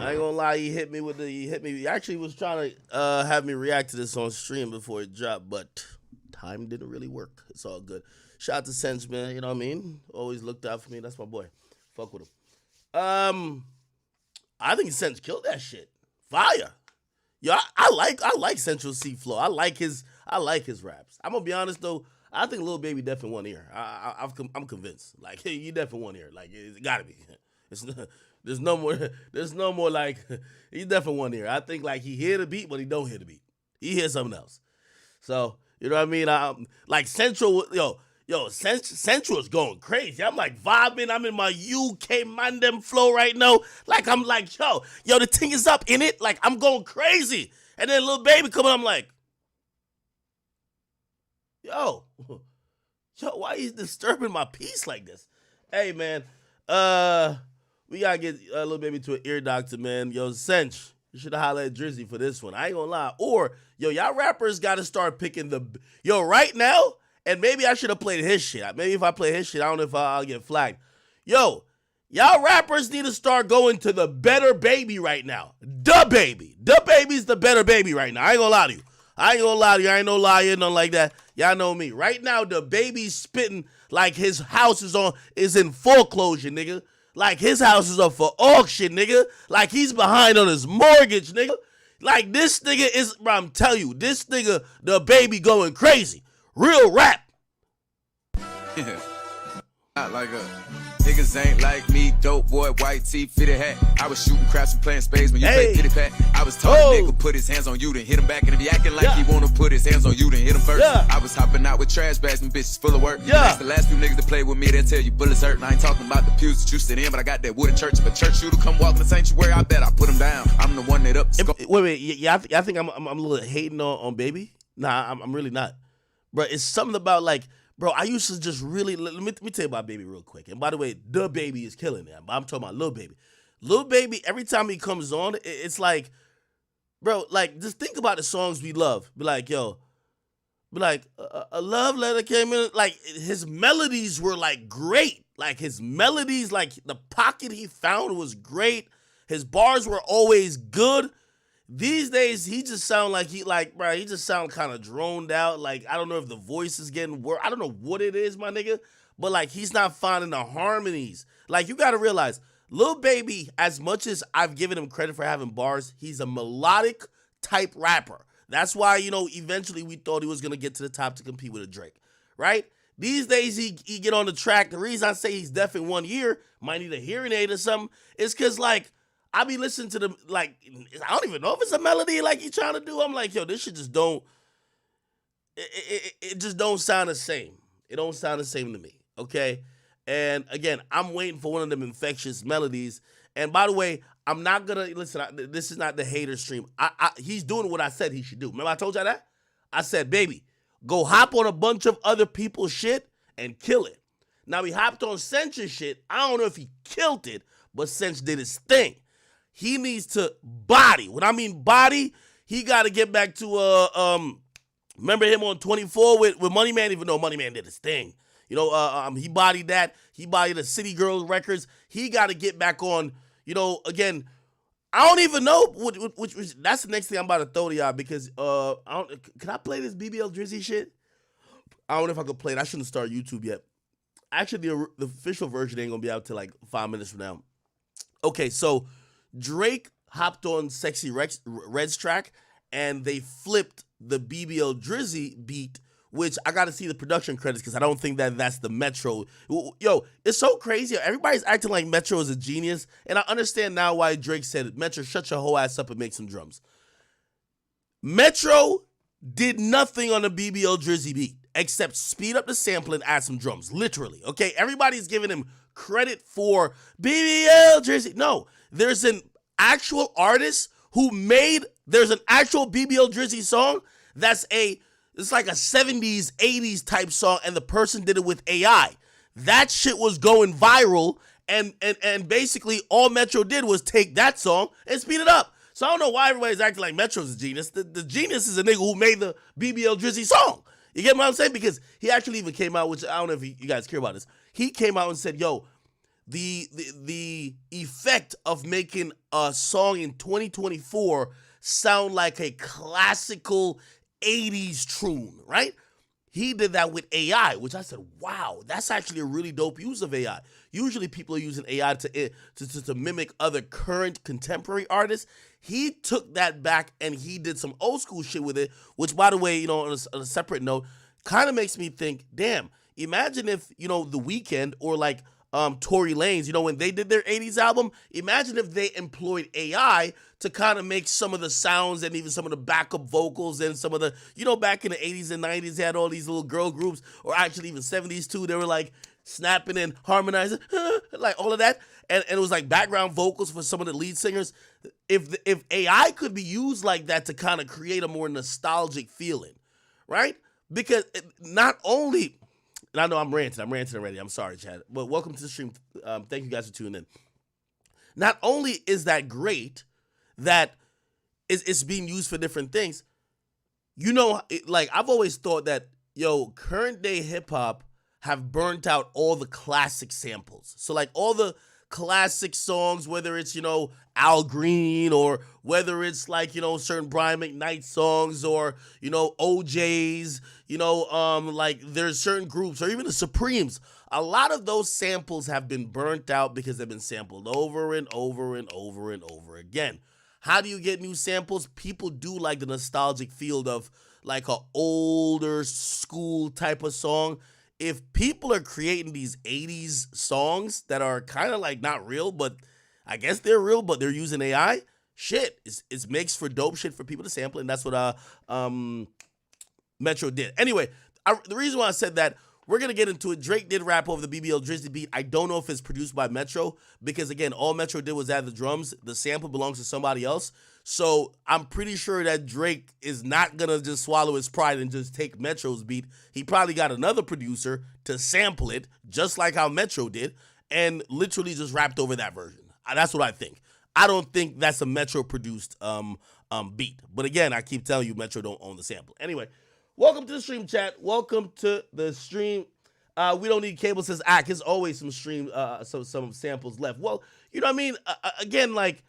I ain't gonna lie, he actually was trying to have me react to this on stream before it dropped, but time didn't really work. It's all good. Shout out to Sense, man. You know what I mean? Always looked out for me. That's my boy. Fuck with him. I think Sense killed that shit. Fire. Yo, I like Central C flow. I like his raps. I'm gonna be honest though. I think Lil Baby definitely won here. I'm convinced. Like he definitely won here. Like it gotta be. There's no more like he definitely won here. I think like he hear the beat, but he don't hear the beat. He hears something else. So you know what I mean? Like Central, Central is going crazy. I'm like vibing. I'm in my UK Mandem flow right now. Like I'm like, yo, the thing is up in it. Like I'm going crazy. And then Lil Baby coming, I'm like, yo, why are you disturbing my peace like this? Hey man, we gotta get Lil Baby to an ear doctor, man. Yo, Sench, you should have hollered at Drizzy for this one. I ain't gonna lie. Or y'all rappers gotta start picking right now. And maybe I should have played his shit. Maybe if I play his shit, I don't know if I'll get flagged. Yo, y'all rappers need to start going to the Better Baby right now. The Baby. The Baby's the Better Baby right now. I ain't gonna lie to you. I ain't no liar, nothing like that. Y'all know me. Right now, the Baby's spitting like his house is in foreclosure, nigga. Like his house is up for auction, nigga. Like he's behind on his mortgage, nigga. Like this nigga is, bro, I'm telling you, this nigga, the Baby going crazy. Real rap. Not like niggas ain't like me, dope boy, white tee, fitted hat. I was shooting craps and playing spades when you play kitty pat. I was told nigga put his hands on you, then hit him back, and if he acting like he wanna put his hands on you, then hit him first. I was hopping out with trash bags and bitches full of work. That's the last few niggas that play with me, they tell you bullets hurt. And I ain't talking about the pews that you sit in, but I got that wooden church. If a church shooter come walking the sanctuary, I bet I put him down. I'm the one that up. Wait, yeah, I think I'm a little hating on Baby. Nah, I'm really not. Bro, it's something about like, bro, I used to just really, let me tell you about Baby real quick. And by the way, the Baby is killing it. I'm talking about Lil Baby. Lil Baby, every time he comes on, it's like, bro, like, just think about the songs we love. Be like, a love letter came in. Like, his melodies were, like, great. Like, his melodies, like, the pocket he found was great. His bars were always good. These days, he just sound like he just sound kind of droned out. Like, I don't know if the voice is getting worse. I don't know what it is, my nigga. But, like, he's not finding the harmonies. Like, you got to realize, Lil Baby, as much as I've given him credit for having bars, he's a melodic type rapper. That's why, eventually we thought he was going to get to the top to compete with a Drake, right? These days, he get on the track. The reason I say he's deaf in 1 year, might need a hearing aid or something, is because, like, I be listening to I don't even know if it's a melody like he trying to do. I'm like, yo, this shit just don't, it just don't sound the same. It don't sound the same to me, okay? And again, I'm waiting for one of them infectious melodies. And by the way, I'm not gonna, listen, this is not the hater stream. He's doing what I said he should do. Remember I told y'all that? I said, baby, go hop on a bunch of other people's shit and kill it. Now he hopped on Sench's shit. I don't know if he killed it, but Sench did his thing. He needs to body. When I mean body, he got to get back to, remember him on 24 with Money Man, even though Money Man did his thing. He bodied that. He bodied the City Girls records. He got to get back on, again, I don't even know, which that's the next thing I'm about to throw to y'all because, can I play this BBL Drizzy shit? I don't know if I could play it. I shouldn't start YouTube yet. Actually, the official version ain't going to be out till like 5 minutes from now. Okay, so Drake hopped on Sexy Red's track, and they flipped the BBL Drizzy beat, which I got to see the production credits because I don't think that's the Metro. Yo, it's so crazy. Everybody's acting like Metro is a genius, and I understand now why Drake said, Metro, shut your whole ass up and make some drums. Metro did nothing on the BBL Drizzy beat except speed up the sample and add some drums, literally, okay? Everybody's giving him credit for BBL Drizzy. No. There's an actual artist there's an actual BBL Drizzy song it's like a 70s, 80s type song, and the person did it with AI. That shit was going viral, and basically all Metro did was take that song and speed it up. So I don't know why everybody's acting like Metro's a genius. The genius is a nigga who made the BBL Drizzy song. You get what I'm saying? Because he actually even came out, which I don't know if you guys care about this. He came out and said, yo, the effect of making a song in 2024 sound like a classical 80s tune, right? He did that with AI, which I said, wow, that's actually a really dope use of AI. Usually people are using AI to mimic other current contemporary artists. He took that back and he did some old school shit with it, which, by the way, on a separate note, kind of makes me think, damn, imagine if, The Weeknd or like Tory Lanez, when they did their 80s album, imagine if they employed AI to kind of make some of the sounds and even some of the backup vocals and some of the, back in the 80s and 90s, they had all these little girl groups, or actually even 70s too, they were like snapping and harmonizing, like all of that. And it was like background vocals for some of the lead singers. If AI could be used like that to kind of create a more nostalgic feeling, right? Because not only... And I know I'm ranting already. I'm sorry, Chad. But welcome to the stream. Thank you guys for tuning in. Not only is that great that it's being used for different things, I've always thought that, current day hip hop have burnt out all the classic samples. So like all the classic songs, whether it's, Al Green, or whether it's like, certain Brian McKnight songs, or, OJ's, like there's certain groups, or even the Supremes. A lot of those samples have been burnt out because they've been sampled over and over and over and over again. How do you get new samples? People do like the nostalgic feel of like a older school type of song. If people are creating these 80s songs that are kind of like not real, but I guess they're real, but they're using AI, shit, it makes for dope shit for people to sample, and that's what Metro did. Anyway, the reason why I said that, we're going to get into it. Drake did rap over the BBL Drizzy beat. I don't know if it's produced by Metro, because again, all Metro did was add the drums. The sample belongs to somebody else. So I'm pretty sure that Drake is not going to just swallow his pride and just take Metro's beat. He probably got another producer to sample it, just like how Metro did, and literally just rapped over that version. That's what I think. I don't think that's a Metro-produced beat. But again, I keep telling you, Metro don't own the sample. Anyway, welcome to the stream, chat. Welcome to the stream. We don't need cable, says Ack. There's always some some samples left. Well, you know what I mean? Again, like,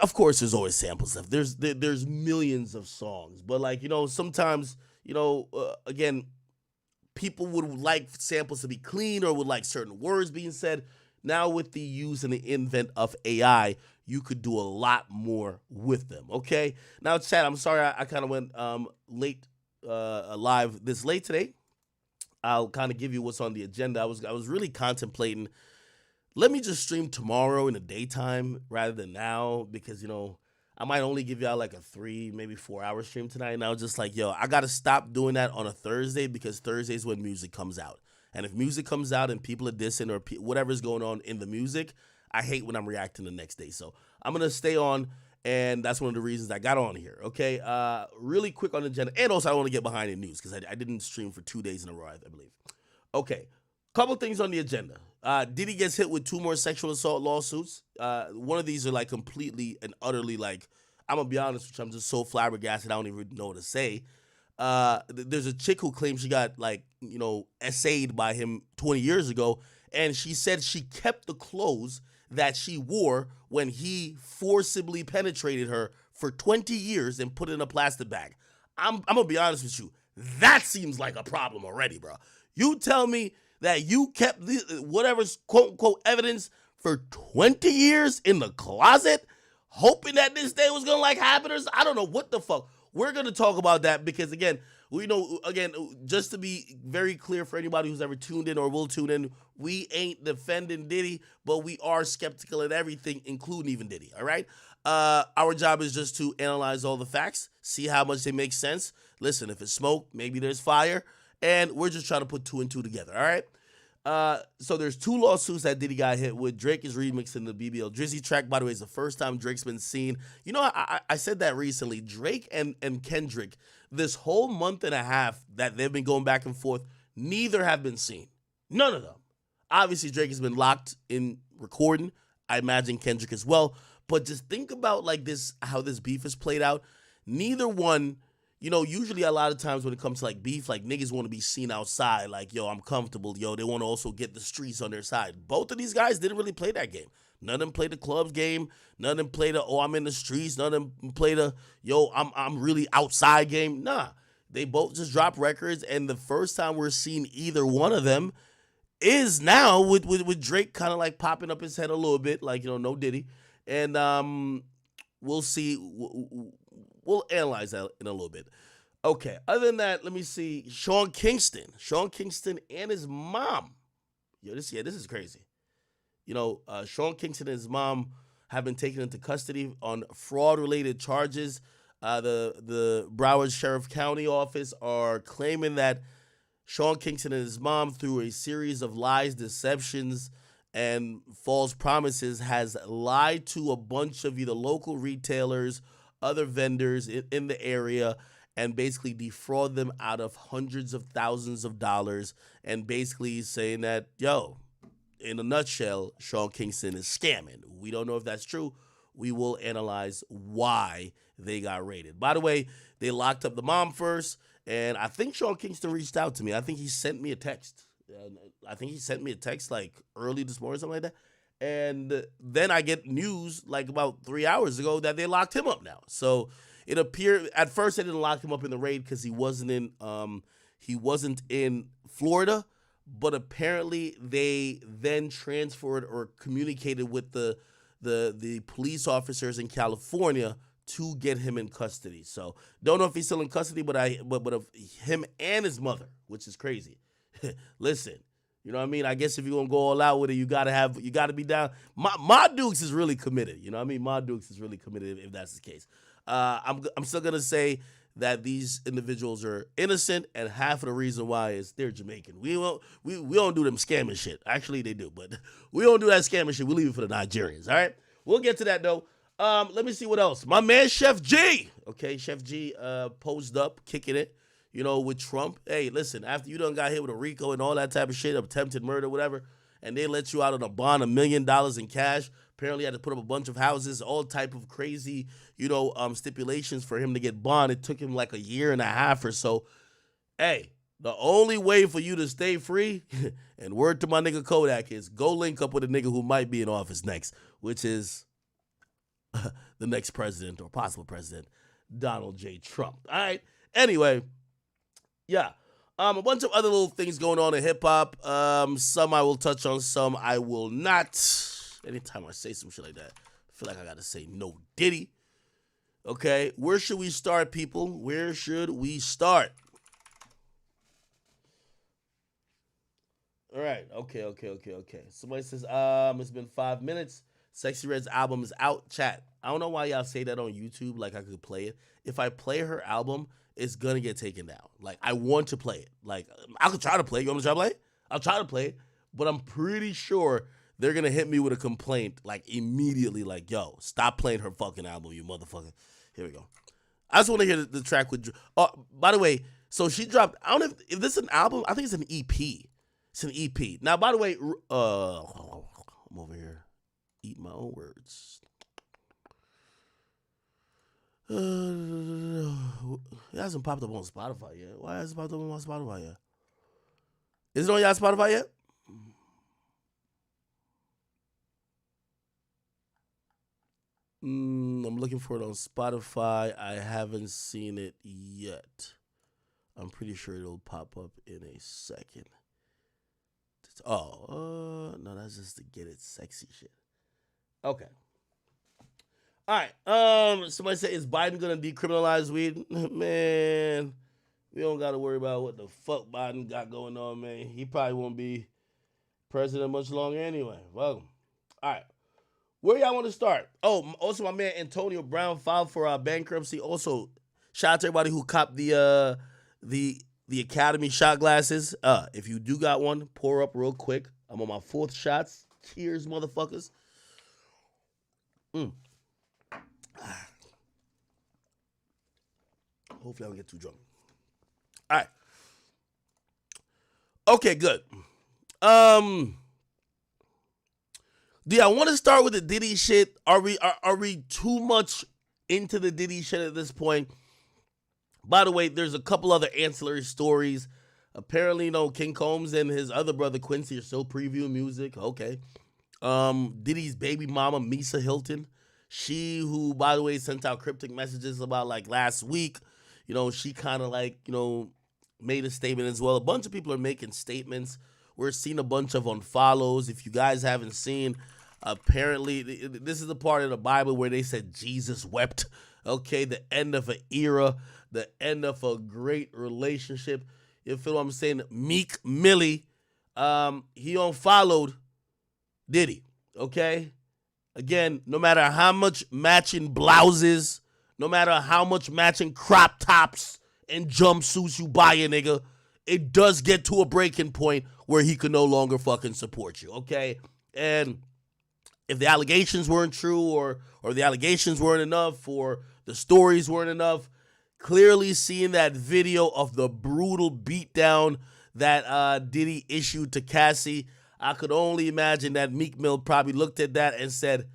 of course, there's always samples left. There's millions of songs, but like, sometimes, again, people would like samples to be clean, or would like certain words being said. Now with the use and the invent of AI, you could do a lot more with them. Okay. Now, chat, I'm sorry I kind of went late, live this late today. I'll kind of give you what's on the agenda. I was really contemplating, let me just stream tomorrow in the daytime rather than now, because, I might only give y'all like a 3, maybe 4 hour stream tonight. And I was just like, I got to stop doing that on a Thursday, because Thursday is when music comes out. And if music comes out and people are dissing, or whatever's going on in the music, I hate when I'm reacting the next day. So I'm going to stay on, and that's one of the reasons I got on here. Okay, really quick on the agenda. And also I want to get behind the news, because I didn't stream for 2 days in a row, I believe. Okay, couple things on the agenda. Diddy gets hit with 2 more sexual assault lawsuits. One of these are like completely and utterly like, I'm going to be honest with you, I'm just so flabbergasted I don't even know what to say. There's a chick who claims she got essayed by him 20 years ago, and she said she kept the clothes that she wore when he forcibly penetrated her for 20 years and put it in a plastic bag. I'm gonna be honest with you, that seems like a problem already, bro. You tell me that you kept whatever's quote unquote evidence for 20 years in the closet, hoping that this day was gonna happen, or I don't know what the fuck. We're going to talk about that, because, again, just to be very clear for anybody who's ever tuned in or will tune in, we ain't defending Diddy, but we are skeptical at everything, including even Diddy, all right? Our job is just to analyze all the facts, see how much they make sense. Listen, if it's smoke, maybe there's fire, and we're just trying to put 2 and 2 together, all right? So there's 2 lawsuits that Diddy got hit with. Drake is remixing the BBL Drizzy track. By the way, it's the first time Drake's been seen. I said that recently. Drake and Kendrick, this whole month and a half that they've been going back and forth, neither have been seen. None of them. Obviously, Drake has been locked in recording. I imagine Kendrick as well. But just think about like this, how this beef is played out. Neither one usually a lot of times when it comes to like beef, like niggas want to be seen outside, like, yo, I'm comfortable, yo. They want to also get the streets on their side. Both of these guys didn't really play that game. None of them played the clubs game. None of them played the, oh, I'm in the streets. None of them played the, yo, I'm really outside game. Nah, they both just dropped records, and the first time we're seeing either one of them is now with Drake kind of like popping up his head a little bit, like, no Diddy, and we'll see. We'll analyze that in a little bit. Okay, other than that, let me see. Sean Kingston and his mom. This is crazy. Sean Kingston and his mom have been taken into custody on fraud-related charges. The Broward Sheriff County office are claiming that Sean Kingston and his mom, through a series of lies, deceptions, and false promises, has lied to a bunch of either local retailers, other vendors in the area, and basically defraud them out of hundreds of thousands of dollars, and basically saying that, yo, in a nutshell, Sean Kingston is scamming. We don't know if that's true. We will analyze why they got raided. By the way, they locked up the mom first, and I think Sean Kingston reached out to me. I think he sent me a text. Like early this morning, something like that. And then I get news like about 3 hours ago that they locked him up now. So it appeared at first they didn't lock him up in the raid because he wasn't in Florida, but apparently they then transferred or communicated with the police officers in California to get him in custody. So don't know if he's still in custody, but of him and his mother, which is crazy. Listen. You know what I mean? I guess if you're gonna go all out with it, you gotta be down. Ma Dukes is really committed. You know what I mean? Ma Dukes is really committed if that's the case. I'm still gonna say that these individuals are innocent, and half of the reason why is they're Jamaican. We don't do them scamming shit. Actually, they do, but we don't do that scamming shit. We leave it for the Nigerians. All right, we'll get to that though. Let me see what else. My man Sheff G. Okay, Sheff G posed up, kicking it. With Trump. Hey, listen, after you done got hit with a RICO and all that type of shit, attempted murder, whatever, and they let you out on a bond, $1 million in cash. Apparently had to put up a bunch of houses, all type of crazy, stipulations for him to get bond. It took him like a year and a half or so. Hey, the only way for you to stay free, and word to my nigga Kodak, is go link up with a nigga who might be in office next, which is the next president or possible president, Donald J. Trump. All right. Anyway. Yeah, a bunch of other little things going on in hip-hop. Some I will touch on, some I will not. Anytime I say some shit like that, I feel like I got to say no Diddy. Okay, where should we start, people? Where should we start? All right, okay. Somebody says, it's been 5 minutes. Sexy Red's album is out. Chat, I don't know why y'all say that on YouTube like I could play it. If I play her album, it's gonna get taken down. Like, I want to play it. Like, I could try to play it. You want me to try to play it? I'll try to play it, but I'm pretty sure they're gonna hit me with a complaint, like, immediately, like, yo, stop playing her fucking album, you motherfucker. Here we go. I just want to hear the track with, by the way, so she dropped, I don't know if this is an album, I think it's an EP. It's an EP. Now, by the way, I'm over here eating my own words. It hasn't popped up on Spotify yet. Why hasn't it popped up on Spotify yet? Is it on y'all Spotify yet? I'm looking for it on Spotify. I haven't seen it yet. I'm pretty sure it'll pop up in a second. No, that's just to get it sexy shit. Okay. All right. Somebody said, is Biden gonna decriminalize weed? Man, we don't gotta worry about what the fuck Biden got going on, man. He probably won't be president much longer anyway. Welcome. All right. Where y'all want to start? Oh, also my man Antonio Brown filed for bankruptcy. Also, shout out to everybody who copped the Academy shot glasses. If you do got one, pour up real quick. I'm on my 4th shots. Cheers, motherfuckers. Hopefully I don't get too drunk. All right. Okay, good. Do I want to start with the Diddy shit? Are we too much into the Diddy shit at this point? By the way, there's a couple other ancillary stories. Apparently, King Combs and his other brother Quincy are still previewing music. Okay. Diddy's baby mama, Misa Hilton. She, who, by the way, sent out cryptic messages about like last week. She kind of like, made a statement as well. A bunch of people are making statements. We're seeing a bunch of unfollows. If you guys haven't seen, apparently, this is the part of the Bible where they said Jesus wept. Okay, the end of an era, the end of a great relationship. You feel what I'm saying? Meek Millie, he unfollowed Diddy, okay? Again, no matter how much matching blouses, no matter how much matching crop tops and jumpsuits you buy a nigga, it does get to a breaking point where he can no longer fucking support you, okay? And if the allegations weren't true or the allegations weren't enough or the stories weren't enough, clearly seeing that video of the brutal beatdown that Diddy issued to Cassie, I could only imagine that Meek Mill probably looked at that and said,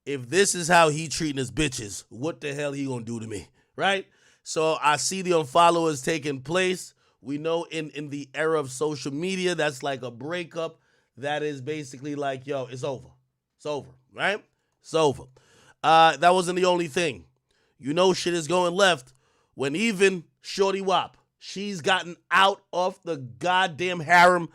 if this is how he treating his bitches, what the hell he gonna do to me, right? So I see the unfollowers taking place. We know in the era of social media, that's like a breakup. That is basically like, yo, it's over. It's over, right? It's over. That wasn't the only thing. Shit is going left when even Shorty Wap, she's gotten out of the goddamn harem.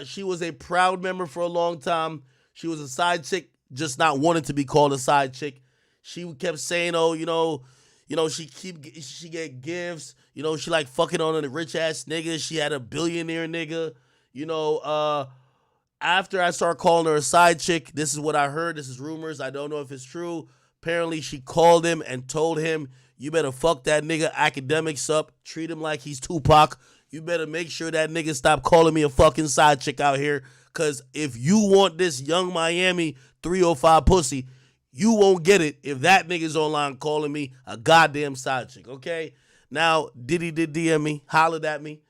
She was a proud member for a long time. She was a side chick, just not wanting to be called a side chick. She kept saying, she get gifts. She like fucking on a rich ass nigga. She had a billionaire nigga. After I started calling her a side chick, this is what I heard. This is rumors. I don't know if it's true. Apparently, she called him and told him, you better fuck that nigga academics up. Treat him like he's Tupac. You better make sure that nigga stop calling me a fucking side chick out here. Because if you want this Young Miami 305 pussy, you won't get it if that nigga's online calling me a goddamn side chick, okay? Now, Diddy did DM me, hollered at me,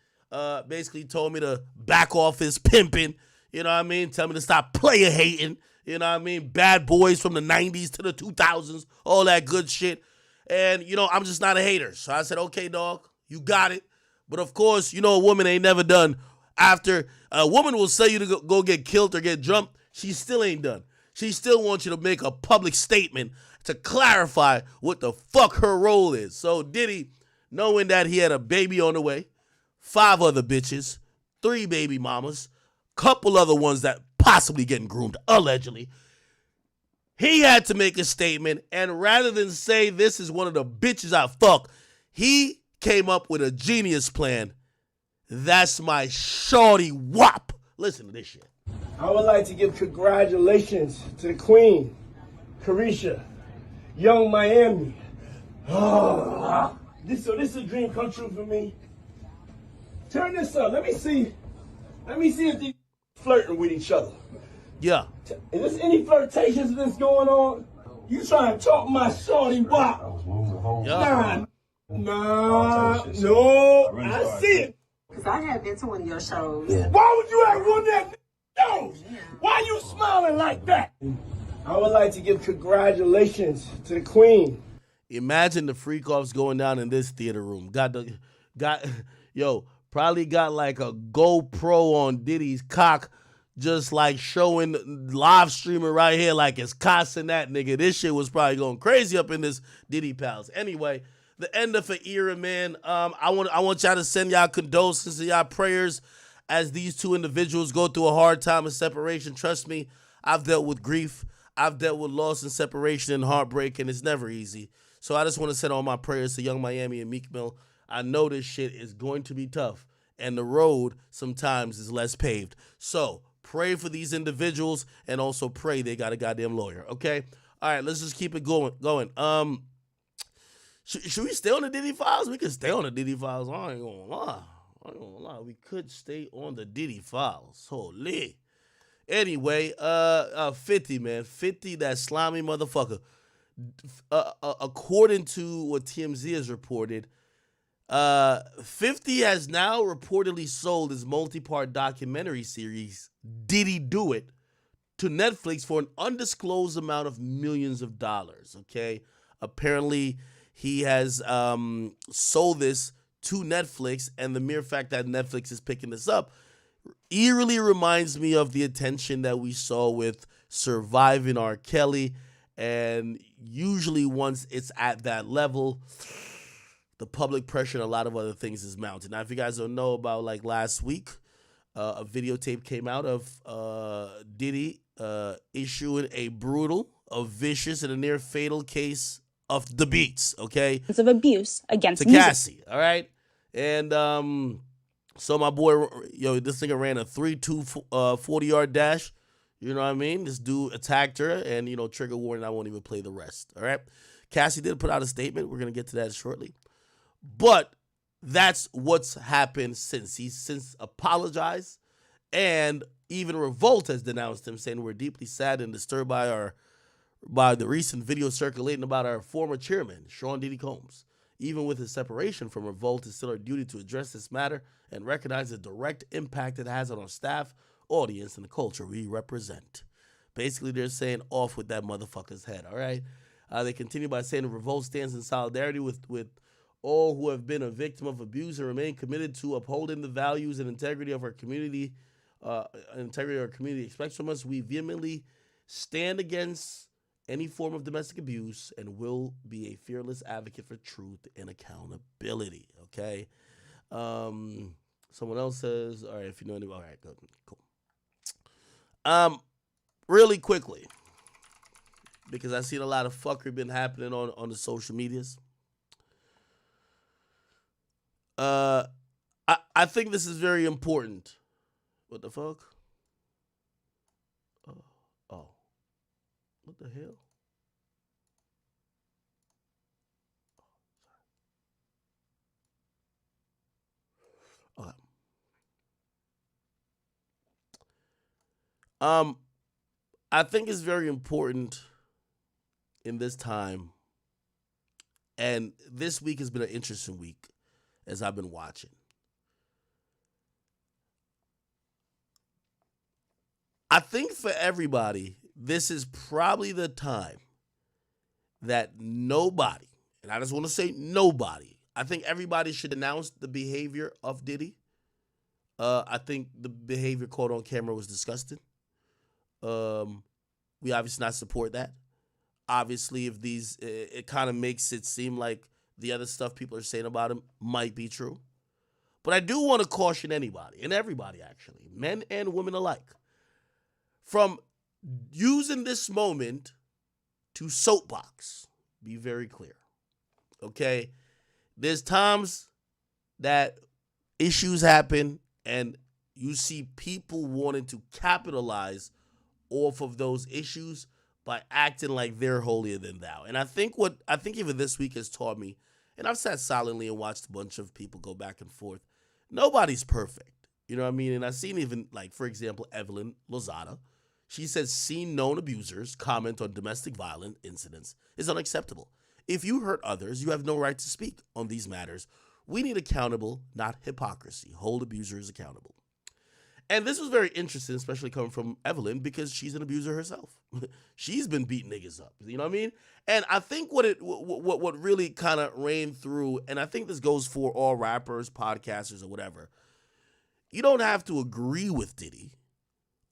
basically told me to back off his pimping, you know what I mean? Tell me to stop player hating, you know what I mean? Bad boys from the 90s to the 2000s, all that good shit. And, I'm just not a hater. So I said, okay, dog, you got it. But of course, a woman ain't never done. After a woman will say you to go get killed or get jumped, she still ain't done. She still wants you to make a public statement to clarify what the fuck her role is. So Diddy, knowing that he had a baby on the way, 5 other bitches, 3 baby mamas, couple other ones that possibly getting groomed, allegedly, he had to make a statement. And rather than say this is one of the bitches I fuck, he came up with a genius plan. That's my Shorty Wap. Listen to this shit. I would like to give congratulations to the Queen, Carisha, Young Miami. Oh, this is a dream come true for me. Turn this up. Let me see if they flirting with each other. Yeah. Is there any flirtations that's going on? You trying to talk my Shorty Wap? Yeah. Nah, no, I see it. Because I have been to one of your shows. Yeah. Why would you have one that shows? Yeah. Why you smiling like that? I would like to give congratulations to the Queen. Imagine the freak offs going down in this theater room. Probably got like a GoPro on Diddy's cock, just like showing live streaming right here like it's cussing that nigga. This shit was probably going crazy up in this Diddy palace. Anyway, the end of an era, man. I want y'all to send y'all condolences and y'all prayers as these 2 individuals go through a hard time of separation. Trust me, I've dealt with grief. I've dealt with loss and separation and heartbreak, and it's never easy. So I just want to send all my prayers to Young Miami and Meek Mill. I know this shit is going to be tough, and the road sometimes is less paved. So pray for these individuals, and also pray they got a goddamn lawyer, okay? All right, let's just keep it going. Should we stay on the Diddy files? We can stay on the Diddy files. I ain't gonna lie. We could stay on the Diddy files. Holy. Anyway, 50, man. 50, that slimy motherfucker. According to what TMZ has reported, 50 has now reportedly sold his multi-part documentary series, Diddy Do It, to Netflix for an undisclosed amount of millions of dollars, okay? Apparently, he has sold this to Netflix, and the mere fact that Netflix is picking this up eerily reminds me of the attention that we saw with Surviving R. Kelly. And usually once it's at that level, the public pressure and a lot of other things is mounted. Now, if you guys don't know about, like, last week, a videotape came out of Diddy issuing a brutal, a vicious, and a near fatal case of the beats, okay? Of abuse against to Cassie, all right? And so my boy, this nigga ran a 3-2 40-yard dash. You know what I mean? This dude attacked her, and, trigger warning, I won't even play the rest, all right? Cassie did put out a statement. We're going to get to that shortly. But that's what's happened since. He's since apologized, and even Revolt has denounced him, saying, "We're deeply sad and disturbed by the recent video circulating about our former chairman, Sean Diddy Combs. Even with his separation from Revolt, it's still our duty to address this matter and recognize the direct impact it has on our staff, audience, and the culture we represent." Basically, they're saying, off with that motherfucker's head, all right? They continue by saying the Revolt stands in solidarity with all who have been a victim of abuse and remain committed to upholding the values and integrity of our community. Expects from us. We vehemently stand against any form of domestic abuse and will be a fearless advocate for truth and accountability. Okay. Someone else says, all right, if you know anybody, all right, good, cool. Really quickly, because I've seen a lot of fuckery been happening on the social medias. I think this is very important. What the fuck? Oh. What the hell? Okay. I think it's very important in this time, and this week has been an interesting week as I've been watching. I think for everybody, this is probably the time that nobody, and I just want to say nobody, I think everybody should denounce the behavior of Diddy. I think the behavior caught on camera was disgusting. We obviously not support that. Obviously, if it kind of makes it seem like the other stuff people are saying about him might be true. But I do want to caution anybody, and everybody actually, men and women alike, from using this moment to soapbox. Be very clear. Okay? There's times that issues happen and you see people wanting to capitalize off of those issues by acting like they're holier than thou. And I think even this week has taught me, and I've sat silently and watched a bunch of people go back and forth. Nobody's perfect. You know what I mean? And I've seen even, like, for example, Evelyn Lozada. She says, "Seen known abusers comment on domestic violence incidents is unacceptable. If you hurt others, you have no right to speak on these matters. We need accountable, not hypocrisy. Hold abusers accountable." And this was very interesting, especially coming from Evelyn, because she's an abuser herself. She's been beating niggas up. You know what I mean? And I think what really kind of ran through, and I think this goes for all rappers, podcasters, or whatever, you don't have to agree with Diddy.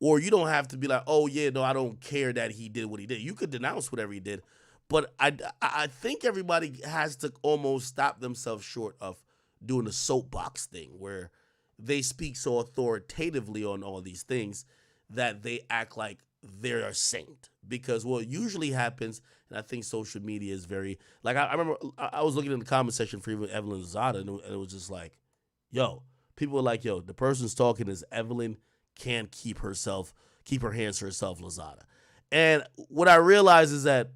Or you don't have to be like, oh, yeah, no, I don't care that he did what he did. You could denounce whatever he did. But I think everybody has to almost stop themselves short of doing a soapbox thing where they speak so authoritatively on all these things that they act like they're a saint. Because what usually happens, and I think social media is very, like, I remember I was looking in the comment section for even Evelyn Zada, and it was just like, yo, people were like, yo, the person's talking is Evelyn can't keep her hands to herself, Lozada. And what I realized is that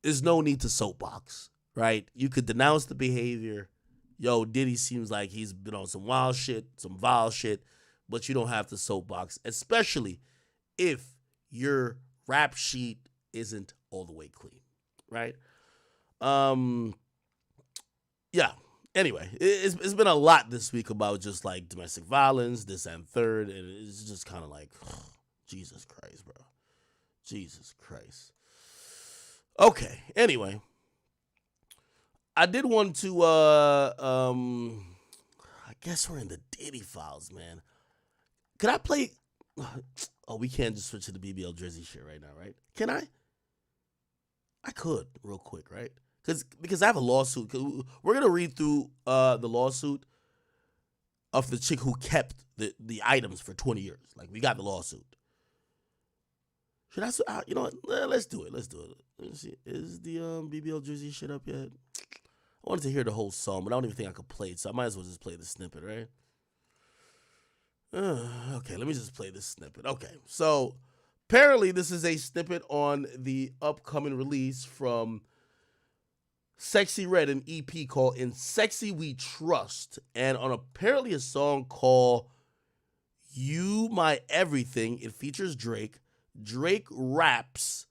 there's no need to soapbox, right? You could denounce the behavior. Yo, Diddy seems like he's been on some wild shit, some vile shit, but you don't have to soapbox, especially if your rap sheet isn't all the way clean, right? Yeah. Anyway, it's been a lot this week about just like domestic violence, this and third, and it's just kind of like, Jesus Christ, bro. Jesus Christ. Okay. Anyway, I did want to. I guess we're in the Diddy files, man. Could I play? Oh, we can't just switch to the BBL Drizzy shit right now, right? Can I? I could real quick, right? Because I have a lawsuit. We're gonna read through the lawsuit of the chick who kept the items for 20 years. Like, we got the lawsuit. Should I? You know what? Let's do it. Let's do it. Let's see. Is the BBL Drizzy shit up yet? I wanted to hear the whole song, but I don't even think I could play it, so I might as well just play the snippet, right? Okay, let me just play this snippet. Okay, so apparently this is a snippet on the upcoming release from Sexy Red, an EP called In Sexy We Trust, and on apparently a song called You My Everything. It features Drake. Drake raps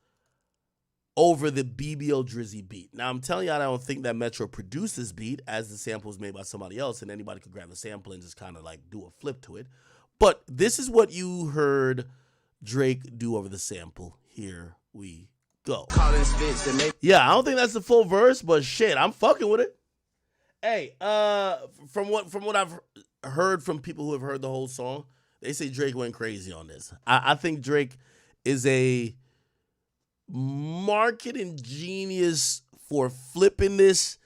over the BBL Drizzy beat. Now, I'm telling you, I don't think that Metro produced this beat, as the sample was made by somebody else, and anybody could grab the sample and just kind of like do a flip to it. But this is what you heard Drake do over the sample. Here we go. Yeah, I don't think that's the full verse, but shit, I'm fucking with it. Hey, from what I've heard from people who have heard the whole song, they say Drake went crazy on this. I think Drake is a marketing genius for flipping this,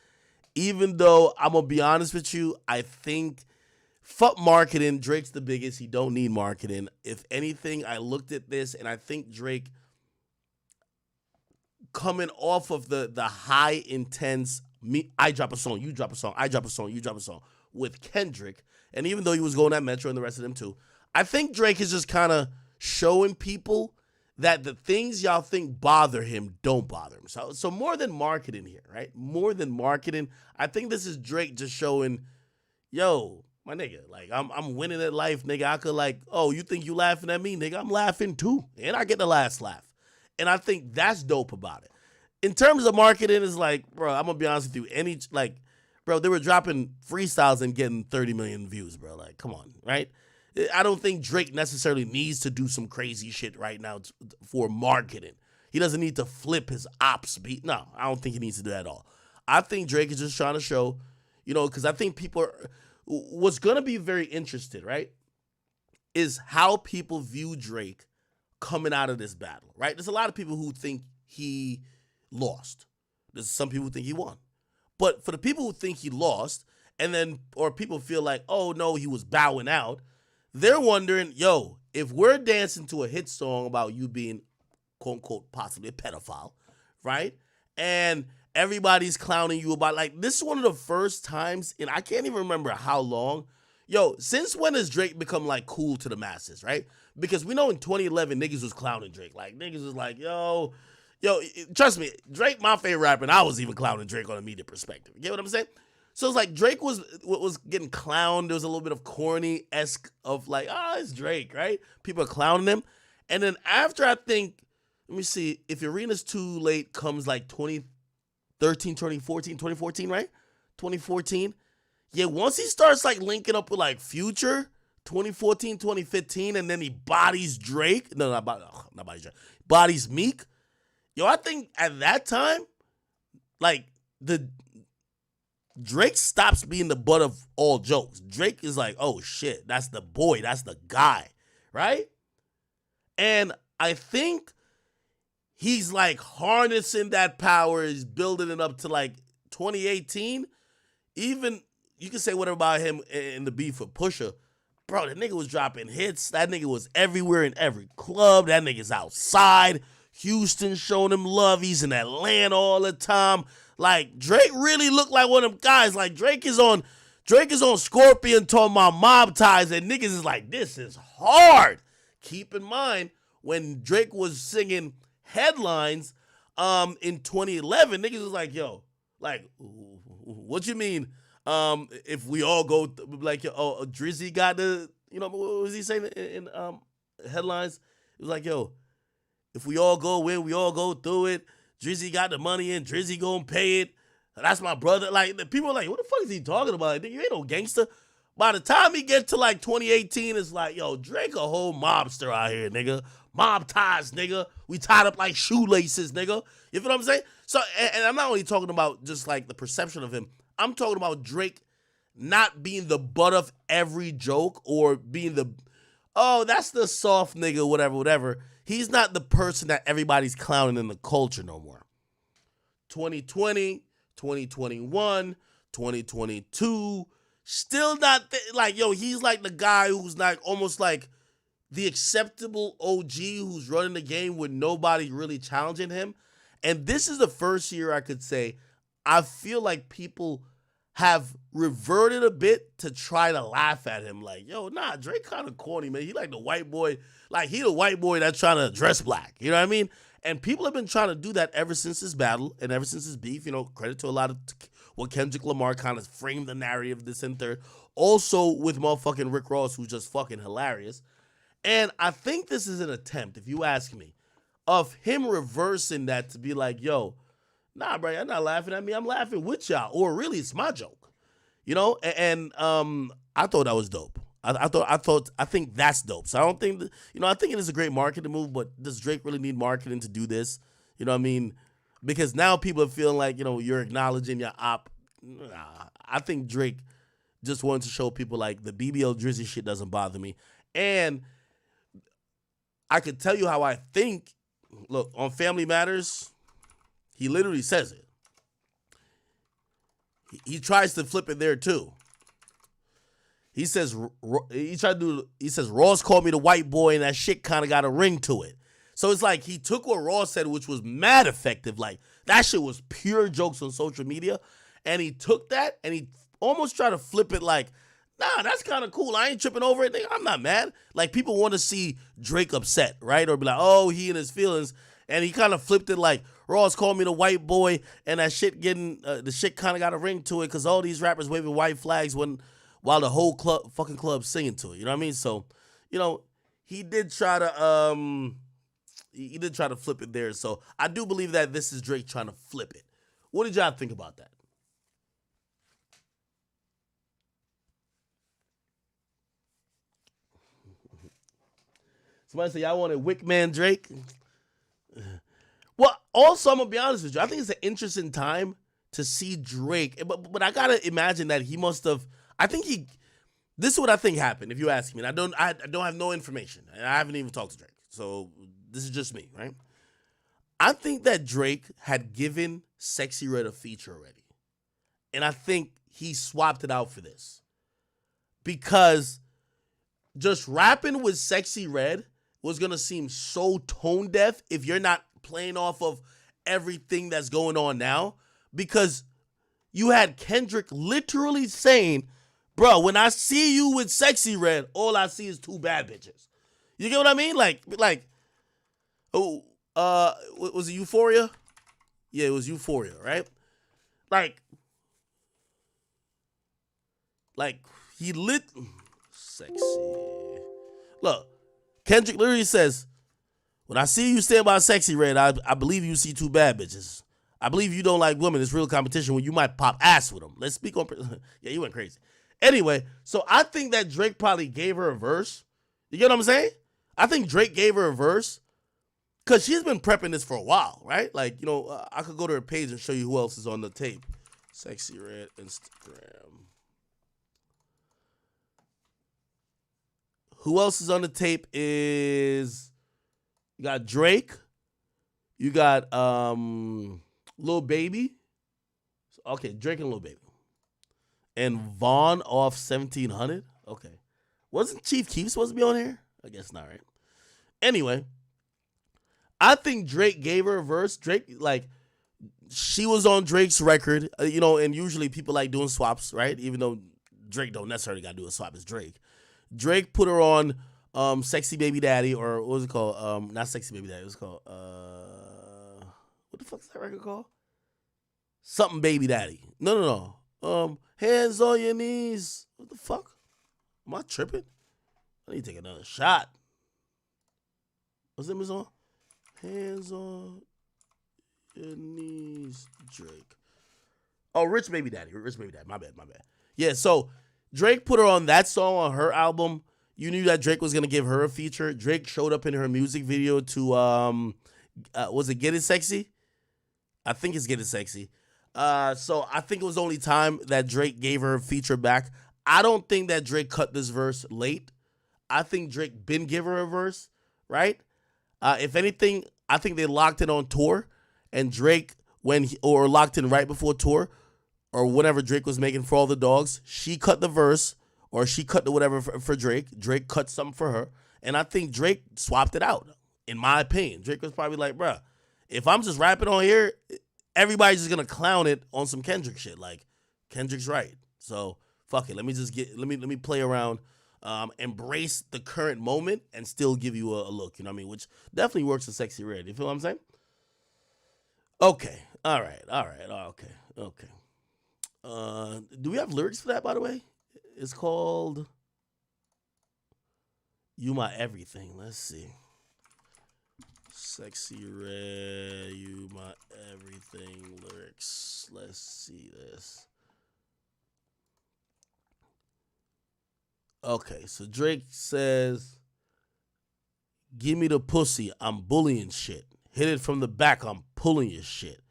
even though I'm gonna be honest with you, I think fuck marketing. Drake's the biggest. He don't need marketing. If anything, I looked at this and I think Drake, coming off of the high intense I drop a song, you drop a song, I drop a song, you drop a song with Kendrick, and even though he was going at Metro and the rest of them too, I think Drake is just kind of showing people that the things y'all think bother him don't bother him. So more than marketing here, right? More than marketing, I think this is Drake just showing, yo, my nigga, like I'm winning at life, nigga. I could like, oh, you think you laughing at me, nigga? I'm laughing too, and I get the last laugh, and I think that's dope about it. In terms of marketing, it's like, bro, I'm gonna be honest with you. Bro, they were dropping freestyles and getting 30 million views, bro. Like, come on, right? I don't think Drake necessarily needs to do some crazy shit right now for marketing. He doesn't need to flip his ops beat. No, I don't think he needs to do that at all. I think Drake is just trying to show, because I think people are, what's going to be very interested, right, is how people view Drake coming out of this battle, right? There's a lot of people who think he lost. There's some people who think he won. But for the people who think he lost, or people feel like, oh, no, he was bowing out, they're wondering, yo, if we're dancing to a hit song about you being, quote unquote, possibly a pedophile, right? And everybody's clowning you about, like, this is one of the first times, and I can't even remember how long. Yo, since when has Drake become, like, cool to the masses, right? Because we know in 2011, niggas was clowning Drake. Like, niggas was like, yo, trust me, Drake, my favorite rapper, and I was even clowning Drake on a media perspective. You get what I'm saying? So it's like Drake was getting clowned. There was a little bit of corny-esque of like, it's Drake, right? People are clowning him. And then after, I think, let me see, If Arena's Too Late comes like 2013, 2014, right? 2014. Yeah, once he starts like linking up with like Future, 2014, 2015, and then he bodies Drake. No, not bodies Drake. Bodies Meek. Yo, I think at that time, like, Drake stops being the butt of all jokes. Drake is like, oh shit, that's the boy, that's the guy, right? And I think he's like harnessing that power, he's building it up to like 2018. Even, you can say whatever about him in the beef with Pusha. Bro, that nigga was dropping hits. That nigga was everywhere in every club. That nigga's outside. Houston showing him love. He's in Atlanta all the time. Like, Drake really looked like one of them guys. Like, Drake is on Scorpion talking about mob ties, and niggas is like, this is hard. Keep in mind, when Drake was singing Headlines in 2011, niggas was like, yo, like, what you mean if we all go, Drizzy got the, what was he saying in Headlines? It was like, yo, if we all go in, we all go through it. Drizzy got the money in, Drizzy gonna pay it. That's my brother. Like, the people are like, what the fuck is he talking about? Nigga, you ain't no gangster. By the time he gets to like 2018, it's like, yo, Drake a whole mobster out here, nigga. Mob ties, nigga. We tied up like shoelaces, nigga. You feel what I'm saying? So, and I'm not only talking about just like the perception of him. I'm talking about Drake not being the butt of every joke or being the, oh, that's the soft nigga, whatever. He's not the person that everybody's clowning in the culture no more. 2020, 2021, 2022, still not, like, yo, he's like the guy who's like almost like the acceptable OG who's running the game with nobody really challenging him. And this is the first year I could say I feel like people have reverted a bit to try to laugh at him. Like, yo, nah, Drake kind of corny, man. He like the white boy. Like, he the white boy that's trying to dress black. You know what I mean? And people have been trying to do that ever since his battle and ever since his beef. You know, credit to a lot of what Kendrick Lamar kind of framed the narrative this and third. Also with motherfucking Rick Ross, who's just fucking hilarious. And I think this is an attempt, if you ask me, of him reversing that to be like, yo, nah, bro, you're not laughing at me. I'm laughing with y'all. Or really, it's my joke. You know? And I thought that was dope. I think that's dope. So I don't think, I think it is a great marketing move, but does Drake really need marketing to do this? You know what I mean? Because now people are feeling like, you're acknowledging your op. Nah, I think Drake just wanted to show people like the BBL Drizzy shit doesn't bother me. And I could tell you how I think. Look, on Family Matters, he literally says it. He tries to flip it there too. He says Ross called me the white boy and that shit kind of got a ring to it. So it's like he took what Ross said, which was mad effective. Like, that shit was pure jokes on social media. And he took that and he almost tried to flip it like, nah, that's kind of cool. I ain't tripping over it. I'm not mad. Like, people want to see Drake upset, right? Or be like, oh, he in his feelings. And he kind of flipped it like, Ross called me the white boy and that shit the shit kind of got a ring to it because all these rappers waving white flags while the whole fucking club singing to it. You know what I mean? So, he did try to flip it there. So I do believe that this is Drake trying to flip it. What did y'all think about that? Somebody say y'all wanted Wickman Drake. Well, also, I'm going to be honest with you. I think it's an interesting time to see Drake. But I got to imagine that he must have, this is what I think happened, if you ask me. And I don't have no information. And I haven't even talked to Drake. So this is just me, right? I think that Drake had given Sexy Red a feature already. And I think he swapped it out for this. Because just rapping with Sexy Red was going to seem so tone deaf if you're not playing off of everything that's going on now, because you had Kendrick literally saying, bro, when I see you with Sexy Red, all I see is two bad bitches. You get what I mean? Like, was it Euphoria? Yeah, it was Euphoria, right? Like he lit sexy. Look, Kendrick literally says, when I see you stand by Sexy Red, I believe you see two bad bitches. I believe you don't like women. It's real competition when you might pop ass with them. Let's speak on... Yeah, you went crazy. Anyway, so I think that Drake probably gave her a verse. You get what I'm saying? I think Drake gave her a verse because she's been prepping this for a while, right? Like, I could go to her page and show you who else is on the tape. Sexy Red Instagram. Who else is on the tape is... You got Drake. You got Lil Baby. Okay, Drake and Lil Baby. And Vaughn off 1700. Okay. Wasn't Chief Keef supposed to be on here? I guess not, right? Anyway, I think Drake gave her a verse. Drake, she was on Drake's record, and usually people like doing swaps, right? Even though Drake don't necessarily got to do a swap, it's Drake. Drake put her on Sexy Baby Daddy, or what was it called? Not Sexy Baby Daddy. It was called what the fuck is that record called? Something Baby Daddy. No. Hands on your knees. What the fuck? Am I tripping? I need to take another shot. What's the name of the song? Hands on your knees, Drake. Oh, Rich Baby Daddy. My bad. Yeah, so Drake put her on that song on her album. you knew that Drake was gonna give her a feature. Drake showed up in her music video to was it Get It Sexy? I think it's Get It Sexy. So I think it was the only time that Drake gave her a feature back. I don't think that Drake cut this verse late. I think Drake been give her a verse, right? If anything, I think they locked it on tour, and Drake or locked in right before tour, or whatever Drake was making for All the Dogs. She cut the verse, or she cut the whatever for Drake. Drake cut something for her, and I think Drake swapped it out. In my opinion, Drake was probably like, "Bruh, if I'm just rapping on here, everybody's just gonna clown it on some Kendrick shit. Like Kendrick's right, so fuck it. Let me play around." Embrace the current moment and still give you a look, you know what I mean? Which definitely works with Sexy Red. You feel what I'm saying? Okay. All right. Okay. Do we have lyrics for that, by the way? It's called You My Everything. Let's see. Sexy Red, You My Everything lyrics. Let's see this. Okay, so Drake says, "Give me the pussy, I'm bullying shit. Hit it from the back, I'm pulling your shit.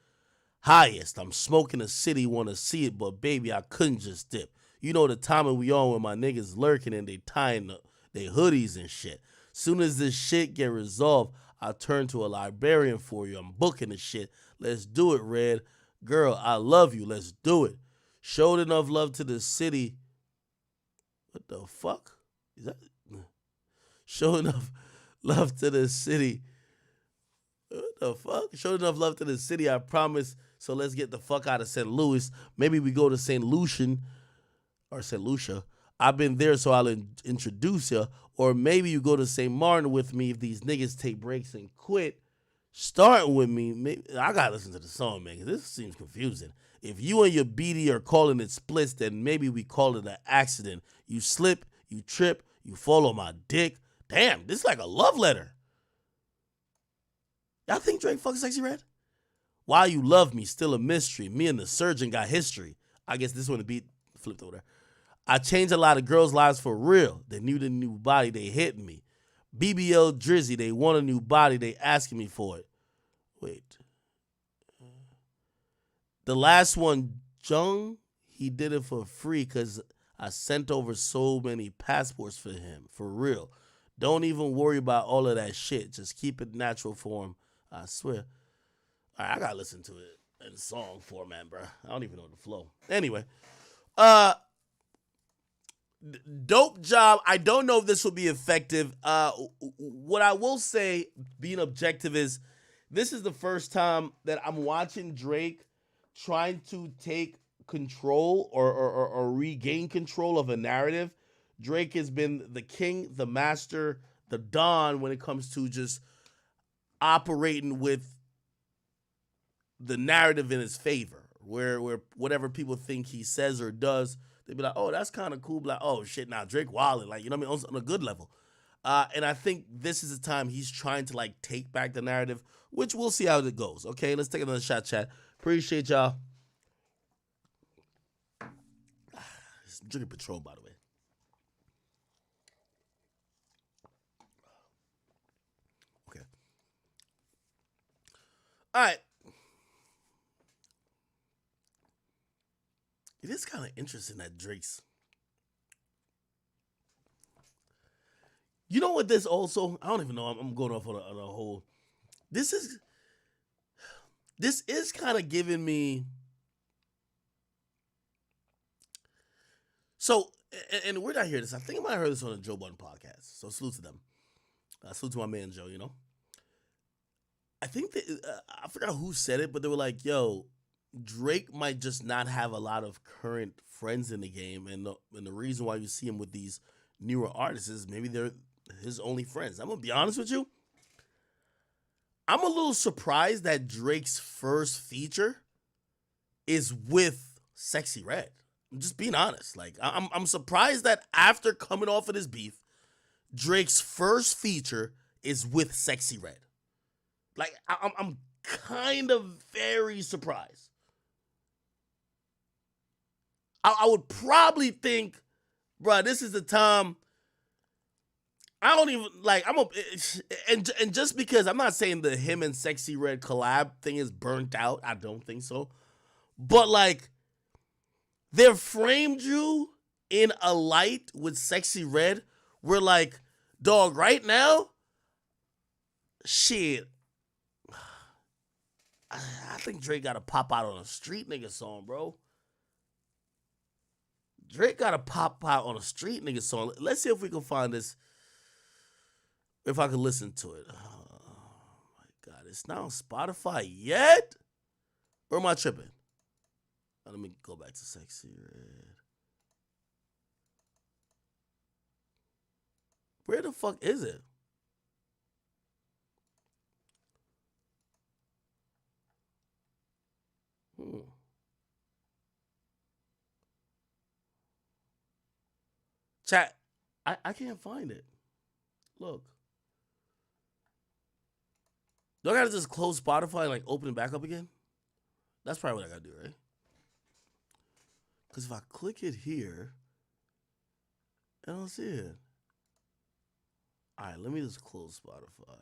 Highest, I'm smoking the city, wanna see it, but baby, I couldn't just dip. You know the timing we on when my niggas lurking and they tying they hoodies and shit. Soon as this shit get resolved, I turn to a librarian for you. I'm booking the shit. Let's do it, Red. Girl, I love you, let's do it. Showed enough love to the city." What the fuck? Is that show enough love to the city? What the fuck? Show enough love to the city, I promise. So let's get the fuck out of St. Louis. Maybe we go to St. Lucian or St. Lucia. I've been there, so I'll introduce you. Or maybe you go to St. Martin with me if these niggas take breaks and quit. Starting with me, maybe, I gotta listen to the song, man, because this seems confusing. If you and your BD are calling it splits, then maybe we call it an accident. You slip, you trip, you fall on my dick. Damn, this is like a love letter. Y'all think Drake fucks Sexy Red? Why You Love Me, still a mystery. Me and the surgeon got history. I guess this one the beat flipped over there. I changed a lot of girls' lives for real. They knew the new body, they hit me. BBL Drizzy, they want a new body, they asking me for it. Wait. The last one, Jung, he did it for free because I sent over so many passports for him, for real. Don't even worry about all of that shit. Just keep it natural for him, I swear. All right, I gotta listen to it in song format, bro. I don't even know the flow. Anyway, dope job. I don't know if this will be effective. What I will say, being objective, is this is the first time that I'm watching Drake trying to take control or regain control of a narrative. Drake has been the king, the master, the don when it comes to just operating with the narrative in his favor, where whatever people think he says or does, they be like, "Oh, that's kind of cool." But like, "Oh shit, now Drake wildin'," like, you know what I mean, on a good level. And I think this is the time he's trying to like take back the narrative, which we'll see how it goes. Okay, let's take another shot, chat. Appreciate y'all. Drinking Patrol, by the way. Okay. All right. It is kind of interesting that Drake's. You know what this also? I don't even know. I'm going off on a whole. This is kind of giving me. So, and where did I hear this? I think I might have heard this on a Joe Budden podcast. So salute to them. Salute to my man Joe, you know. I think that, I forgot who said it, but they were like, "Yo, Drake might just not have a lot of current friends in the game. And the reason why you see him with these newer artists is maybe they're his only friends." I'm going to be honest with you. I'm a little surprised that Drake's first feature is with Sexy Red. I'm just being honest. Like, I'm surprised that after coming off of this beef, Drake's first feature is with Sexy Red. Like, I'm kind of very surprised. I would probably think, bruh, this is the time I don't even like. And just because I'm not saying the him and Sexy Red collab thing is burnt out. I don't think so. But like, they framed you in a light with Sexy Red. We're like, dog, right now, shit. I think Drake got to pop out on a street nigga song, bro. Drake got to pop out on a street nigga song. Let's see if we can find this. If I can listen to it. Oh my God. It's not on Spotify yet? Or am I tripping? Let me go back to Sexy Red. Where the fuck is it? Chat, I can't find it. Look. Do I gotta just close Spotify and like open it back up again? That's probably what I gotta do, right? Because if I click it here, I don't see it. All right, let me just close Spotify.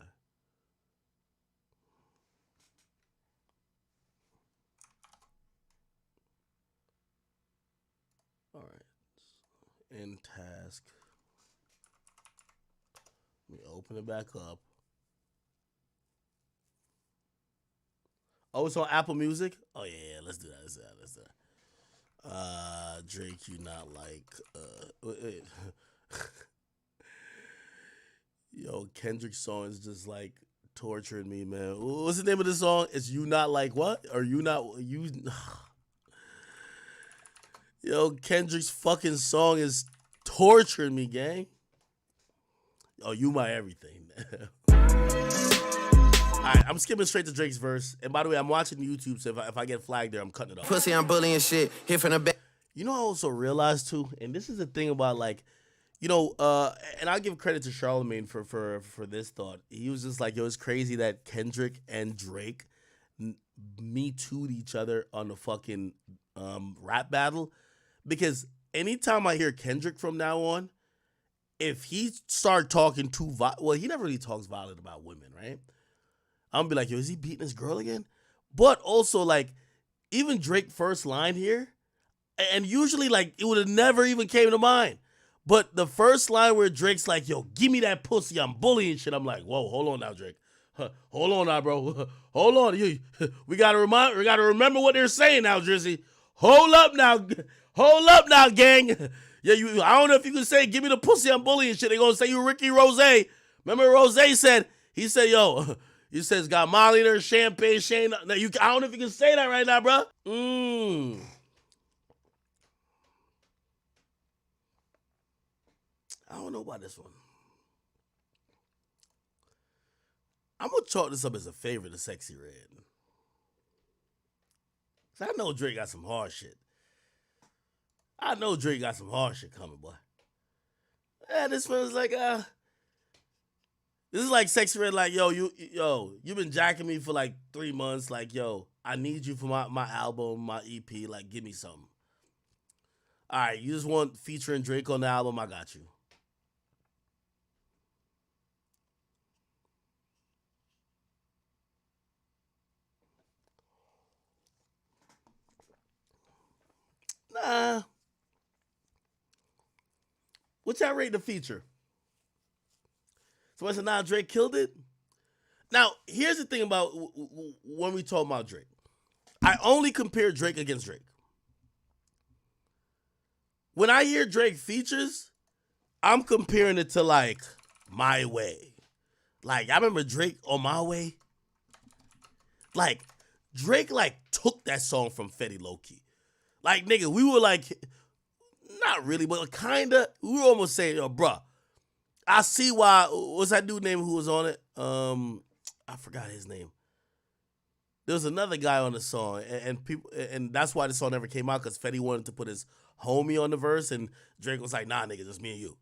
All right, in task. Let me open it back up. Oh, it's on Apple Music? Oh, yeah, let's do that. Let's do that. Drake, you not like, wait. Yo, Kendrick's song is just like torturing me, man. What's the name of the song? It's You Not Like What? Or You Not, you. Yo, Kendrick's fucking song is torturing me, gang. Oh, you my everything. All right, I'm skipping straight to Drake's verse. And by the way, I'm watching YouTube, so if I get flagged there, I'm cutting it off. Pussy, I'm bullying shit. Hit from the back. You know, I also realized too, and this is the thing about like, you know, and I'll give credit to Charlamagne for this thought. He was just like, yo, it's crazy that Kendrick and Drake Me Too'd each other on the fucking rap battle, because anytime I hear Kendrick from now on, if he start talking too well, he never really talks violent about women, right? I'm gonna be like, yo, is he beating his girl again? But also, like, even Drake first line here, and usually, like, it would have never even came to mind. But the first line where Drake's like, yo, give me that pussy, I'm bullying shit. I'm like, whoa, hold on now, Drake. Hold on now, bro. Hold on. We gotta remember what they're saying now, Drizzy. Hold up now, gang. Yeah, I don't know if you can say, give me the pussy, I'm bullying shit. They gonna say you Ricky Rose. Remember Rose said, he said, yo, he says, got Molly there, champagne, Shane. I don't know if you can say that right now, bro. I don't know about this one. I'm going to chalk this up as a favorite of Sexy Red. Because I know Drake got some hard shit. Coming, boy. Yeah, this one's like, this is like Sexy Red, like, you've been jacking me for like 3 months. Like, yo, I need you for my album, my EP. Like, give me something. All right, you just want featuring Drake on the album, I got you. Nah. What's that rate the feature? Somebody said, nah, Drake killed it. Now, here's the thing about when we talk about Drake. I only compare Drake against Drake. When I hear Drake features, I'm comparing it to, like, My Way. Like, I remember Drake on My Way. Like, Drake, like, took that song from Fetty low-key. Like, nigga, we were like, not really, but kinda, we were almost saying, yo, bruh, I see why, what's that dude name who was on it? I forgot his name. There was another guy on the song, and that's why the song never came out, because Fetty wanted to put his homie on the verse, and Drake was like, nah, nigga, just me and you.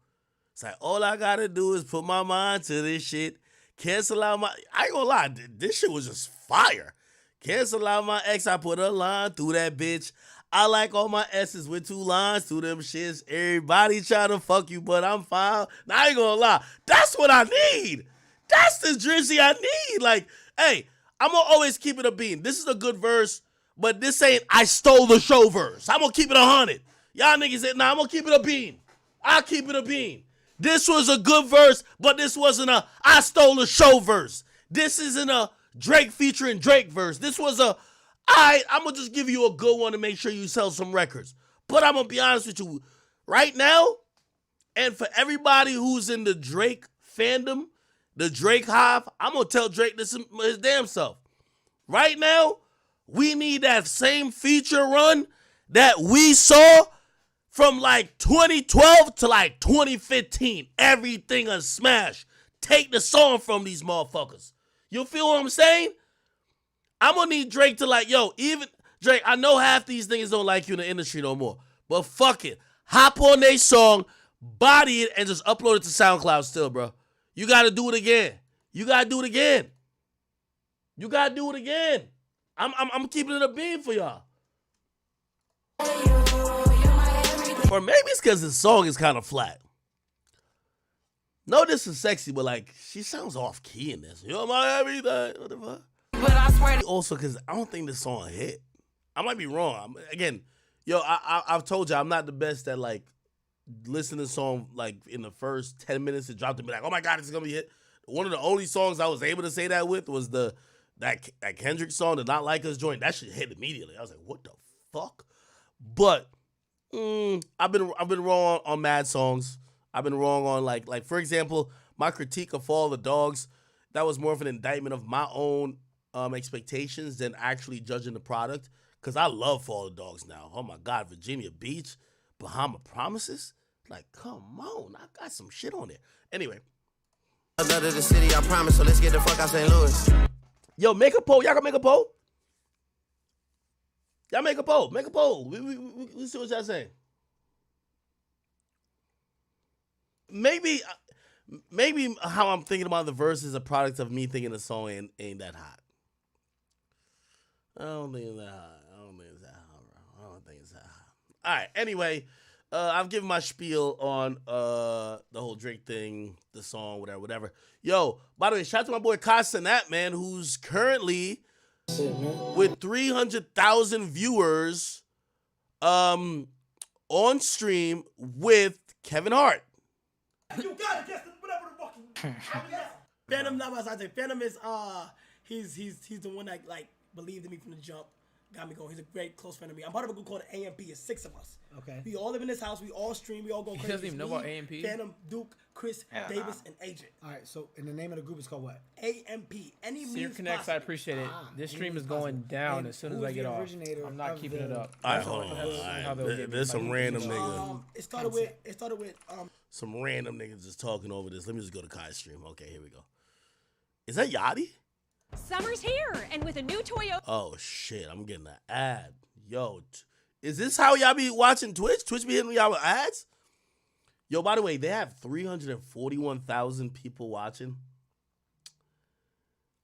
It's like, all I gotta do is put my mind to this shit, cancel out I ain't gonna lie, this shit was just fire. Cancel out my ex, I put a line through that bitch. I like all my S's with 2 lines through them shits. Everybody try to fuck you, but I'm fine. Now, I ain't gonna lie. That's what I need. That's the Drizzy I need. Like, hey, I'm gonna always keep it a bean. This is a good verse, but this ain't I stole the show verse. I'm gonna keep it 100. Y'all niggas say, nah, I'm gonna keep it a bean. I'll keep it a bean. This was a good verse, but this wasn't a I stole the show verse. This isn't a Drake featuring Drake verse. This was a, I'm going to just give you a good one to make sure you sell some records. But I'm going to be honest with you. Right now, and for everybody who's in the Drake fandom, the Drake hive, I'm going to tell Drake this his damn self. Right now, we need that same feature run that we saw from like 2012 to like 2015. Everything a smash. Take the song from these motherfuckers. You feel what I'm saying? I'm gonna need Drake to like, yo, even Drake, I know half these niggas don't like you in the industry no more, but fuck it. Hop on their song, body it, and just upload it to SoundCloud still, bro. You gotta do it again. You gotta do it again. You gotta do it again. I'm keeping it a beam for y'all. Or maybe it's because the song is kind of flat. No, this is sexy, but like, she sounds off key in this. You're my everything. What the fuck? But I swear. Also, because I don't think this song hit. I might be wrong. Again, yo, I've told you I'm not the best at like listening to the song like in the first 10 minutes. It dropped to be like, oh my God, it's gonna be hit. One of the only songs I was able to say that with was that Kendrick song, the Not Like Us joint. That shit hit immediately. I was like, what the fuck? But I've been wrong on mad songs. I've been wrong on like for example, my critique of Fall of the Dogs, that was more of an indictment of my own expectations than actually judging the product. Cause I love Fall of the Dogs now. Oh my God, Virginia Beach, Bahama Promises. Like, come on, I got some shit on there. Anyway. Another the city, I promise, so let's get the fuck out St. Louis. Yo, make a poll. Y'all can make a poll? Y'all make a poll. Make a poll. We see what y'all saying. Maybe how I'm thinking about the verse is a product of me thinking the song ain't that hot. I don't think it's that hot. I don't think it's that hot. All right. Anyway, I've given my spiel on the whole Drake thing, the song, whatever. Yo, by the way, shout out to my boy Kai Cenat, man, who's currently with 300,000 viewers on stream with Kevin Hart. You gotta guess whatever the fucking. Phantom, not what I say. Phantom is he's the one that like believed in me from the jump, got me going. He's a great close friend of me. I'm part of a group called AMP. It's 6 of us. Okay. We all live in this house. We all stream. We all go crazy. He doesn't even know about AMP. Phantom, Duke, Chris, Davis, and Agent. All right. So, and the name of the group is called what? AMP. Any Seer means Connects, possible. I appreciate it. This stream is going down as soon as I get off. I'm not keeping it up. All right, hold on. There's some random niggas. It started with some random niggas just talking over this. Let me just go to Kai's stream. Okay, here we go. Is that Yachty? Summer's here, and with a new Toyota. Oh shit, I'm getting an ad. Yo, is this how y'all be watching Twitch? Twitch be hitting y'all with ads? Yo, by the way, they have 341,000 people watching.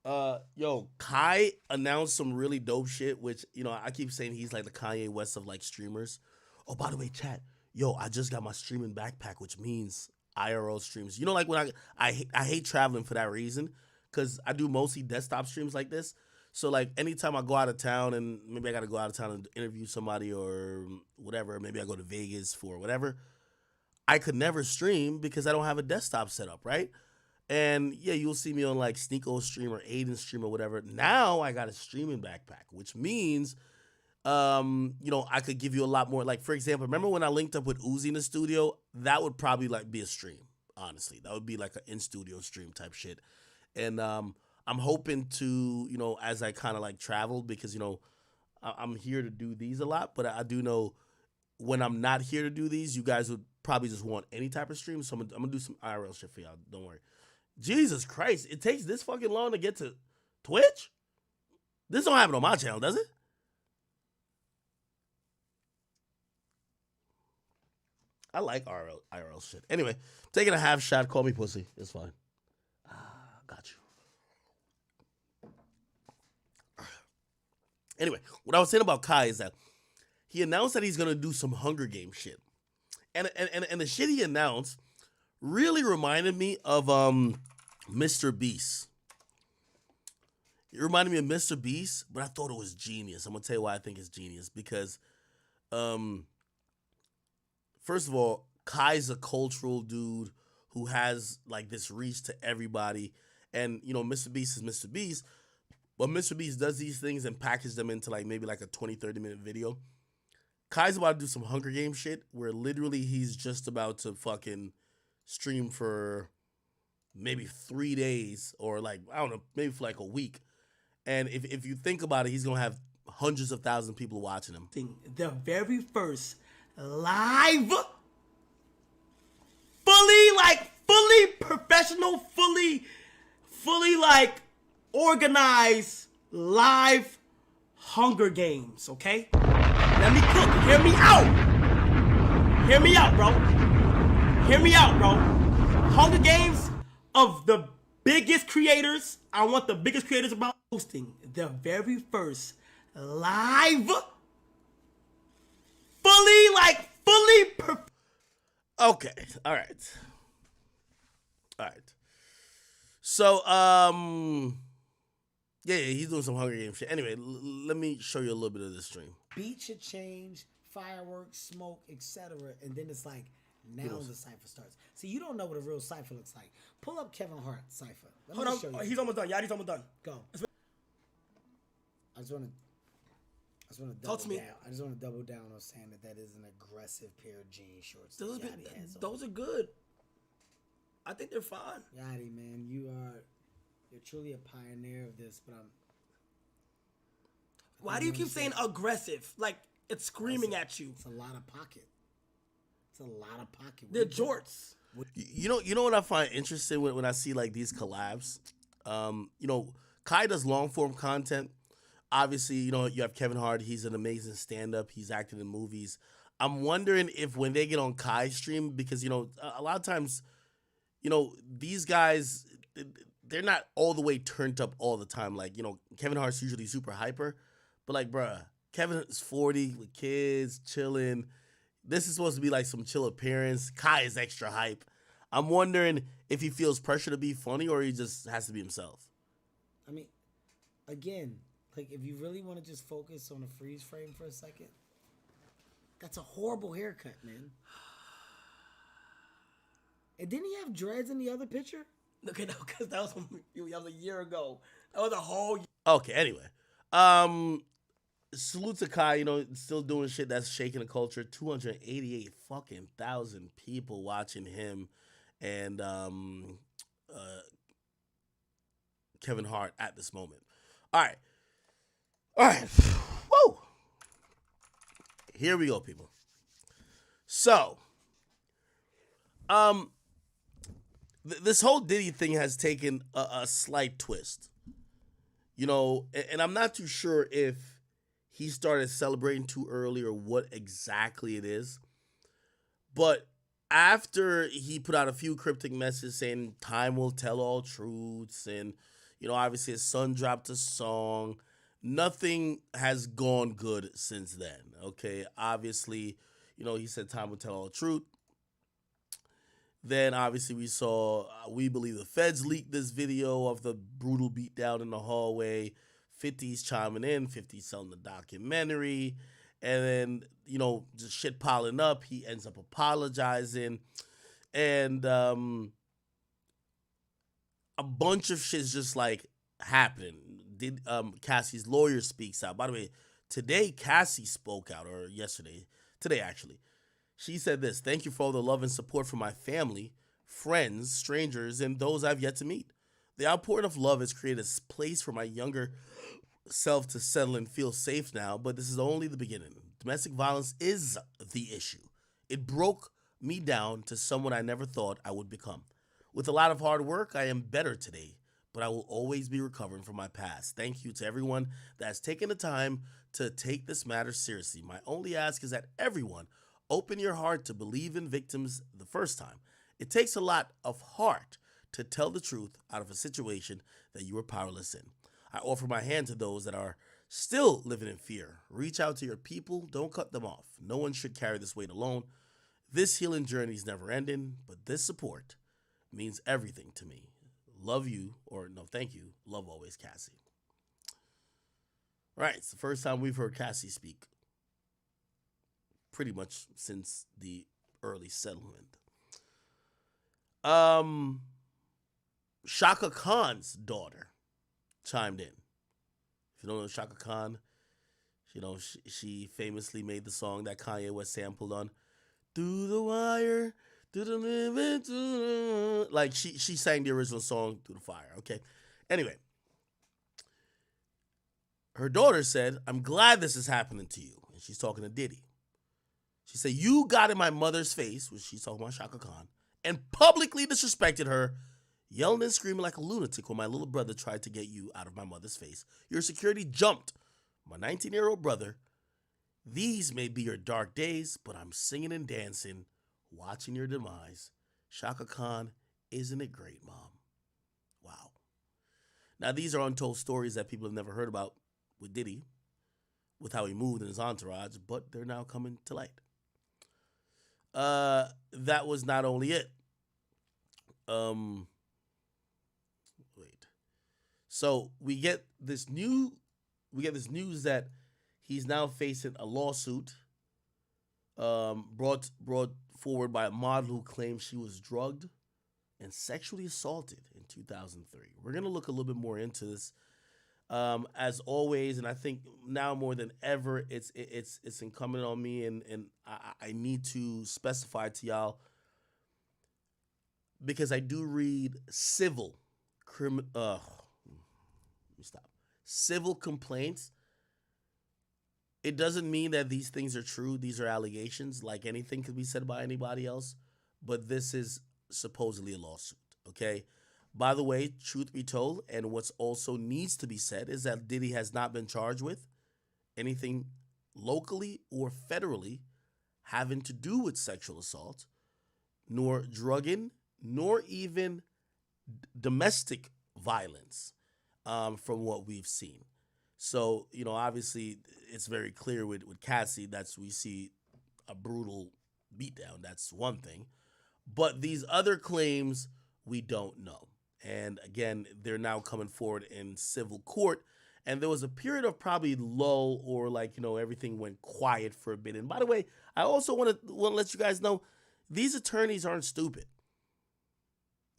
Yo, Kai announced some really dope shit, which, you know, I keep saying he's like the Kanye West of like streamers. Oh, by the way, chat. Yo, I just got my streaming backpack, which means IRL streams. You know, like when I hate traveling for that reason, because I do mostly desktop streams like this. So like anytime I go out of town and maybe I got to go out of town and interview somebody or whatever, maybe I go to Vegas for whatever, I could never stream because I don't have a desktop set up, right? And yeah, you'll see me on like Sneeko stream or Aiden stream or whatever. Now I got a streaming backpack, which means, you know, I could give you a lot more. Like, for example, remember when I linked up with Uzi in the studio? That would probably like be a stream, honestly. That would be like an in-studio stream type shit. And I'm hoping to, you know, as I kind of like travel, because, you know, I'm here to do these a lot, but I do know when I'm not here to do these, you guys would probably just want any type of stream. So I'm gonna do some IRL shit for y'all. Don't worry. Jesus Christ, it takes this fucking long to get to Twitch? This don't happen on my channel, does it? I like IRL shit. Anyway, taking a half shot, call me pussy. It's fine. Got you. Anyway, what I was saying about Kai is that he announced that he's gonna do some Hunger Games shit, and the shit he announced really reminded me of Mr. Beast. It reminded me of Mr. Beast, but I thought it was genius. I'm gonna tell you why I think it's genius because, first of all, Kai's a cultural dude who has like this reach to everybody, and you know Mr. Beast is Mr. Beast, but Mr. Beast does these things and package them into like maybe like a 20-30 minute video. Kai's about to do some Hunger Games shit where literally he's just about to fucking stream for maybe 3 days or like, I don't know, maybe for like a week. And if you think about it, he's going to have hundreds of thousands of people watching him. The very first live, fully professional, fully like organized live Hunger Games, okay? Let me cook. Hear me out. Hear me out, bro. Hear me out, bro. Hunger Games of the biggest creators. I want the biggest creators about hosting the very first live, Okay. All right. So, yeah, he's doing some Hunger Games shit. Anyway, let me show you a little bit of this stream. Beat should change, fireworks, smoke, etc. And then it's like, now the cipher starts. See, you don't know what a real cipher looks like. Pull up Kevin Hart cipher. Hold on. Oh, he's almost done. Yadi's almost done. Go. I just want to Talk to me. down. I just want to double down on saying that is an aggressive pair of jean shorts. Those are good. I think they're fine. Yadi, man, you're truly a pioneer of this, but Why do you keep saying aggressive? Like it's screaming at you. It's a lot of pocket. They're jorts. You know what I find interesting when I see like these collabs? You know, Kai does long form content. Obviously, you know, you have Kevin Hart. He's an amazing stand-up. He's acted in movies. I'm wondering if when they get on Kai's stream, because, you know, a lot of times, you know, these guys, they're not all the way turned up all the time. Like, you know, Kevin Hart's usually super hyper. But, like, bruh, Kevin is 40 with kids, chilling. This is supposed to be, like, some chill appearance. Kai is extra hype. I'm wondering if he feels pressure to be funny or he just has to be himself. I mean, again, like, if you really want to just focus on a freeze frame for a second, that's a horrible haircut, man. And didn't he have dreads in the other picture? Okay, no, because that was a year ago. That was a whole year. Okay, anyway. Salute to Kai, you know, still doing shit that's shaking the culture. 288 fucking thousand people watching him and Kevin Hart at this moment. All right. Woo! Here we go, people. So, this whole Diddy thing has taken a slight twist. You know, and I'm not too sure if he started celebrating too early or what exactly it is. But after he put out a few cryptic messages saying time will tell all truths, and, you know, obviously his son dropped a song, nothing has gone good since then, okay? Obviously, you know, he said time will tell all truth. Then, obviously, we saw, we believe the feds leaked this video of the brutal beatdown in the hallway. 50's chiming in, 50's selling the documentary. And then, you know, just shit piling up. He ends up apologizing. And a bunch of shit's just, like, happening. Cassie's lawyer speaks out. By the way, today, Cassie spoke out, or yesterday. Today, actually. She said this: "Thank you for all the love and support from my family, friends, strangers, and those I've yet to meet. The outpouring of love has created a place for my younger self to settle and feel safe now, but this is only the beginning. Domestic violence is the issue. It broke me down to someone I never thought I would become. With a lot of hard work, I am better today, but I will always be recovering from my past. Thank you to everyone that has taken the time to take this matter seriously. My only ask is that everyone open your heart to believe in victims the first time. It takes a lot of heart to tell the truth out of a situation that you were powerless in. I offer my hand to those that are still living in fear. Reach out to your people. Don't cut them off. No one should carry this weight alone. This healing journey is never ending, but this support means everything to me. Love you, or no, thank you. Love always, Cassie. Right, it's the first time we've heard Cassie speak pretty much since the early settlement. Shaka Khan's daughter chimed in. If you don't know Shaka Khan, you know, she famously made the song that Kanye West sampled on. Through the wire, through the living, through the... Like, she sang the original song, Through the Fire, okay? Anyway, her daughter said, I'm glad this is happening to you. And she's talking to Diddy. She said, you got in my mother's face, which she's talking about Shaka Khan, and publicly disrespected her, yelling and screaming like a lunatic when my little brother tried to get you out of my mother's face. Your security jumped my 19-year-old brother. These may be your dark days, but I'm singing and dancing, watching your demise. Shaka Khan, isn't it great, Mom? Wow. Now, these are untold stories that people have never heard about with Diddy, with how he moved in his entourage, but they're now coming to light. That was not only it. So we get this news that he's now facing a lawsuit brought forward by a model who claims she was drugged and sexually assaulted in 2003. We're going to look a little bit more into this. As always, and I think now more than ever, it's incumbent on me, and I need to specify to y'all, because I do read civil complaints. It doesn't mean that these things are true. These are allegations. Like anything could be said by anybody else, but this is supposedly a lawsuit, okay? By the way, truth be told, and what's also needs to be said is that Diddy has not been charged with anything locally or federally having to do with sexual assault, nor drugging, nor even domestic violence, from what we've seen. So, you know, obviously it's very clear with Cassie we see a brutal beatdown. That's one thing. But these other claims, we don't know. And again, they're now coming forward in civil court. And there was a period of probably lull, or like, you know, everything went quiet for a bit. And by the way, I also want to let you guys know, these attorneys aren't stupid.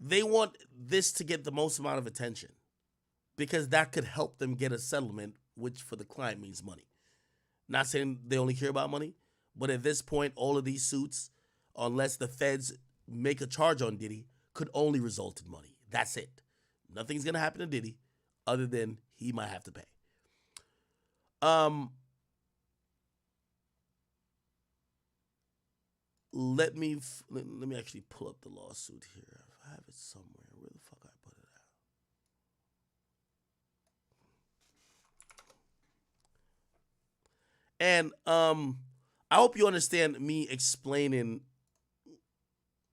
They want this to get the most amount of attention, because that could help them get a settlement, which for the client means money. Not saying they only care about money, but at this point, all of these suits, unless the feds make a charge on Diddy, could only result in money. That's it. Nothing's going to happen to Diddy other than he might have to pay. Let me actually pull up the lawsuit here. I have it somewhere. Where the fuck I put it at? And I hope you understand me explaining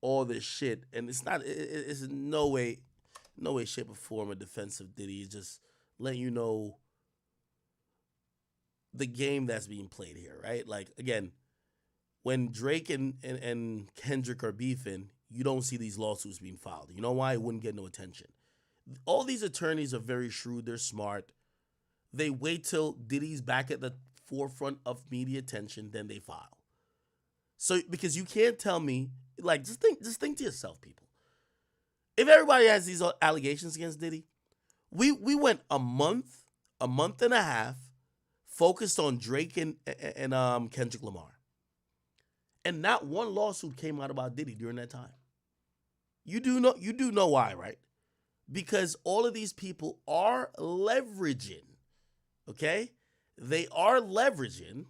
all this shit, and it's in no way, shape, or form a defense of Diddy. It's just letting you know the game that's being played here, right? Like, again, when Drake and Kendrick are beefing, you don't see these lawsuits being filed. You know why? It wouldn't get no attention. All these attorneys are very shrewd. They're smart. They wait till Diddy's back at the forefront of media attention, then they file. So, because you can't tell me, like, just think to yourself, people. If everybody has these allegations against Diddy, we went a month and a half focused on Drake and Kendrick Lamar. And not one lawsuit came out about Diddy during that time. You do know why, right? Because all of these people are leveraging, okay? They are leveraging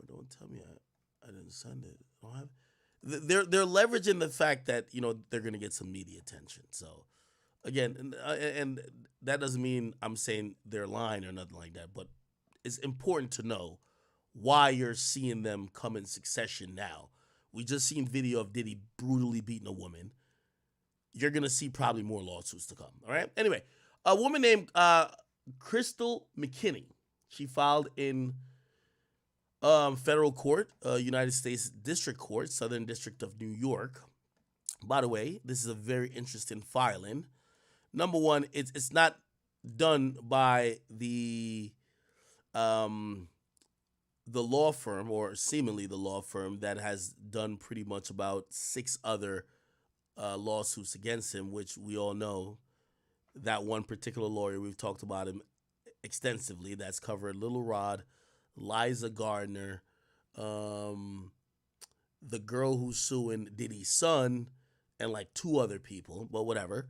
don't tell me I didn't send it. I don't have they're leveraging the fact that, you know, they're going to get some media attention. So again, and that doesn't mean I'm saying they're lying or nothing like that, but it's important to know why you're seeing them come in succession now We just seen video of Diddy brutally beating a woman. You're going to see probably more lawsuits to come, all right? Anyway, a woman named Crystal McKinney, she filed in federal court, United States District Court, Southern District of New York. By the way, this is a very interesting filing. Number one, it's not done by the law firm, or seemingly the law firm that has done pretty much about 6 other lawsuits against him, which we all know that one particular lawyer, we've talked about him extensively, that's covered Little Rod, Liza Gardner, the girl who's suing Diddy's son, and like 2 other people, but whatever.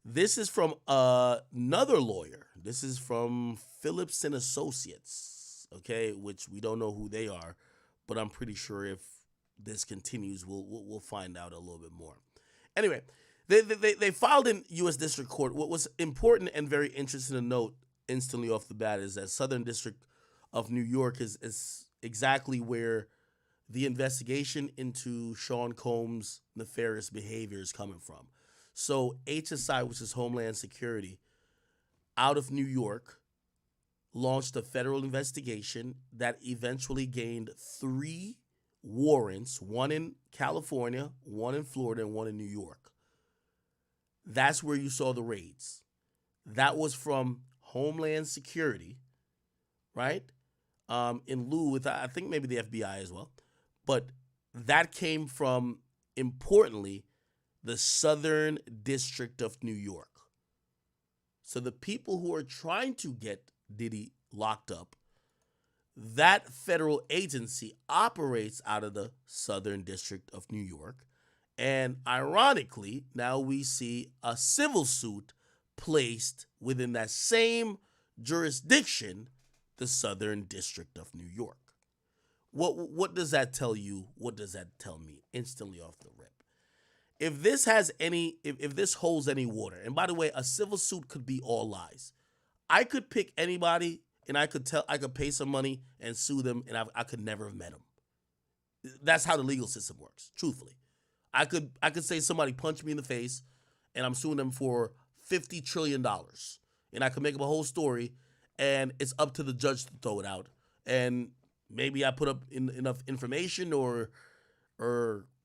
This is from another lawyer. This is from Phillips and Associates, okay, which we don't know who they are, but I'm pretty sure if this continues, we'll find out a little bit more. Anyway, they filed in U.S. District Court. What was important and very interesting to note instantly off the bat is that Southern District of New York is exactly where the investigation into Sean Combs' nefarious behavior is coming from. So HSI, which is Homeland Security, out of New York, launched a federal investigation that eventually gained 3 warrants, one in California, one in Florida, and one in New York. That's where you saw the raids. That was from Homeland Security, right? In lieu with, I think, maybe the FBI as well. But that came from, importantly, the Southern District of New York. So the people who are trying to get Diddy locked up, that federal agency operates out of the Southern District of New York. And ironically, now we see a civil suit placed within that same jurisdiction, the Southern District of New York. What does that tell you? What does that tell me instantly off the rip? If this has any, if this holds any water, and by the way, a civil suit could be all lies. I could pick anybody and I could pay some money and sue them, and I could never have met them. That's how the legal system works, truthfully. I could say somebody punched me in the face and I'm suing them for $50 trillion. And I could make up a whole story, and it's up to the judge to throw it out. And maybe I put up enough information or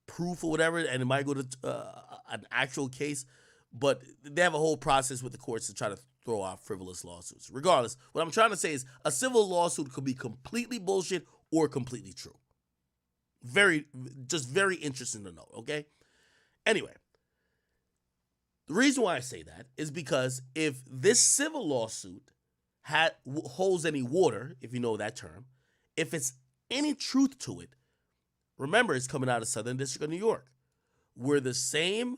proof or whatever, and it might go to an actual case. But they have a whole process with the courts to try to throw out frivolous lawsuits. Regardless, what I'm trying to say is a civil lawsuit could be completely bullshit or completely true. Very interesting to know, okay? Anyway, the reason why I say that is because if this civil lawsuit holds any water, if you know that term, if it's any truth to it, remember it's coming out of Southern District of New York, where the same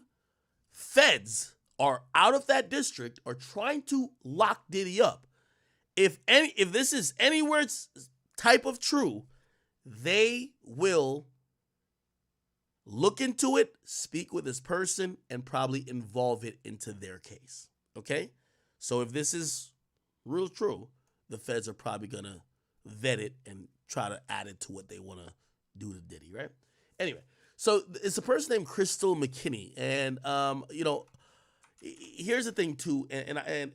feds are out of that district are trying to lock Diddy up. If this is anywhere type of true, they will look into it, speak with this person, and probably involve it into their case. Okay? So if this is real true, the feds are probably going to vet it and try to add it to what they want to do to Diddy, right? Anyway, so it's a person named Crystal McKinney. And, here's the thing, too, and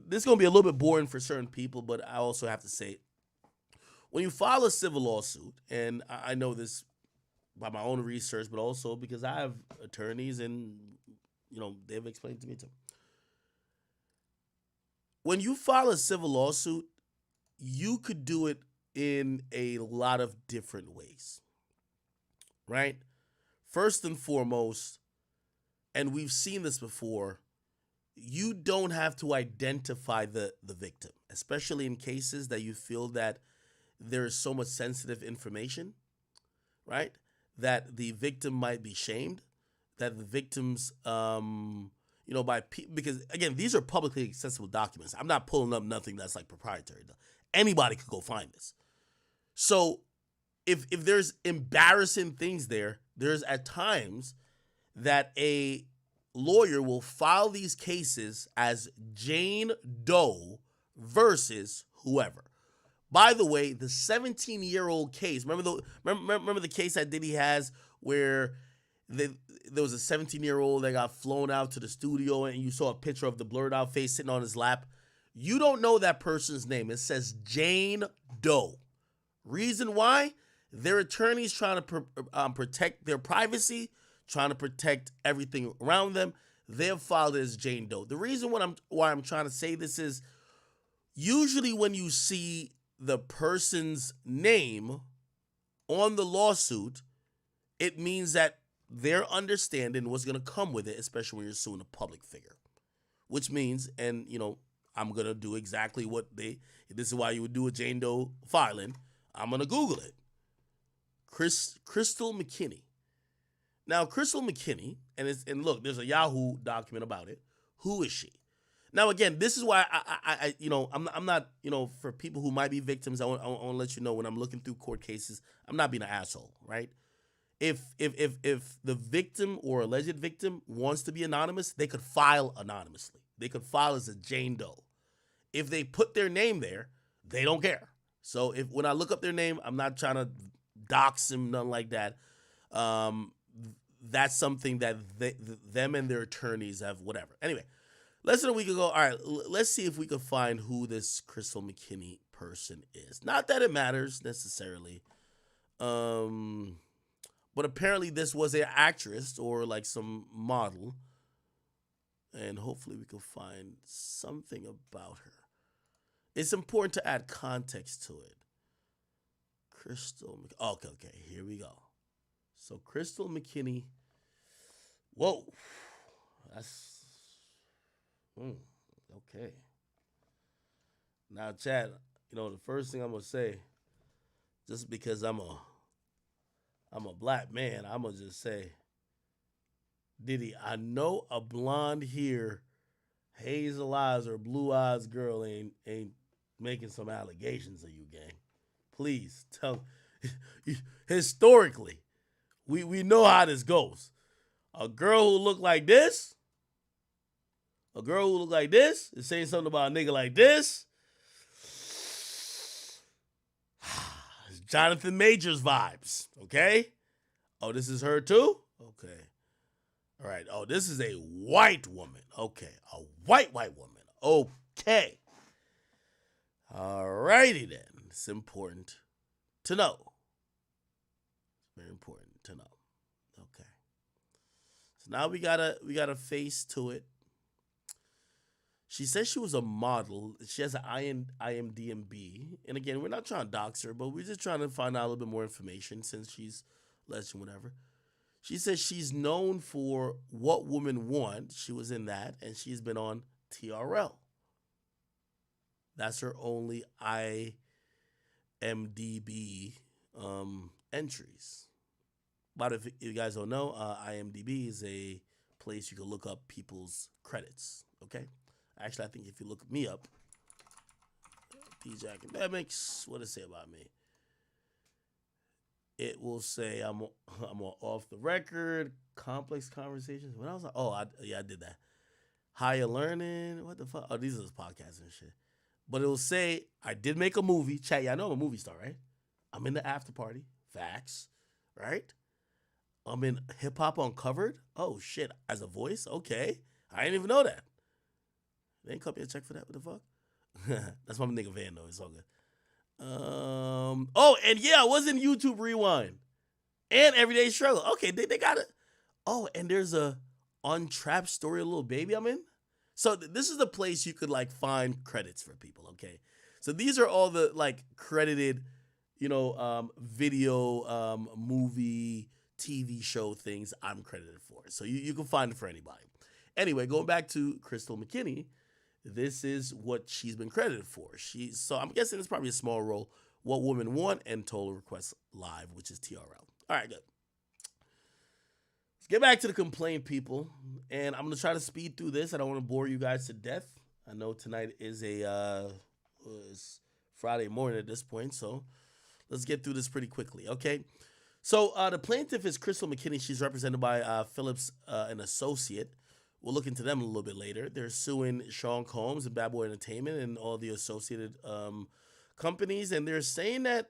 this is going to be a little bit boring for certain people, but I also have to say, when you file a civil lawsuit, and I know this by my own research, but also because I have attorneys and, they've explained to me too. When you file a civil lawsuit, you could do it in a lot of different ways, right? First and foremost, and we've seen this before, you don't have to identify the victim, especially in cases that you feel that there is so much sensitive information, right? That the victim might be shamed, that the victims, because again, these are publicly accessible documents. I'm not pulling up nothing that's like proprietary. Anybody could go find this. So if there's embarrassing things there's at times that a lawyer will file these cases as Jane Doe versus whoever. By the way, the 17-year-old case, remember the case that Diddy has where there was a 17-year-old that got flown out to the studio and you saw a picture of the blurred out face sitting on his lap. You don't know that person's name. It says Jane Doe. Reason why? Their attorney's trying to protect their privacy, trying to protect everything around them. Their father is Jane Doe. The reason why I'm trying to say this is usually when you see the person's name on the lawsuit, it means that they're understanding what's going to come with it, especially when you're suing a public figure. Which means, and I'm going to do exactly what this is why you would do a Jane Doe filing. I'm going to Google it. Crystal McKinney. Now, Crystal McKinney, and look, there's a Yahoo document about it. Who is she? Now, again, this is why I'm not, for people who might be victims, I want to let you know when I'm looking through court cases, I'm not being an asshole, right? If the victim or alleged victim wants to be anonymous, they could file anonymously. They could file as a Jane Doe. If they put their name there, they don't care. So when I look up their name, I'm not trying to dox them, nothing like that. That's something that them and their attorneys have, whatever. Anyway, less than a week ago, all right, let's see if we can find who this Crystal McKinney person is. Not that it matters necessarily. But apparently this was an actress or like some model. And hopefully we can find something about her. It's important to add context to it. Okay, here we go. So Crystal McKinney. Whoa. That's okay. Now, Chad, the first thing I'm gonna say, just because I'm a black man, I'm gonna just say, Diddy, I know a blonde hair, hazel eyes or blue eyes girl ain't making some allegations of you, gang. Please tell. Historically, we know how this goes. A girl who look like this, is saying something about a nigga like this. It's Jonathan Majors vibes, okay? Oh, this is her too? Okay. All right. Oh, this is a white woman. Okay. A white woman. Okay. All righty then. It's important to know. It's very important to know. Okay. So now we got a face to it. She says she was a model. She has an IMDb. And again, we're not trying to dox her, but we're just trying to find out a little bit more information since she's legend, whatever. She says she's known for What Women Want. She was in that, and she's been on TRL. That's her only IMDb entries. But if you guys don't know, IMDb is a place you can look up people's credits, okay? Actually, I think if you look me up, DJ Academics, what does it say about me? It will say I'm on Off the Record, Complex Conversations. When I was like, I did that. Higher Learning, what the fuck? Oh, these are just podcasts and shit. But it will say, I did make a movie. Chat, yeah, I know I'm a movie star, right? I'm in the after party. Facts, right? I'm in Hip Hop Uncovered. Oh, shit, as a voice? Okay. I didn't even know that. They ain't cut me a check for that. What the fuck? That's my nigga Van, though. It's all good. And yeah, I was in YouTube Rewind and Everyday Struggle. Okay, they got it. Oh, and there's a Untrapped Story of Little Baby I'm in. So this is the place you could like find credits for people. Okay, so these are all the like credited, video, movie, TV show things I'm credited for. So you can find it for anybody. Anyway, going back to Crystal McKinney. This is what she's been credited for. So I'm guessing it's probably a small role. What Women Want and Total Request Live, which is TRL. All right, good. Let's get back to the complaint, people. And I'm going to try to speed through this. I don't want to bore you guys to death. I know tonight is it's Friday morning at this point, so let's get through this pretty quickly, okay? So the plaintiff is Crystal McKinney. She's represented by Phillips, an associate. We'll look into them a little bit later. They're suing Sean Combs and Bad Boy Entertainment and all the associated companies, and they're saying that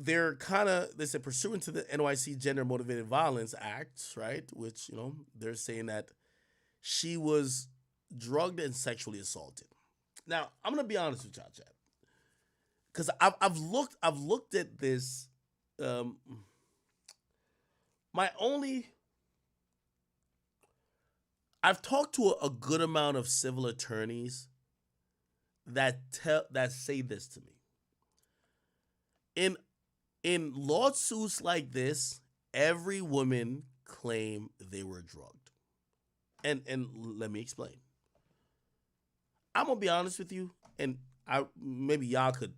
they're kind of, they said, pursuant to the NYC Gender Motivated Violence Act, right? Which, you know, they're saying that she was drugged and sexually assaulted. Now, I'm gonna be honest with y'all, Chad, because I've looked at this. I've talked to a good amount of civil attorneys that say this to me. In lawsuits like this, every woman claim they were drugged. And let me explain. I'm gonna be honest with you, and maybe y'all could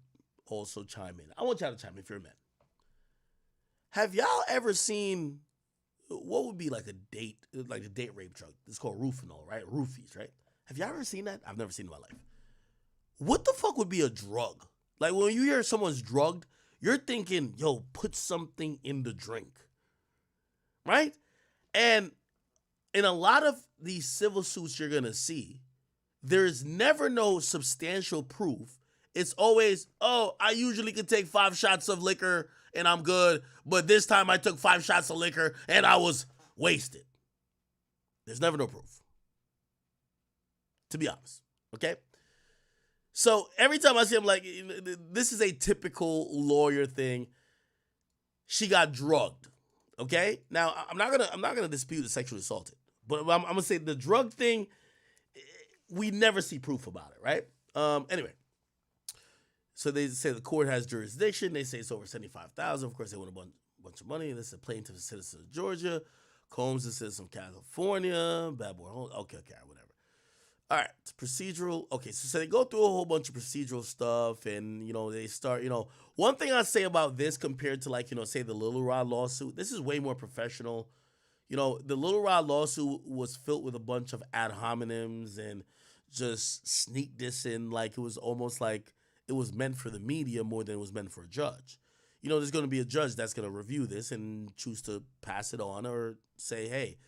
also chime in. I want y'all to chime in if you're a man. Have y'all ever seen what would be like a date rape drug? It's called Rufinol, right? Roofies, right? Have y'all ever seen that? I've never seen it in my life. What the fuck would be a drug? Like when you hear someone's drugged, you're thinking, yo, put something in the drink, right? And in a lot of these civil suits you're gonna see, there's never no substantial proof. It's always, oh, I usually could take 5 shots of liquor and I'm good, but this time I took 5 shots of liquor and I was wasted. There's never no proof, to be honest, okay? So every time I see him, like, this is a typical lawyer thing. She got drugged, okay? Now, I'm not gonna dispute the sexually assaulted, but I'm gonna say the drug thing, we never see proof about it, right? Anyway. So they say the court has jurisdiction. They say it's over $75,000. Of course, they want a bunch of money. This is a plaintiff, a citizen of Georgia. Combs is a citizen of California. Bad boy. Okay, whatever. All right, it's procedural. Okay, so they go through a whole bunch of procedural stuff, and, you know, they start, you know, one thing I say about this compared to, like, you know, say the Little Rod lawsuit, this is way more professional. You know, the Little Rod lawsuit was filled with a bunch of ad hominems and just sneak dissing, like it was almost like it was meant for the media more than it was meant for a judge. You know, there's going to be a judge that's going to review this and choose to pass it on or say, hey,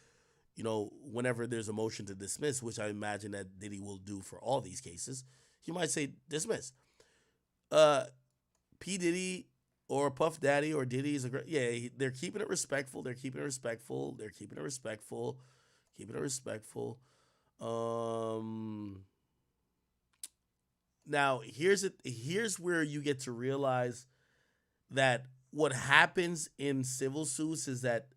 you know, whenever there's a motion to dismiss, which I imagine that Diddy will do for all these cases, he might say dismiss. P. Diddy or Puff Daddy or Diddy is they're keeping it respectful. They're keeping it respectful. They're keeping it respectful. Keeping it respectful. Now, here's where you get to realize that what happens in civil suits is that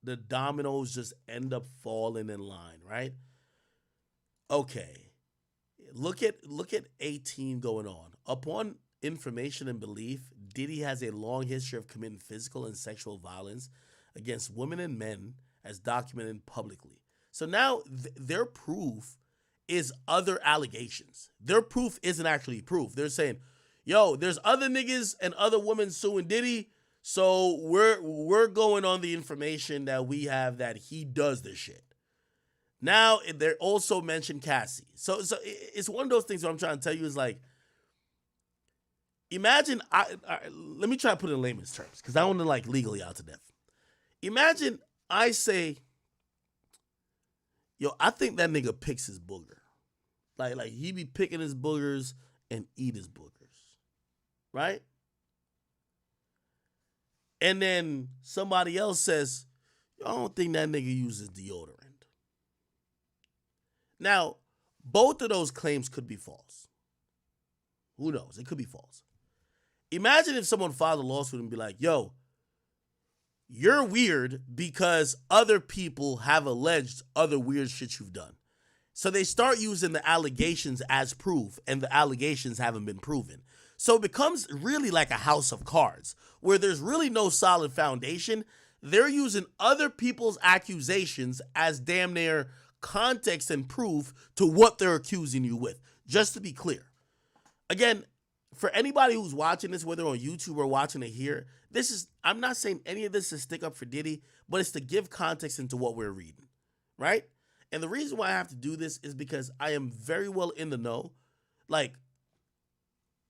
the dominoes just end up falling in line, right? Okay. Look at 18 going on. Upon information and belief, Diddy has a long history of committing physical and sexual violence against women and men as documented publicly. So now their proof is other allegations. Their proof isn't actually proof. They're saying, yo, there's other niggas and other women suing Diddy, so we're going on the information that we have that he does this shit. Now, they also mentioned Cassie. So it's one of those things where I'm trying to tell you is like, imagine, let me try to put it in layman's terms, because I want to like legally out to death. Imagine I say, yo, I think that nigga picks his booger. Like he be picking his boogers and eat his boogers, right? And then somebody else says, yo, I don't think that nigga uses deodorant. Now, both of those claims could be false. Who knows? It could be false. Imagine if someone filed a lawsuit and be like, yo, you're weird because other people have alleged other weird shit you've done. So they start using the allegations as proof, and the allegations haven't been proven. So it becomes really like a house of cards, where there's really no solid foundation. They're using other people's accusations as damn near context and proof to what they're accusing you with. Just to be clear. Again, for anybody who's watching this, whether on YouTube or watching it here, I'm not saying any of this is stick up for Diddy, but it's to give context into what we're reading, right? And the reason why I have to do this is because I am very well in the know. Like,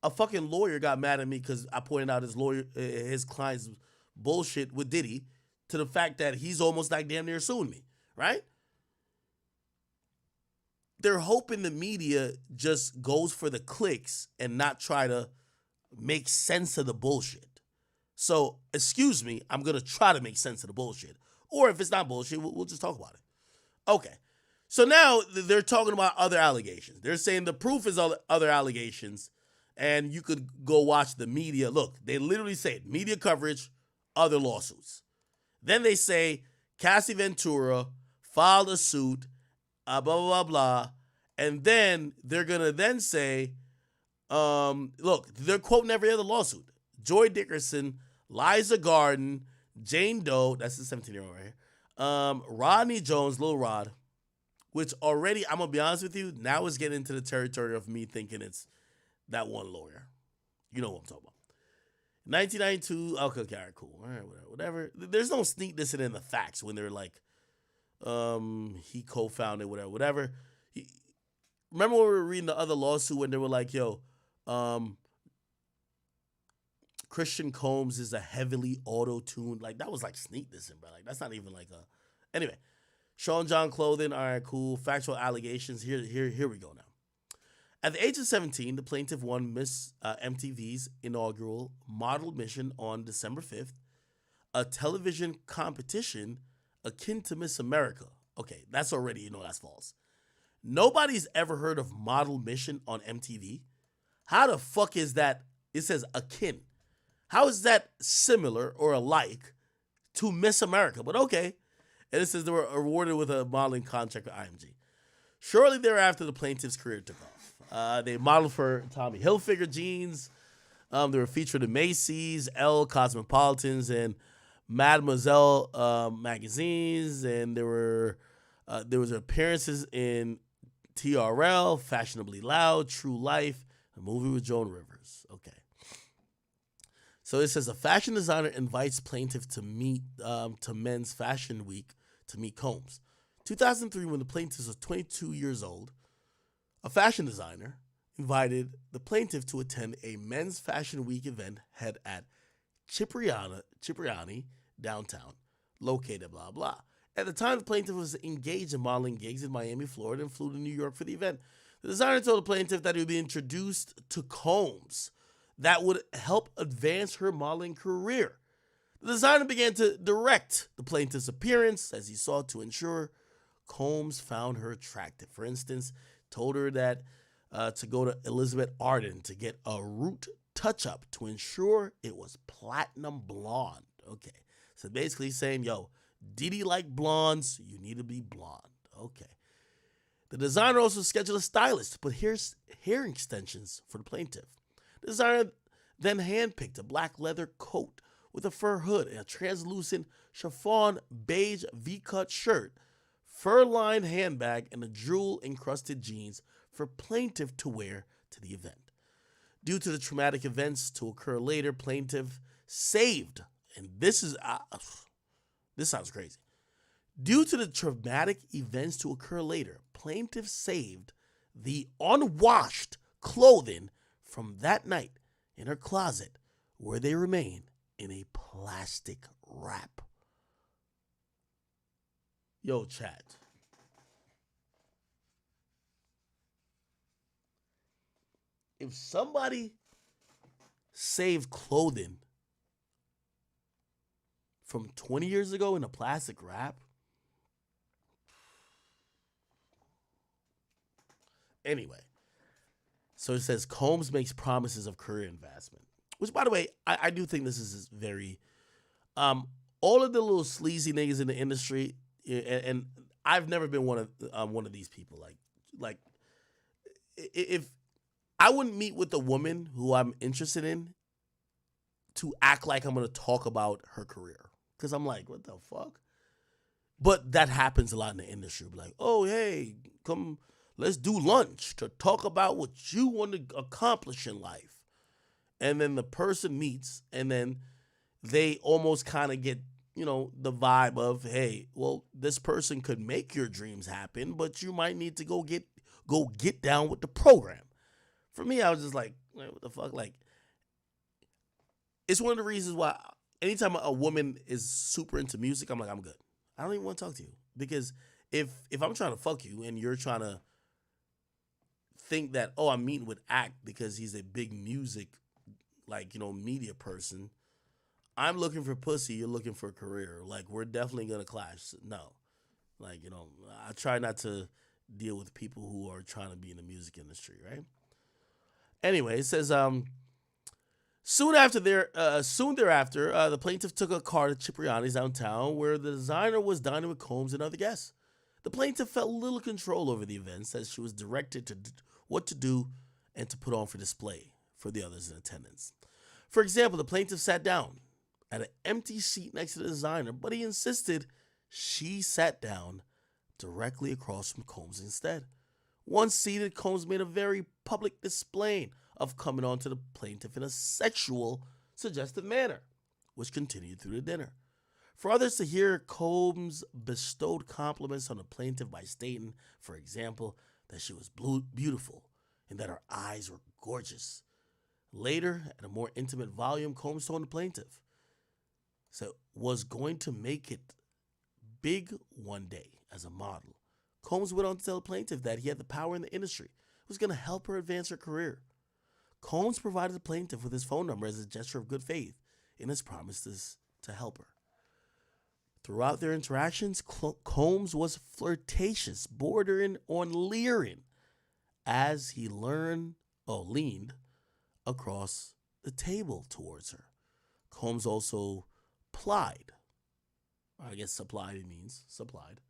a fucking lawyer got mad at me because I pointed out his client's bullshit with Diddy, to the fact that he's almost like damn near suing me, right? They're hoping the media just goes for the clicks and not try to make sense of the bullshit. So, excuse me, I'm going to try to make sense of the bullshit. Or if it's not bullshit, we'll just talk about it. Okay. So now they're talking about other allegations. They're saying the proof is other allegations, and you could go watch the media. Look, they literally say media coverage, other lawsuits. Then they say Cassie Ventura filed a suit, blah, blah, blah, blah. And then they're going to then say, look, they're quoting every other lawsuit. Joy Dickerson, Liza Garden, Jane Doe, that's the 17-year-old right here, Rodney Jones, Lil Rod, which already, I'm going to be honest with you, now is getting into the territory of me thinking it's that one lawyer. You know what I'm talking about. 1992, okay, all right, cool. All right, whatever. There's no sneak this in the facts when they're like, he co-founded, whatever. Remember when we were reading the other lawsuit when they were like, yo, Christian Combs is a heavily auto-tuned. Like, that was like sneak this in, bro. Like, that's not even like a... Anyway, Sean John Clothing, all right, cool. Factual allegations. Here we go now. At the age of 17, the plaintiff won Miss MTV's inaugural model mission on December 5th, a television competition akin to Miss America. Okay, that's already, that's false. Nobody's ever heard of Model Mission on MTV. How the fuck is that? It says akin. How is that similar or alike to Miss America? But okay. And it says they were awarded with a modeling contract with IMG. Shortly thereafter, the plaintiff's career took off. They modeled for Tommy Hilfiger jeans. They were featured in Macy's, Elle, Cosmopolitans, and Mademoiselle magazines. And there was appearances in TRL, Fashionably Loud, True Life, a movie with Joan Rivers. Okay. So it says a fashion designer invites plaintiff to meet to Men's Fashion Week to meet Combs. 2003, when the plaintiff was 22 years old, a fashion designer invited the plaintiff to attend a Men's Fashion Week event held at Cipriani downtown, located blah blah. At the time, the plaintiff was engaged in modeling gigs in Miami, Florida, and flew to New York for the event. The designer told the plaintiff that he would be introduced to Combs that would help advance her modeling career. The designer began to direct the plaintiff's appearance as he sought to ensure Combs found her attractive. For instance, told her that to go to Elizabeth Arden to get a root touch-up to ensure it was platinum blonde. Okay, so basically saying, yo, Diddy like blondes, you need to be blonde. Okay. The designer also scheduled a stylist to put hair extensions for the plaintiff. The designer then handpicked a black leather coat with a fur hood and a translucent chiffon beige V-cut shirt, fur-lined handbag, and a jewel-encrusted jeans for plaintiff to wear to the event. Due to the traumatic events to occur later, plaintiff saved, and this sounds crazy. Due to the traumatic events to occur later, plaintiff saved the unwashed clothing from that night in her closet, where they remain in a plastic wrap. Yo, chat. If somebody saved clothing from 20 years ago in a plastic wrap, anyway, so it says Combs makes promises of career advancement, which, by the way, I do think this is very, all of the little sleazy niggas in the industry, and I've never been one of these people. Like, if I wouldn't meet with a woman who I'm interested in to act like I'm going to talk about her career, because I'm like, what the fuck? But that happens a lot in the industry. Like, oh, hey, come, let's do lunch to talk about what you want to accomplish in life. And then the person meets, and then they almost kind of get, the vibe of, hey, well, this person could make your dreams happen, but you might need to go get down with the program. For me, I was just like, what the fuck? Like, it's one of the reasons why anytime a woman is super into music, I'm like, I'm good. I don't even want to talk to you. Because if I'm trying to fuck you and you're trying to think that, oh, I'm meeting with Act because he's a big music, media person, I'm looking for pussy, you're looking for a career. Like, we're definitely going to clash. No. Like, I try not to deal with people who are trying to be in the music industry, right? Anyway, it says, soon thereafter, the plaintiff took a car to Cipriani's downtown where the designer was dining with Combs and other guests. The plaintiff felt little control over the events as she was directed to what to do and to put on for display for the others in attendance. For example, the plaintiff sat down at an empty seat next to the designer, but he insisted she sat down directly across from Combs instead. Once seated, Combs made a very public display of coming on to the plaintiff in a sexual, suggestive manner, which continued through the dinner. For others to hear, Combs bestowed compliments on the plaintiff by stating, for example, that she was beautiful and that her eyes were gorgeous. Later, at a more intimate volume, Combs told the plaintiff was going to make it big one day as a model. Combs went on to tell the plaintiff that he had the power in the industry, was going to help her advance her career. Combs provided the plaintiff with his phone number as a gesture of good faith in his promises to help her. Throughout their interactions, Combs was flirtatious, bordering on leering, as he leaned across the table towards her. Combs also supplied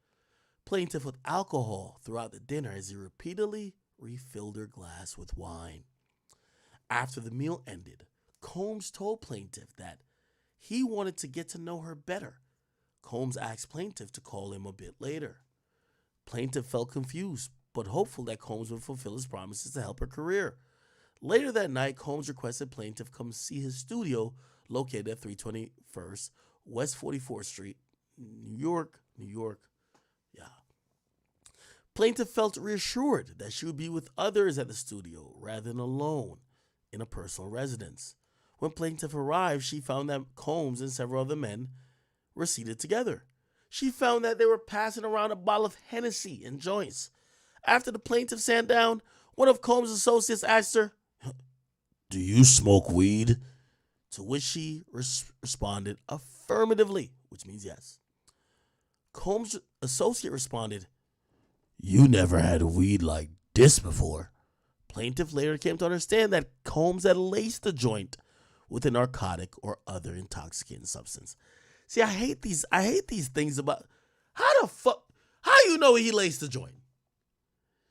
plaintiff with alcohol throughout the dinner as he repeatedly refilled her glass with wine. After the meal ended, Combs told plaintiff that he wanted to get to know her better. Combs asked plaintiff to call him a bit later. Plaintiff felt confused, but hopeful that Combs would fulfill his promises to help her career. Later that night, Combs requested plaintiff come see his studio located at 321st West 44th Street, New York. Yeah. Plaintiff felt reassured that she would be with others at the studio rather than alone in a personal residence. When plaintiff arrived, she found that Combs and several other men were seated together. She found that they were passing around a bottle of Hennessy and joints. After the plaintiff sat down, one of Combs' associates asked her, "Do you smoke weed?" To which she responded affirmatively, which means yes. Combs' associate responded, "You never had weed like this before." Plaintiff later came to understand that Combs had laced the joint with a narcotic or other intoxicating substance. See, I hate these things about how you know he laced the joint.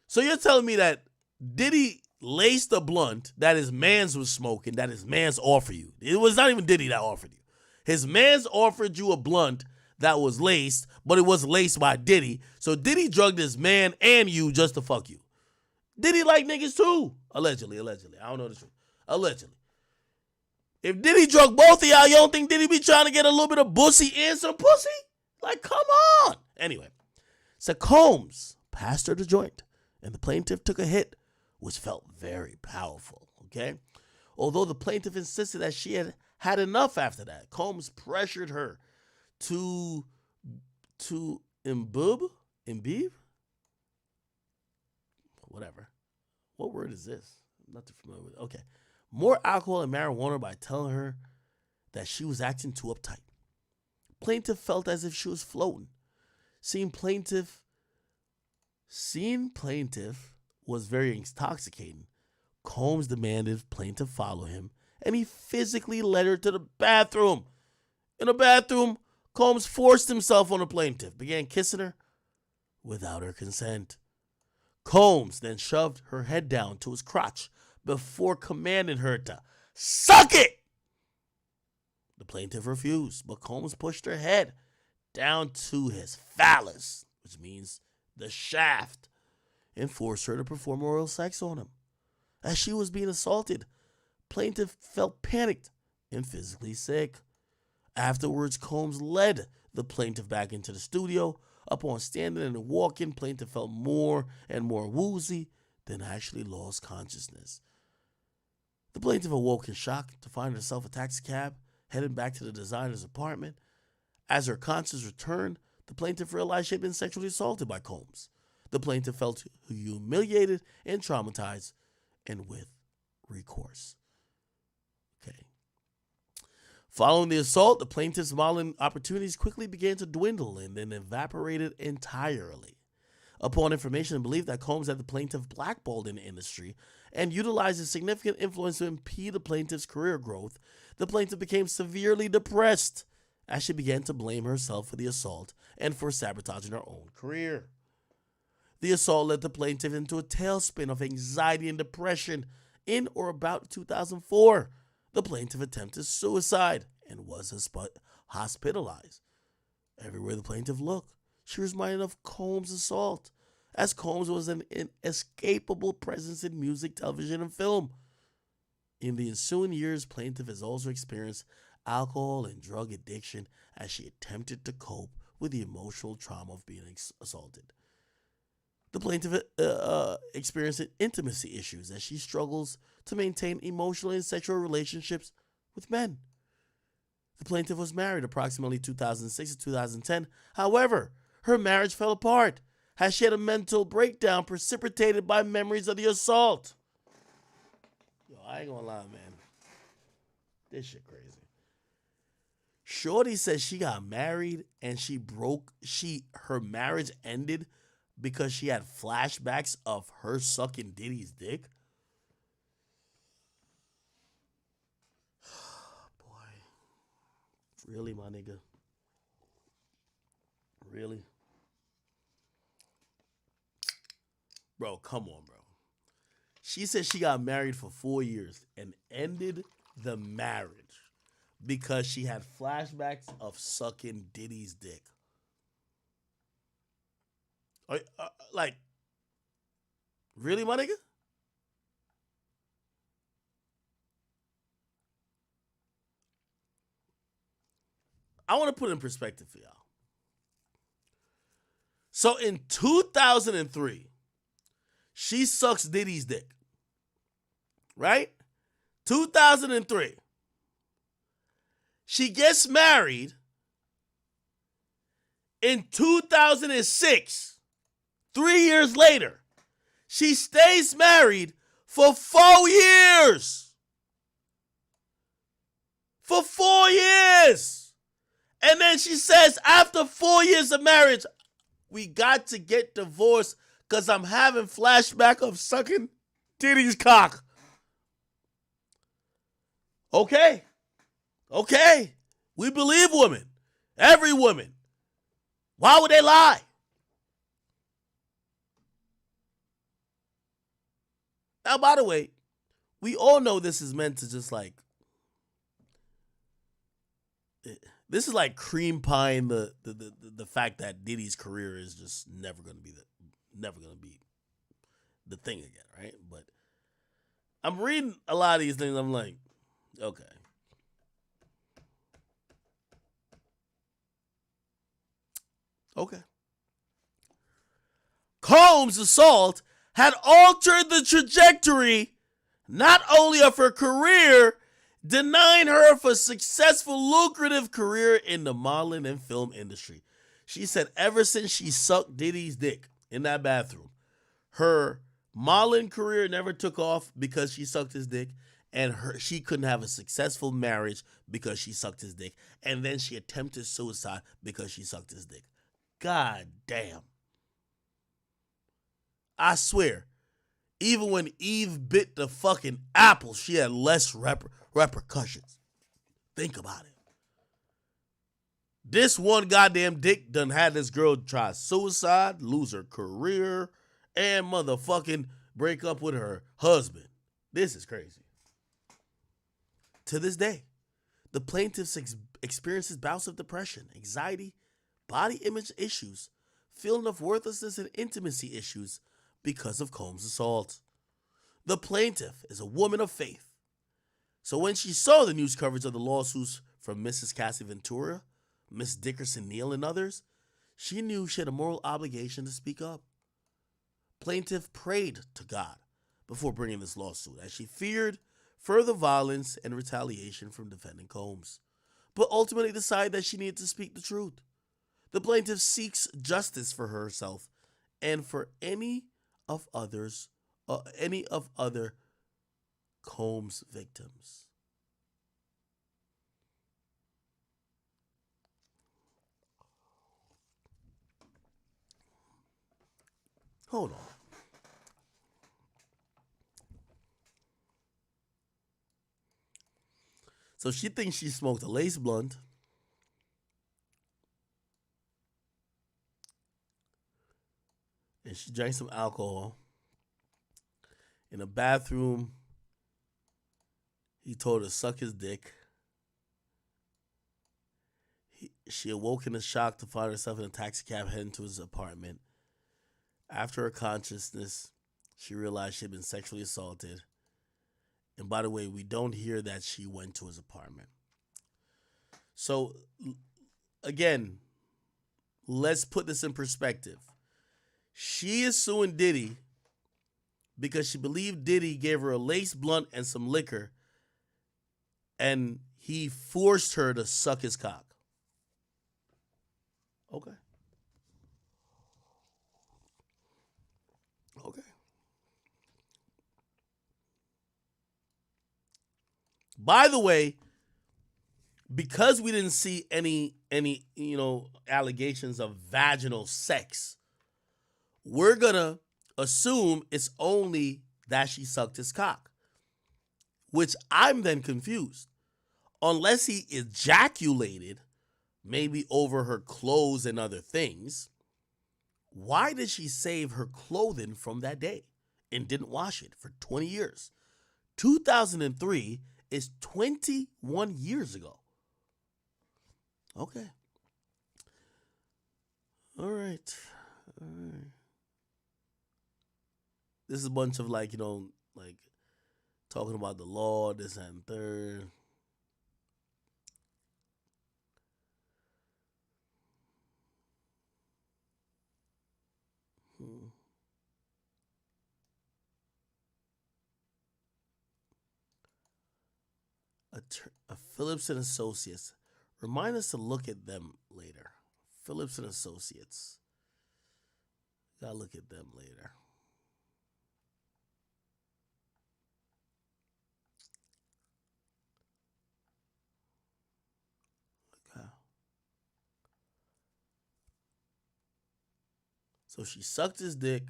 So you're telling me that Diddy laced a blunt that his mans was smoking, that his mans offered you. It was not even Diddy that offered you. His mans offered you a blunt that was laced, but it was laced by Diddy. So Diddy drugged his man and you just to fuck you. Diddy like niggas too. Allegedly. I don't know the truth. Allegedly. If Diddy drug both of y'all, you don't think Diddy be trying to get a little bit of bussy and some pussy? Like, come on. Anyway, so Combs passed her the joint, and the plaintiff took a hit, which felt very powerful, okay? Although the plaintiff insisted that she had had enough after that, Combs pressured her to imbibe? Whatever. What word is this? I'm not too familiar with it. Okay. More alcohol and marijuana by telling her that she was acting too uptight. Plaintiff felt as if she was floating. Seeing plaintiff was very intoxicating. Combs demanded plaintiff follow him, and he physically led her to the bathroom. In the bathroom, Combs forced himself on the plaintiff, began kissing her without her consent. Combs then shoved her head down to his crotch before commanding her to suck it. The plaintiff refused, but Combs pushed her head down to his phallus, which means the shaft, and forced her to perform oral sex on him. As she was being assaulted, plaintiff felt panicked and physically sick. Afterwards, Combs led the plaintiff back into the studio. Upon standing and walking, plaintiff felt more and more woozy, then actually lost consciousness. The plaintiff awoke in shock to find herself a taxi cab heading back to the designer's apartment. As her conscience returned, the plaintiff realized she had been sexually assaulted by Combs. The plaintiff felt humiliated and traumatized, and with recourse. Okay. Following the assault, the plaintiff's modeling opportunities quickly began to dwindle and then evaporated entirely. Upon information and belief that Combs had the plaintiff blackballed in the industry and utilized his significant influence to impede the plaintiff's career growth, the plaintiff became severely depressed as she began to blame herself for the assault and for sabotaging her own career. The assault led the plaintiff into a tailspin of anxiety and depression. In or about 2004, the plaintiff attempted suicide and was hospitalized. Everywhere the plaintiff looked, she was reminded of Combs' assault, as Combs was an inescapable presence in music, television, and film. In the ensuing years, plaintiff has also experienced alcohol and drug addiction as she attempted to cope with the emotional trauma of being assaulted. The plaintiff experienced intimacy issues as she struggles to maintain emotional and sexual relationships with men. The plaintiff was married approximately 2006 to 2010. However, her marriage fell apart as she had a mental breakdown precipitated by memories of the assault. Yo, I ain't gonna lie, man. This shit crazy. Shorty says she got married and her marriage ended because she had flashbacks of her sucking Diddy's dick. Boy. Really, my nigga? Really? Bro, come on, bro. She said she got married for 4 years and ended the marriage because she had flashbacks of sucking Diddy's dick. Like, really, my nigga? I want to put it in perspective for y'all. So in 2003, she sucks Diddy's dick. Right? 2003. She gets married in 2006. 3 years later, she stays married for 4 years. For 4 years. And then she says, after 4 years of marriage, we got to get divorced because I'm having flashback of sucking Diddy's cock. Okay. We believe women. Every woman. Why would they lie? Now, by the way, we all know this is meant to just like, this is like cream pieing the fact that Diddy's career is just never gonna be the thing again, right? But I'm reading a lot of these things. I'm like, okay. Combs' assault had altered the trajectory not only of her career, denying her of a successful, lucrative career in the modeling and film industry. She said ever since she sucked Diddy's dick in that bathroom, her modeling career never took off because she sucked his dick, and she couldn't have a successful marriage because she sucked his dick, and then she attempted suicide because she sucked his dick. God damn. I swear, even when Eve bit the fucking apple, she had less repercussions. Think about it. This one goddamn dick done had this girl try suicide, lose her career, and motherfucking break up with her husband. This is crazy. To this day, the plaintiff experiences bouts of depression, anxiety, body image issues, feeling of worthlessness, and intimacy issues because of Combs' assault. The plaintiff is a woman of faith. So when she saw the news coverage of the lawsuits from Mrs. Cassie Ventura, Miss Dickerson Neal, and others, she knew she had a moral obligation to speak up. Plaintiff prayed to God before bringing this lawsuit, as she feared further violence and retaliation from defendant Combs, but ultimately decided that she needed to speak the truth. The plaintiff seeks justice for herself and for any of other Combs victims. Hold on. So she thinks she smoked a lace blunt. And she drank some alcohol. In a bathroom, he told her to suck his dick. She awoke in a shock to find herself in a taxi cab heading to his apartment. After her consciousness, she realized she had been sexually assaulted. And by the way, we don't hear that she went to his apartment. So, again, let's put this in perspective. She is suing Diddy because she believed Diddy gave her a lace blunt and some liquor, and he forced her to suck his cock. Okay. Okay. By the way, because we didn't see any allegations of vaginal sex, we're gonna assume it's only that she sucked his cock, which I'm then confused. Unless he ejaculated, maybe over her clothes and other things, why did she save her clothing from that day and didn't wash it for 20 years? 2003 is 21 years ago. Okay. All right. This is a bunch of like talking about the law, this and third. A Phillips and Associates. Remind us to look at them later. Phillips and Associates. Gotta look at them later. Okay. So she sucked his dick.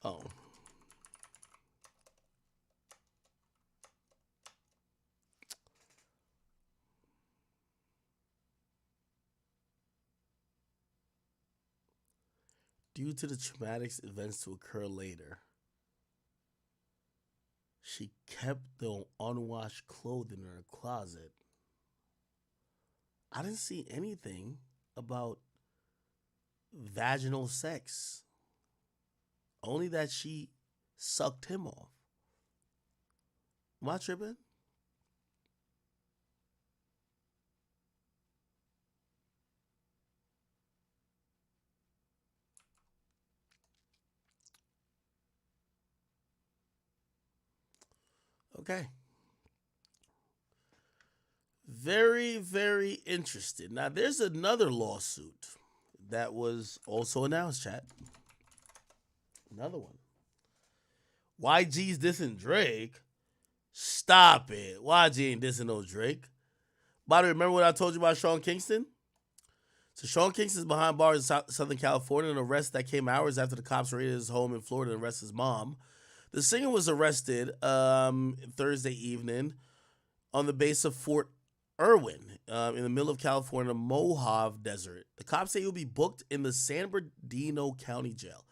Oh. Due to the traumatic events to occur later, she kept the unwashed clothing in her closet. I didn't see anything about vaginal sex. Only that she sucked him off. Am I tripping? Okay. Very, very interested. Now, there's another lawsuit that was also announced, chat. Another one. YG's dissing Drake. Stop it. YG ain't dissing no Drake. By the way, remember what I told you about Sean Kingston? So Sean Kingston's behind bars in Southern California, an arrest that came hours after the cops raided his home in Florida and arrested his mom. The singer was arrested Thursday evening on the base of Fort Irwin in the middle of California, Mojave Desert. The cops say he'll be booked in the San Bernardino County Jail.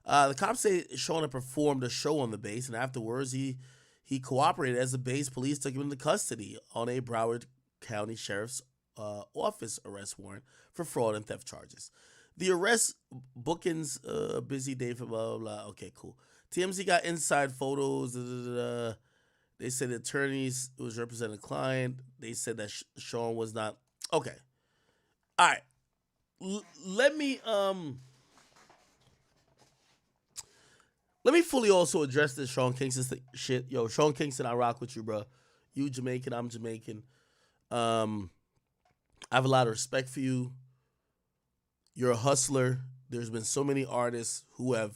The cops say Sean had performed a show on the base, and afterwards he cooperated as the base police took him into custody on a Broward County Sheriff's Office arrest warrant for fraud and theft charges. The arrest bookends a busy day for blah, blah, blah. Okay, cool. TMZ got inside photos. They said the attorneys was representing a client. They said that Sean was not. Okay. All right. Let me fully also address this Sean Kingston shit. Yo, Sean Kingston, I rock with you, bro. You Jamaican, I'm Jamaican. I have a lot of respect for you. You're a hustler. There's been so many artists who have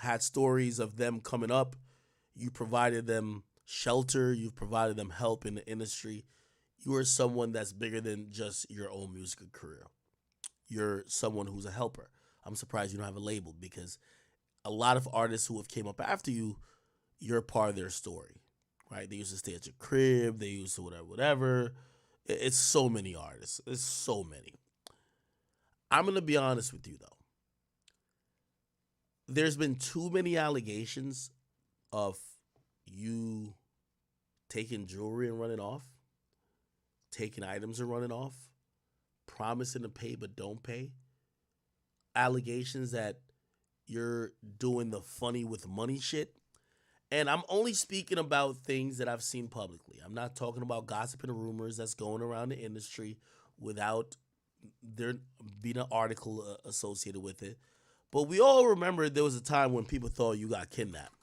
had stories of them coming up. You provided them shelter. You've provided them help in the industry. You are someone that's bigger than just your own musical career. you're someone who's a helper. I'm surprised you don't have a label because a lot of artists who have came up after you, you're part of their story, right? They used to stay at your crib. They used to whatever. It's so many artists. It's so many. I'm going to be honest with you, though. There's been too many allegations of you taking jewelry and running off, taking items and running off, promising to pay but don't pay, allegations that you're doing the funny with money shit. And I'm only speaking about things that I've seen publicly. I'm not talking about gossip and rumors that's going around the industry without there being an article associated with it. But we all remember there was a time when people thought you got kidnapped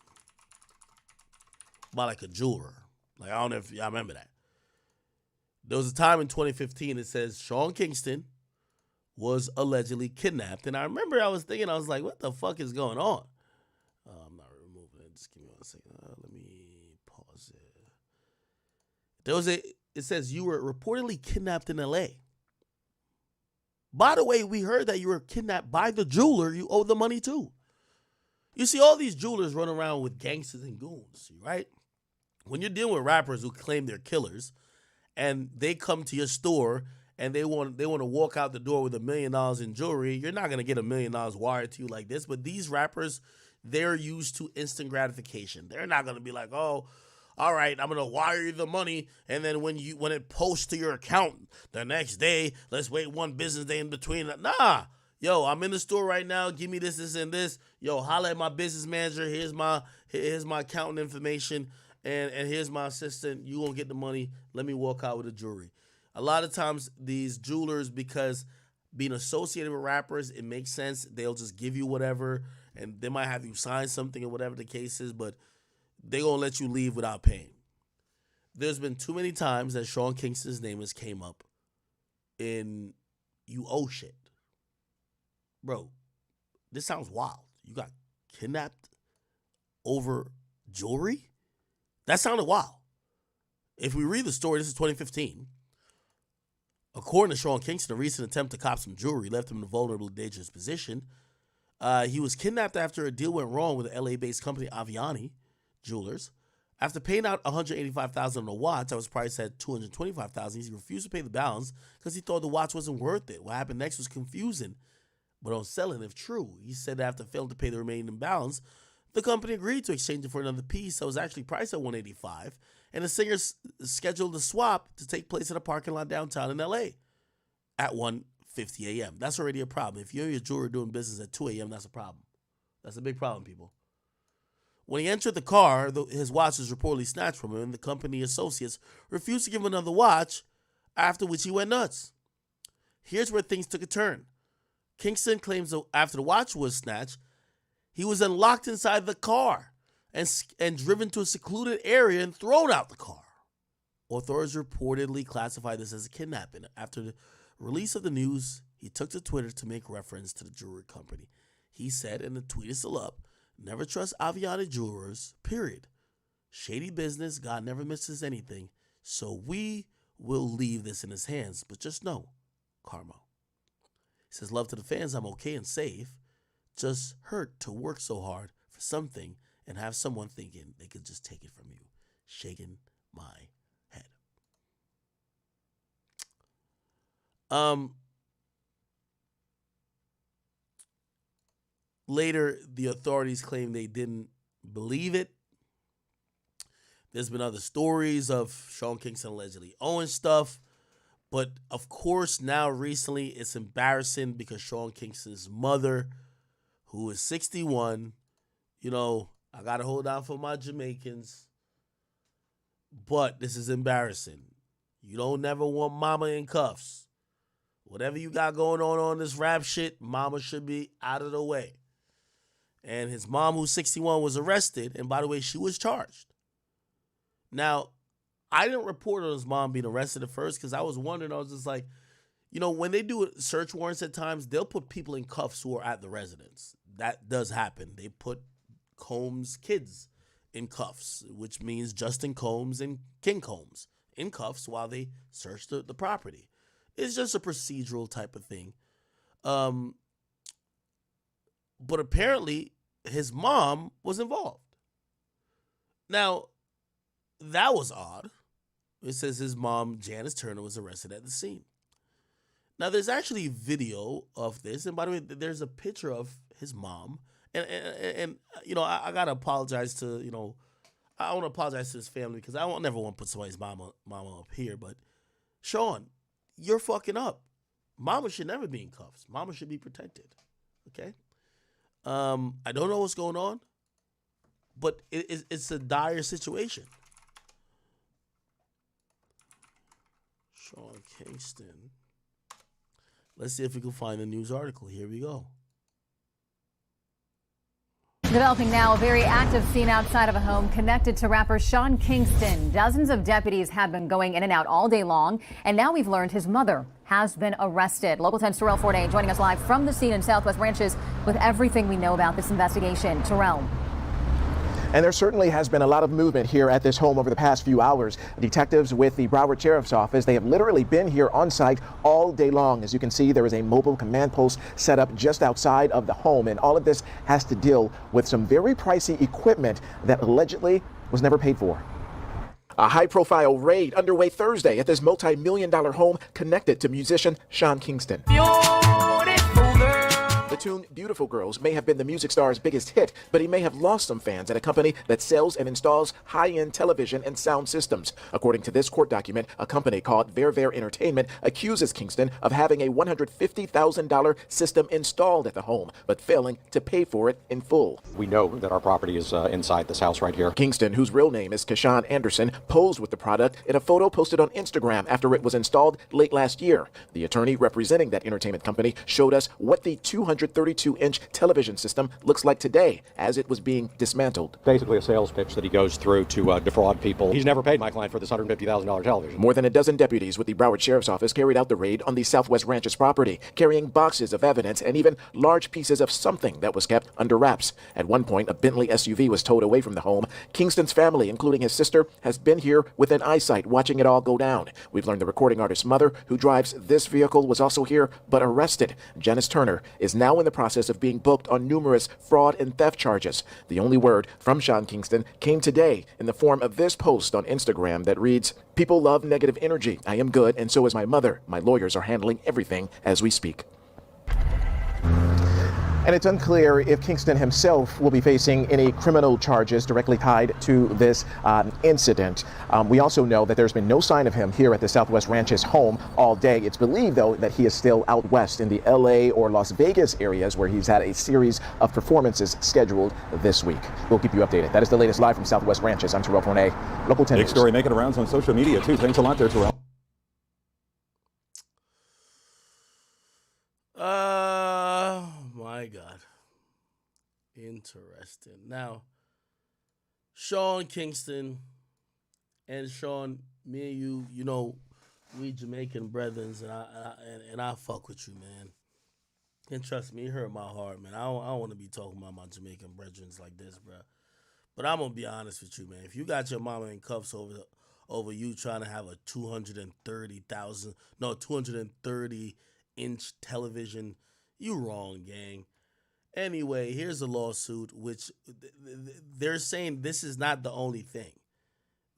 by like a jeweler. Like, I don't know if y'all remember that. There was a time in 2015 that says Sean Kingston was allegedly kidnapped. And I remember I was thinking, I was like, what the fuck is going on? I'm not removing it. Just give me 1 second. Let me pause it. It says you were reportedly kidnapped in L.A. By the way, we heard that you were kidnapped by the jeweler you owe the money to. You see, all these jewelers run around with gangsters and goons, right? When you're dealing with rappers who claim they're killers and they come to your store and they want to walk out the door with $1 million in jewelry, you're not going to get $1 million wired to you like this. But these rappers, they're used to instant gratification. They're not going to be like, oh, all right, I'm going to wire you the money, and then when it posts to your account the next day, let's wait 1 business day in between. Nah. Yo, I'm in the store right now. Give me this, and this. Yo, holla at my business manager. Here's my accountant information, and here's my assistant. You gonna get the money. Let me walk out with the jewelry. A lot of times, these jewelers, because being associated with rappers, it makes sense. They'll just give you whatever, and they might have you sign something or whatever the case is, but they're going to let you leave without paying. There's been too many times that Sean Kingston's name has came up in you owe shit. Bro, this sounds wild. You got kidnapped over jewelry? That sounded wild. If we read the story, this is 2015. According to Sean Kingston, a recent attempt to cop some jewelry left him in a vulnerable, dangerous position. He was kidnapped after a deal went wrong with the LA-based company Aviani Jewelers. After paying out $185,000 on a watch that was priced at $225,000, he refused to pay the balance because he thought the watch wasn't worth it. What happened next was confusing, but on selling, if true, he said that after failing to pay the remaining balance, the company agreed to exchange it for another piece that was actually priced at $185,000, and the singer scheduled the swap to take place in a parking lot downtown in LA at 1:50 a.m. That's already a problem. If you're your jeweler doing business at 2 a.m., that's a problem. That's a big problem, people. When he entered the car, his watch was reportedly snatched from him, and the company associates refused to give him another watch, after which he went nuts. Here's where things took a turn. Kingston claims that after the watch was snatched, he was then locked inside the car and driven to a secluded area and thrown out the car. Authorities reportedly classified this as a kidnapping. After the release of the news, he took to Twitter to make reference to the jewelry company. He said, and the tweet is still up, "Never trust Aviani Jewelers, period. Shady business, God never misses anything, so we will leave this in his hands, but just know, karma." He says, "Love to the fans, I'm okay and safe. Just hurt to work so hard for something and have someone thinking they could just take it from you." Shaking my head. Later, the authorities claim they didn't believe it. There's been other stories of Sean Kingston allegedly owing stuff. But, of course, now recently it's embarrassing because Sean Kingston's mother, who is 61, I got to hold out for my Jamaicans. But this is embarrassing. You don't never want mama in cuffs. Whatever you got going on this rap shit, mama should be out of the way. And his mom, who's 61, was arrested. And by the way, she was charged. Now, I didn't report on his mom being arrested at first because I was wondering. I was just like, when they do search warrants at times, they'll put people in cuffs who are at the residence. That does happen. They put Combs' kids in cuffs, which means Justin Combs and King Combs in cuffs while they search the property. It's just a procedural type of thing. But apparently his mom was involved. Now, that was odd. It says his mom, Janice Turner, was arrested at the scene. Now, there's actually video of this, and by the way, there's a picture of his mom, and you know, I gotta apologize to, you know, I want to apologize to his family because I never want to put somebody's mama up here, but Sean, you're fucking up. Mama should never be in cuffs. Mama should be protected. Okay. I don't know what's going on, but it's a dire situation. Sean Kingston. Let's see if we can find the news article. Here we go. Developing now, a very active scene outside of a home connected to rapper Sean Kingston. Dozens of deputies have been going in and out all day long, and now we've learned his mother has been arrested. Local 10's Terrell Forney joining us live from the scene in Southwest Ranches with everything we know about this investigation. Terrell. And there certainly has been a lot of movement here at this home over the past few hours. Detectives with the Broward Sheriff's Office, they have literally been here on site all day long. As you can see, there is a mobile command post set up just outside of the home. And all of this has to deal with some very pricey equipment that allegedly was never paid for. A high-profile raid underway Thursday at this multi-million-dollar home connected to musician Sean Kingston. The tune Beautiful Girls may have been the music star's biggest hit, but he may have lost some fans at a company that sells and installs high-end television and sound systems. According to this court document, a company called Ver Entertainment accuses Kingston of having a $150,000 system installed at the home, but failing to pay for it in full. We know that our property is inside this house right here. Kingston, whose real name is Keshawn Anderson, posed with the product in a photo posted on Instagram after it was installed late last year. The attorney representing that entertainment company showed us what the 232-inch television system looks like today as it was being dismantled. Basically a sales pitch that he goes through to defraud people. He's never paid my client for this $150,000 television. More than a dozen deputies with the Broward Sheriff's Office carried out the raid on the Southwest Ranches property, carrying boxes of evidence and even large pieces of something that was kept under wraps. At one point, a Bentley SUV was towed away from the home. Kingston's family, including his sister, has been here within eyesight watching it all go down. We've learned the recording artist's mother, who drives this vehicle, was also here but arrested. Janice Turner is now in the process of being booked on numerous fraud and theft charges. The only word from Sean Kingston came today in the form of this post on Instagram that reads, "People love negative energy. I am good, and so is my mother. My lawyers are handling everything as we speak." And it's unclear if Kingston himself will be facing any criminal charges directly tied to this incident. We also know that there's been no sign of him here at the Southwest Ranches home all day. It's believed, though, that he is still out west in the LA or Las Vegas areas where he's had a series of performances scheduled this week. We'll keep you updated. That is the latest live from Southwest Ranches. I'm Terrell Forney, Local 10 Big News. story making rounds on social media, too. Thanks a lot there, Terrell. My God. Interesting. Now, Sean Kingston and Sean, me and you know, we Jamaican brethren, and I fuck with you, man. And trust me, it hurt my heart, man. I don't want to be talking about my Jamaican brethren like this, bro. But I'm gonna be honest with you, man. If you got your mama in cuffs over you trying to have a 230-inch television, you wrong, gang. Anyway, here's a lawsuit, which they're saying this is not the only thing.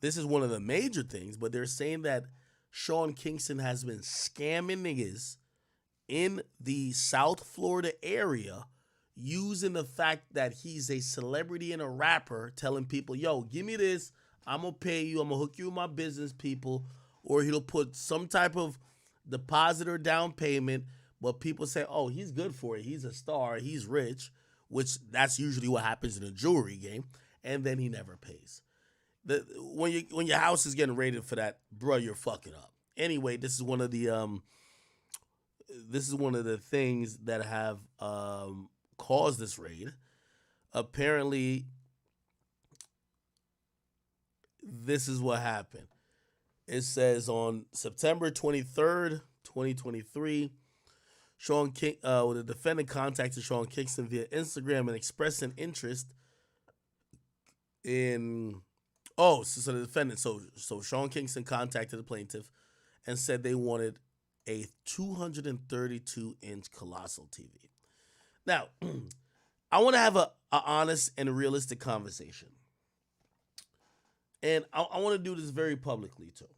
This is one of the major things, but they're saying that Sean Kingston has been scamming niggas in the South Florida area using the fact that he's a celebrity and a rapper, telling people, yo, give me this, I'm going to pay you, I'm going to hook you with my business people, or he'll put some type of deposit or down payment. But people say, oh, he's good for it. He's a star. He's rich, which that's usually what happens in a jewelry game. And then he never pays. When your house is getting rated for that, bro, you're fucking up. Anyway, this is one of the things that have caused this raid. Apparently, this is what happened. It says on September 23rd, 2023. The defendant contacted Sean Kingston via Instagram and expressed an interest in. So the defendant, so Sean Kingston contacted the plaintiff and said they wanted a 232-inch colossal TV. Now, I want to have a honest and realistic conversation. And I want to do this very publicly, too.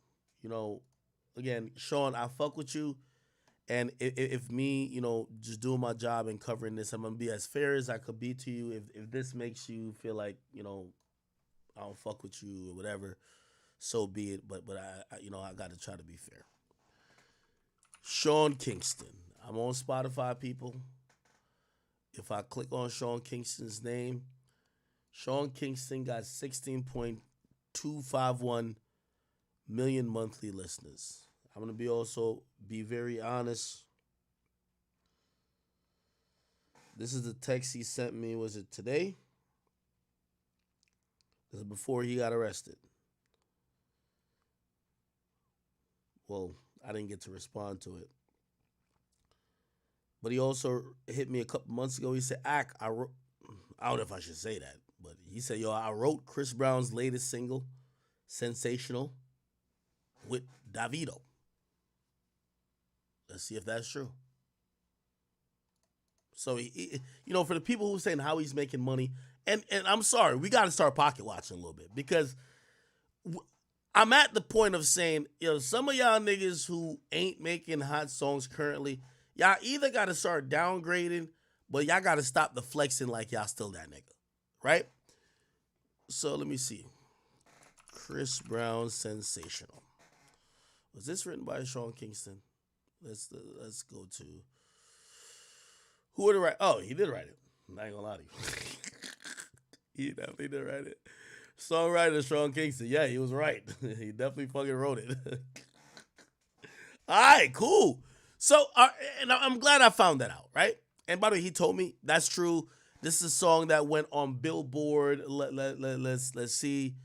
You know, again, Sean, I fuck with you. And if me, you know, just doing my job and covering this, I'm going to be as fair as I could be to you. If this makes you feel like, you know, I don't fuck with you or whatever, so be it. But I you know, I got to try to be fair. Sean Kingston. I'm on Spotify, people. If I click on Sean Kingston's name, Sean Kingston got 16.251 million monthly listeners. I'm going to be very honest. This is the text he sent me. Was it today? This is before he got arrested. Well, I didn't get to respond to it. But he also hit me a couple months ago. He said, I don't know if I should say that, but he said, yo, I wrote Chris Brown's latest single, Sensational, with Davido. Let's see if that's true. So, you know, for the people who are saying how he's making money, and I'm sorry, we got to start pocket watching a little bit, because I'm at the point of saying, you know, some of y'all niggas who ain't making hot songs currently, y'all either got to start downgrading, but y'all got to stop the flexing like y'all still that nigga, right? So let me see. Chris Brown, Sensational. Was this written by Sean Kingston? Let's go to who would have write. Oh, he did write it. I'm not gonna lie to you. He definitely did write it. Songwriter Sean Kingston. Yeah, he was right. He definitely fucking wrote it. All right, cool. So, and I'm glad I found that out, right? And by the way, he told me that's true. This is a song that went on Billboard. Let's see.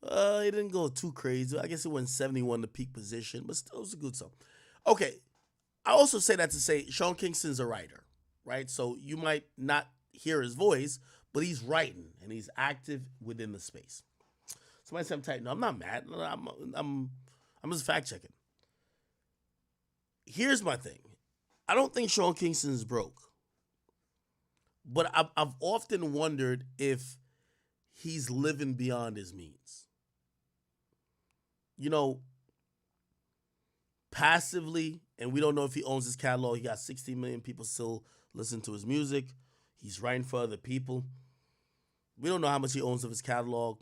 It didn't go too crazy. I guess it went 71 to peak position, but still, it was a good song. Okay, I also say that to say Sean Kingston's a writer, right? So you might not hear his voice, but he's writing and he's active within the space. Somebody said I'm tight. No, I'm not mad. I'm just fact checking. Here's my thing. I don't think Sean Kingston is broke, but I've often wondered if he's living beyond his means. You know, passively, and we don't know if he owns his catalog. He got 60 million people still listen to his music. He's writing for other people. We don't know how much he owns of his catalog.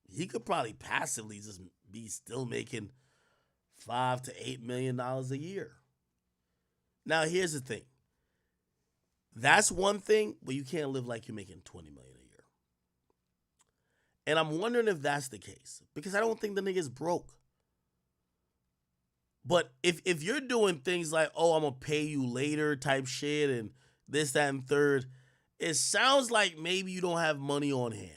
He could probably passively just be still making $5 to $8 million a year. Now, here's the thing. That's one thing, but you can't live like you're making $20 million a year. And I'm wondering if that's the case, because I don't think the nigga's broke. But if you're doing things like, oh, I'm going to pay you later type shit and this, that, and third, it sounds like maybe you don't have money on hand.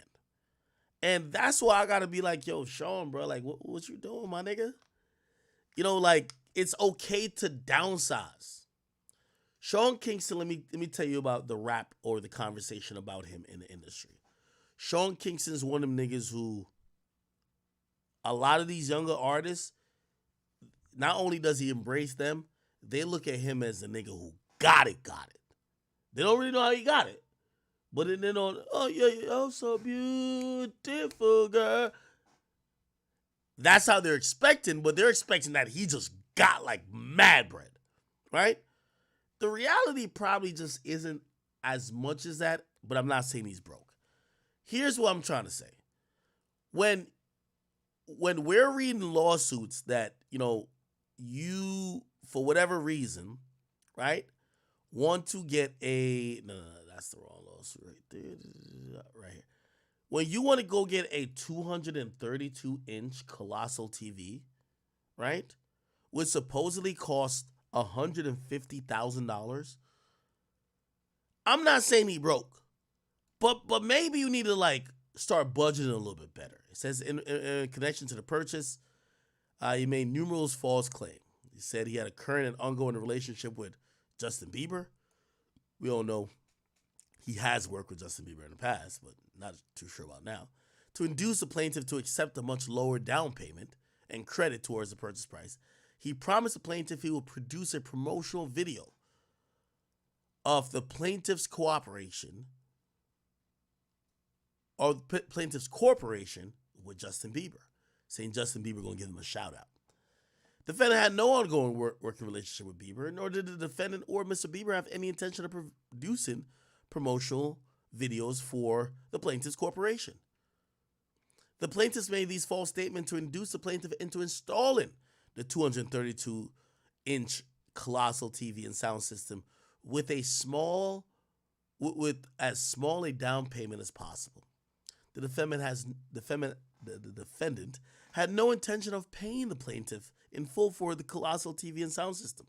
And that's why I got to be like, yo, Sean, bro, like, what you doing, my nigga? You know, like, it's okay to downsize. Sean Kingston, let me tell you about the rap or the conversation about him in the industry. Sean Kingston's one of them niggas who, a lot of these younger artists, not only does he embrace them, they look at him as a nigga who got it. They don't really know how he got it. But then they know, oh, yeah, you're so beautiful, girl. That's how they're expecting, but they're expecting that he just got, like, mad bread, right? The reality probably just isn't as much as that, but I'm not saying he's broke. Here's what I'm trying to say. When we're reading lawsuits that, you know, you, for whatever reason, right, want to get no, that's the wrong lawsuit right there, right here. When you want to go get a 232-inch colossal TV, right, which supposedly costs $150,000, I'm not saying he broke, but maybe you need to, like, start budgeting a little bit better. It says in connection to the purchase, he made numerous false claims. He said he had a current and ongoing relationship with Justin Bieber. We all know he has worked with Justin Bieber in the past, but not too sure about now. To induce the plaintiff to accept a much lower down payment and credit towards the purchase price, He promised the plaintiff he would produce a promotional video of the plaintiff's cooperation or the plaintiff's corporation with Justin Bieber, saying Justin Bieber going to give him a shout out. The defendant had no ongoing working relationship with Bieber, nor did the defendant or Mr. Bieber have any intention of producing promotional videos for the plaintiff's corporation. The plaintiffs made these false statements to induce the plaintiff into installing the 232-inch colossal TV and sound system with as small a down payment as possible. The defendant had no intention of paying the plaintiff in full for the colossal TV and sound system.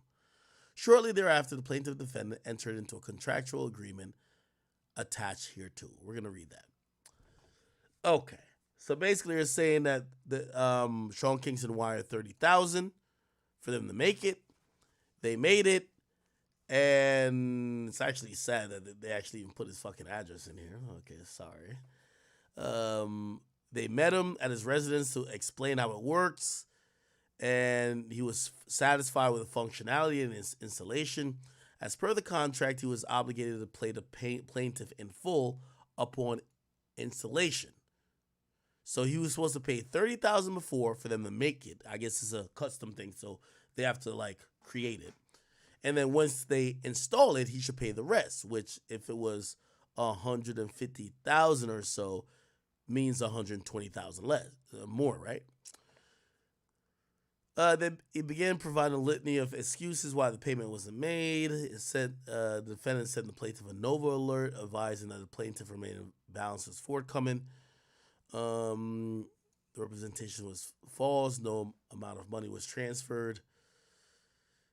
Shortly thereafter, the plaintiff and defendant entered into a contractual agreement attached here too. We're going to read that. Okay. So basically they're saying that Sean Kingston wired $30,000 for them to make it. They made it. And it's actually sad that they actually even put his fucking address in here. Okay, sorry. They met him at his residence to explain how it works. And he was satisfied with the functionality and his installation. As per the contract, he was obligated to pay the plaintiff in full upon installation. So he was supposed to pay $30,000 before for them to make it. I guess it's a custom thing, so they have to like create it. And then once they install it, he should pay the rest, which if it was $150,000 or so, means $120,000 less, more, right? He began providing a litany of excuses why the payment wasn't made. It said the defendant sent the plaintiff a Nova alert advising that the plaintiff remaining balance was forthcoming. The representation was false. No amount of money was transferred.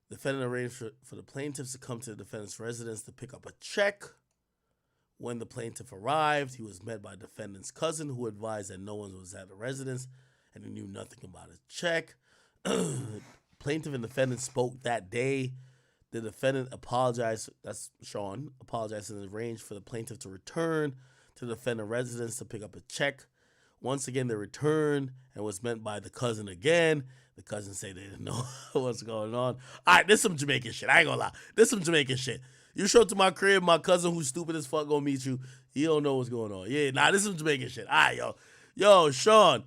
The defendant arranged for the plaintiffs to come to the defendant's residence to pick up a check. When the plaintiff arrived, he was met by the defendant's cousin, who advised that no one was at the residence and he knew nothing about his check. Plaintiff and defendant spoke that day. The defendant apologized, that's Sean, apologized and arranged for the plaintiff to return to the defendant's residence to pick up a check. Once again, they returned and was met by the cousin again. The cousin said they didn't know what's going on. All right, this some Jamaican shit. I ain't gonna lie. This some Jamaican shit. You show up to my crib, my cousin who's stupid as fuck gonna meet you. He don't know what's going on. Yeah, nah, this is some Jamaican shit. All right, yo. Yo, Sean,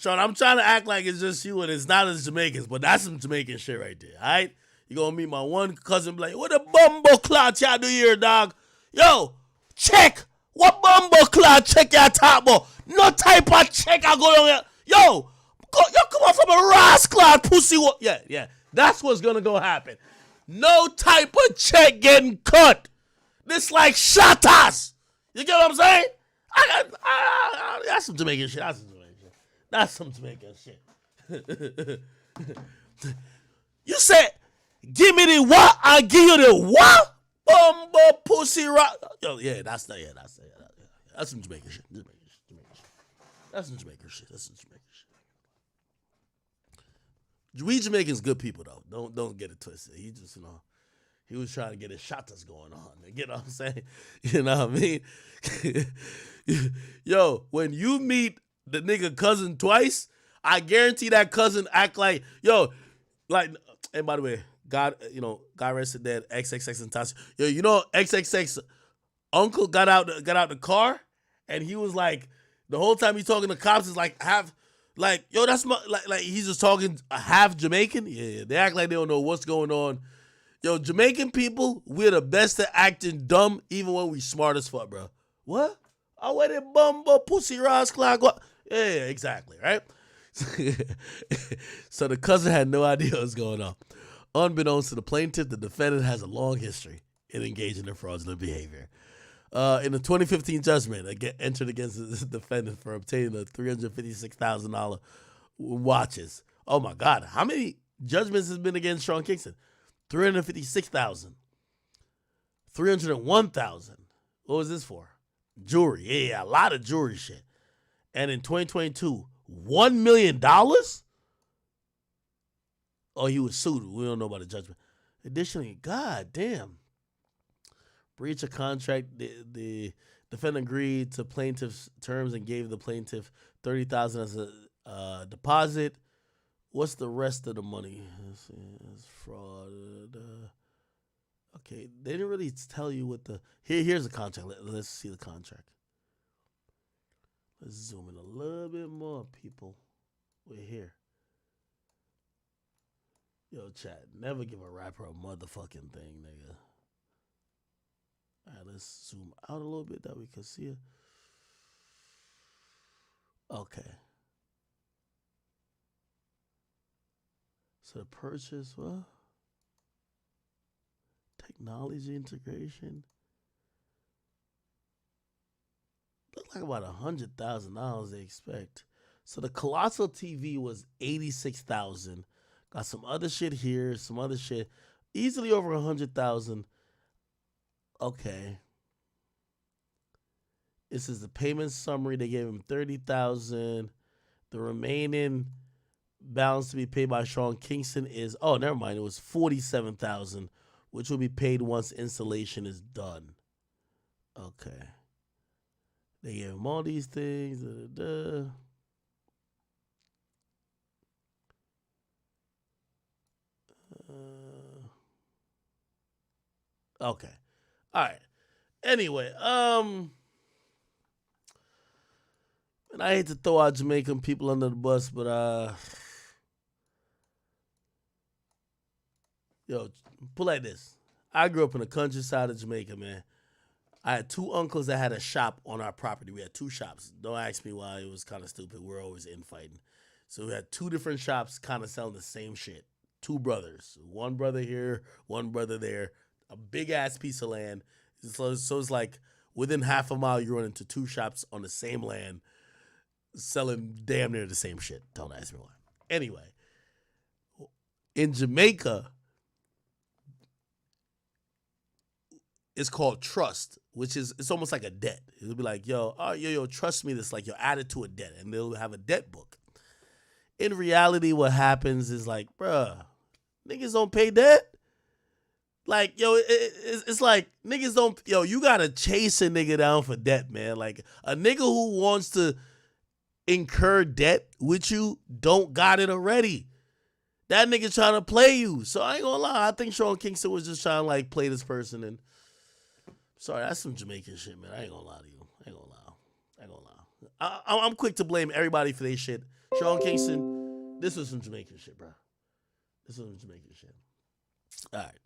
I'm trying to act like it's just you and it's not as Jamaicans, but that's some Jamaican shit right there, all right? You gonna meet my one cousin, be like, what a bumbo clot y'all do here, dog? Yo, check. What bumbo clot check y'all talk about? No type of check I go on here. Yo, come on from a rascal pussy. Yeah, that's what's gonna go happen. No type of check getting cut. This like shatters. You get what I'm saying? That's some Jamaican shit. That's some Jamaican shit. You said, give me the what? I give you the what? Bumbo pussy rock. Yo, yeah, that's some Jamaican shit. That's some Jamaican shit. We Jamaicans good people though. Don't get it twisted. He just, he was trying to get his shotas going on. You know what I'm saying? You know what I mean? Yo, when you meet the nigga cousin twice, I guarantee that cousin act like, yo, like, and by the way, God rest his dead, XXX and Tasha. Yo, XXX uncle got out the car and he was like, the whole time he's talking to cops is like yo, that's my, like he's just talking half Jamaican. Yeah, they act like they don't know what's going on. Yo, Jamaican people, we're the best at acting dumb even when we smart as fuck, bro. What? Oh, where the bumbo pussy rascal? Yeah, exactly, right? So the cousin had no idea what was going on. Unbeknownst to the plaintiff, the defendant has a long history in engaging in fraudulent behavior. In the 2015 judgment, entered against the defendant for obtaining the $356,000 watches. Oh my God, how many judgments has been against Sean Kingston? 356,000, 301,000. What was this for? Jewelry. Yeah, a lot of jewelry shit. And in 2022, $1 million? Oh, he was sued. We don't know about the judgment. Additionally, God damn. Breach of contract. The defendant agreed to plaintiff's terms and gave the plaintiff $30,000 as a deposit. What's the rest of the money? Let's see, it's fraud. Okay, they didn't really tell you what the here's the contract. Let's see the contract. Let's zoom in a little bit more, people. We're here. Yo, chat, never give a rapper a motherfucking thing, nigga. All right, let's zoom out a little bit that we can see it. Okay. So the purchase, what? Technology integration. Look like about $100,000 they expect. So the Colossal TV was $86,000. Got some other shit here, some other shit. Easily over $100,000. Okay. This is the payment summary. They gave him $30,000. The remaining balance to be paid by Sean Kingston is, oh, never mind. It was $47,000, which will be paid once installation is done. Okay. They gave him all these things. Okay. All right. Anyway, and I hate to throw out Jamaican people under the bus, but yo, put like this. I grew up in the countryside of Jamaica, man. I had two uncles that had a shop on our property. We had two shops. Don't ask me why. It was kind of stupid. We're always infighting. So we had two different shops kind of selling the same shit. Two brothers. One brother here, one brother there. A big-ass piece of land. So it's like within half a mile, you run into two shops on the same land selling damn near the same shit. Don't ask me why. Anyway, in Jamaica, it's called trust, which is, it's almost like a debt. It'll be like, yo, trust me, this, like you're added to a debt, and they'll have a debt book. In reality, what happens is like, bruh, niggas don't pay debt. Like, yo, it's like niggas don't, yo, you gotta chase a nigga down for debt, man. Like, a nigga who wants to incur debt with you don't got it already. That nigga trying to play you. So I ain't gonna lie, I think Sean Kingston was just trying to like play this person. And sorry, that's some Jamaican shit, man. I ain't gonna lie to you. I ain't gonna lie. I'm quick to blame everybody for their shit. Sean Kingston, this was some Jamaican shit, bro. This was some Jamaican shit. All right.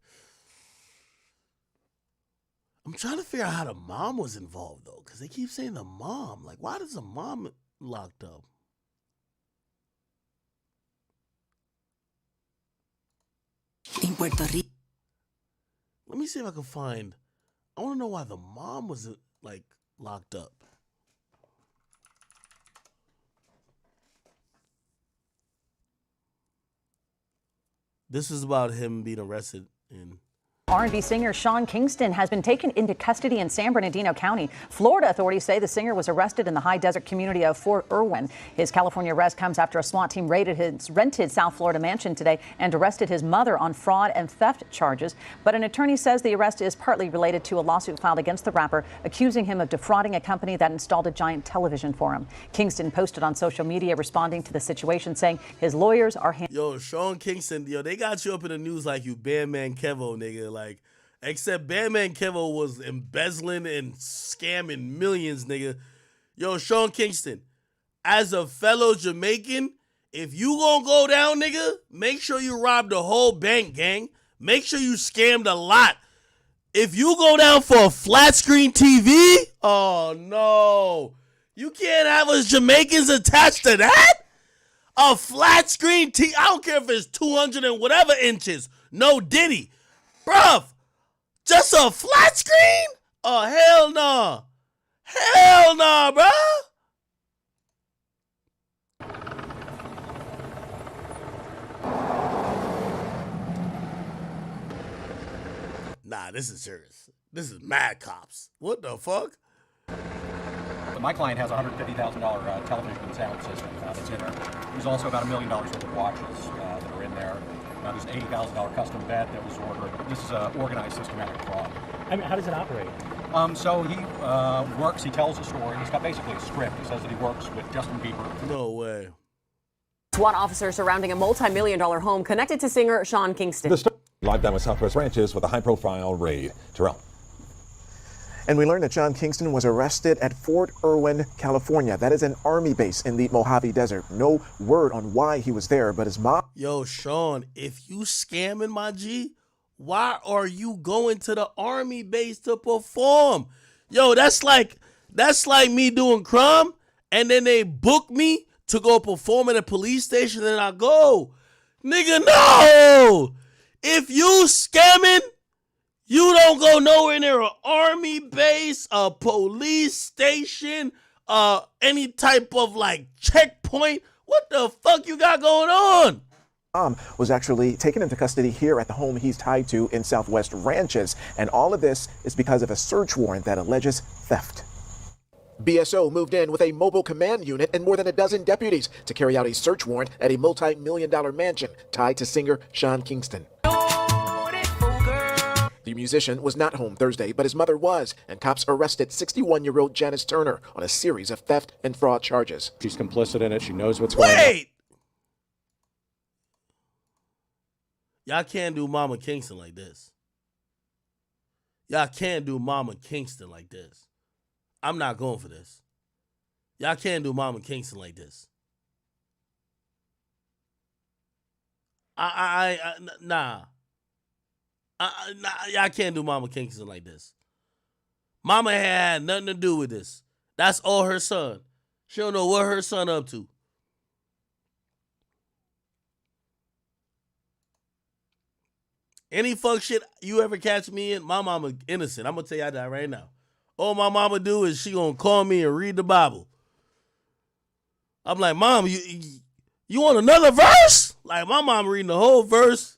I'm trying to figure out how the mom was involved, though, because they keep saying the mom. Like, why does the mom locked up? In Puerto Rico. Let me see if I can find. I want to know why the mom was, like, locked up. This is about him being arrested in... R&B singer Sean Kingston has been taken into custody in San Bernardino County. Florida authorities say the singer was arrested in the high desert community of Fort Irwin. His California arrest comes after a SWAT team raided his rented South Florida mansion today and arrested his mother on fraud and theft charges. But an attorney says the arrest is partly related to a lawsuit filed against the rapper, accusing him of defrauding a company that installed a giant television for him. Kingston posted on social media responding to the situation, saying his lawyers are... Yo, Sean Kingston, yo, they got you up in the news like you Bandman Kevo, nigga. Like, except Bandman Kevo was embezzling and scamming millions, nigga. Yo, Sean Kingston, as a fellow Jamaican, if you gonna go down, nigga, make sure you rob the whole bank, gang. Make sure you scammed a lot. If you go down for a flat screen TV, oh no. You can't have us Jamaicans attached to that? A flat screen TV, I don't care if it's 200 and whatever inches. No Diddy. Bruv, just a flat screen? Oh, hell no. Hell no, bro. Nah, this is serious. This is mad cops. What the fuck? My client has a $150,000 television and sound system that's in there. There's also about $1 million worth of watches that are in there. There's an $80,000 custom bed that was ordered. This is an organized systematic fraud. I mean, how does it operate? So he works, he tells a story. He's got basically a script. He says that he works with Justin Bieber. No way. SWAT officers surrounding a multi-million-dollar home connected to singer Sean Kingston. Live down with Southwest Ranches with a high-profile raid. Terrell. And we learned that Sean Kingston was arrested at Fort Irwin, California. That is an army base in the Mojave Desert. No word on why he was there, but his mom... Yo, Sean, if you scamming my G, why are you going to the army base to perform? Yo, that's like me doing crime, and then they book me to go perform at a police station, and I go. Nigga, no! If you scamming, you don't go nowhere near an army base, a police station, any type of like checkpoint. What the fuck you got going on? Was actually taken into custody here at the home he's tied to in Southwest Ranches. And all of this is because of a search warrant that alleges theft. BSO moved in with a mobile command unit and more than a dozen deputies to carry out a search warrant at a multi-million-dollar mansion tied to singer Sean Kingston. The musician was not home Thursday, but his mother was, and cops arrested 61-year-old Janice Turner on a series of theft and fraud charges. She's complicit in it. She knows what's going on. Wait! Y'all can't do Mama Kingston like this. Y'all can't do Mama Kingston like this. I'm not going for this. Y'all can't do Mama Kingston like this. Nah. Y'all can't do Mama Kingston like this. Mama had nothing to do with this. That's all her son. She don't know what her son up to. Any fuck shit you ever catch me in, my mama innocent. I'm gonna tell y'all that right now. All my mama do is she gonna call me and read the Bible. I'm like, Mom, you want another verse? Like my mom reading the whole verse.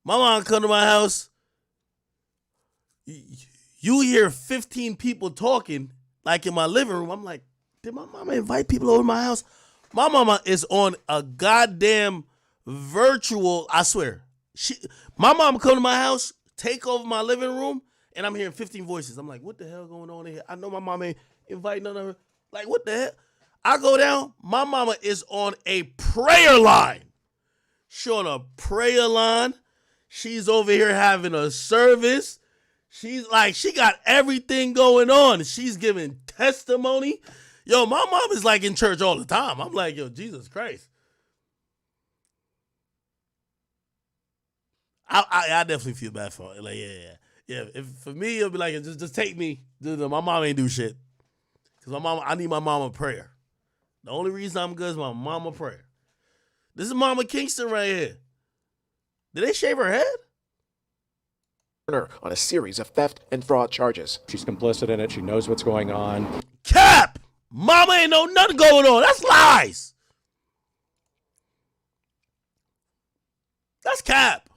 My mom come to my house. You hear 15 people talking like in my living room. I'm like, did my mama invite people over to my house? My mama is on a goddamn virtual, I swear. My mama come to my house, take over my living room, and I'm hearing 15 voices. I'm like, what the hell going on in here? I know my mama ain't invite none of her. Like, what the hell? I go down, my mama is on a prayer line. She on a prayer line. She's over here having a service. She's like, she got everything going on. She's giving testimony. Yo, my mom is like in church all the time. I'm like, yo, Jesus Christ. I definitely feel bad for her. Like, yeah. If for me, it'll be like, just take me. My mom ain't do shit. Because I need my mama prayer. The only reason I'm good is my mama prayer. This is Mama Kingston right here. Did they shave her head? On a series of theft and fraud charges. She's complicit in it. She knows what's going on. Cap! Mama ain't know nothing going on. That's lies. That's cap.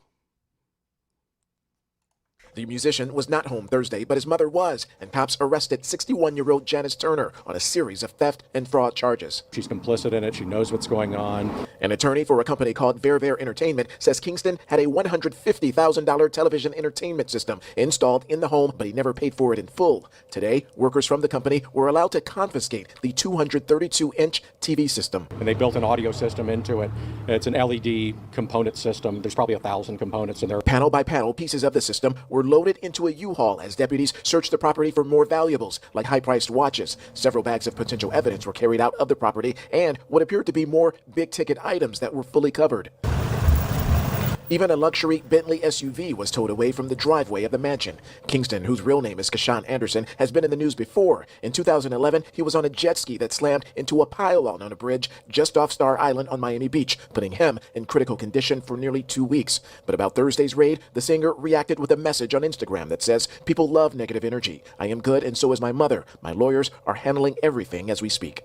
The musician was not home Thursday, but his mother was, and cops arrested 61-year-old Janice Turner on a series of theft and fraud charges. She's complicit in it. She knows what's going on. An attorney for a company called Ver Entertainment says Kingston had a $150,000 television entertainment system installed in the home, but he never paid for it in full. Today, workers from the company were allowed to confiscate the 232-inch TV system. And they built an audio system into it. It's an LED component system. There's probably 1,000 components in there. Panel by panel, pieces of the system were loaded into a U-Haul as deputies searched the property for more valuables, like high-priced watches. Several bags of potential evidence were carried out of the property and what appeared to be more big-ticket items that were fully covered. Even a luxury Bentley SUV was towed away from the driveway of the mansion. Kingston, whose real name is Kashawn Anderson, has been in the news before. In 2011, he was on a jet ski that slammed into a pylon on a bridge just off Star Island on Miami Beach, putting him in critical condition for nearly 2 weeks. But about Thursday's raid, the singer reacted with a message on Instagram that says, "People love negative energy. I am good and so is my mother. My lawyers are handling everything as we speak."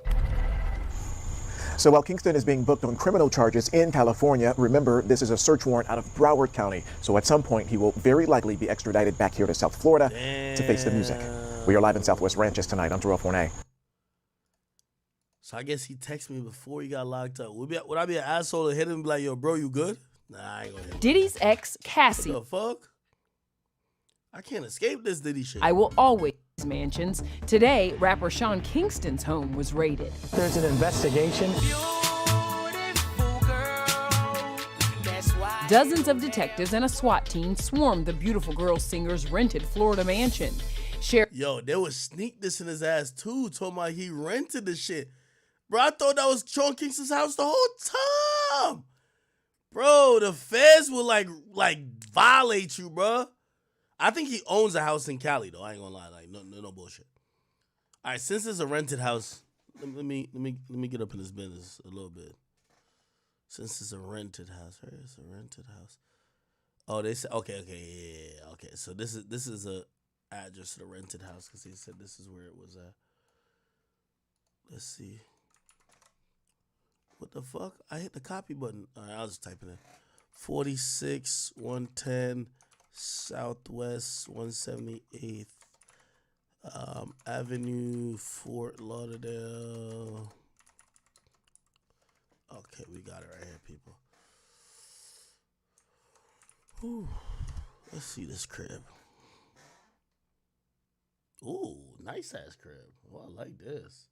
So while Kingston is being booked on criminal charges in California, remember, this is a search warrant out of Broward County. So at some point, he will very likely be extradited back here to South Florida to face the music. We are live in Southwest Ranches tonight. I'm Terrell Fornay. So I guess he texted me before he got locked up. Would I be an asshole to hit him and be like, yo, bro, you good? Nah, I ain't gonna hit him. Diddy's ex, Cassie. What the fuck? I can't escape this Diddy shit. I will always mansions. Today, rapper Sean Kingston's home was raided. There's an investigation. Dozens of detectives and a SWAT team swarmed the beautiful girl singer's rented Florida mansion. Yo, they was sneak this in his ass too, talking about he rented the shit. Bro, I thought that was Sean Kingston's house the whole time. Bro, the feds will like violate you, bro. I think he owns a house in Cali though. I ain't gonna lie, like no bullshit. All right, since it's a rented house, let me get up in this business a little bit. Since it's a rented house, right? It's a rented house. Oh, they said okay, yeah. Okay, so this is a address to the rented house because they said this is where it was at. Let's see. What the fuck? I hit the copy button. All right, I was just typing it. 46 110 Southwest 178th Avenue, Fort Lauderdale. Okay, we got it right here, people. Whew. Let's see this crib. Ooh, nice ass crib. Oh, I like this.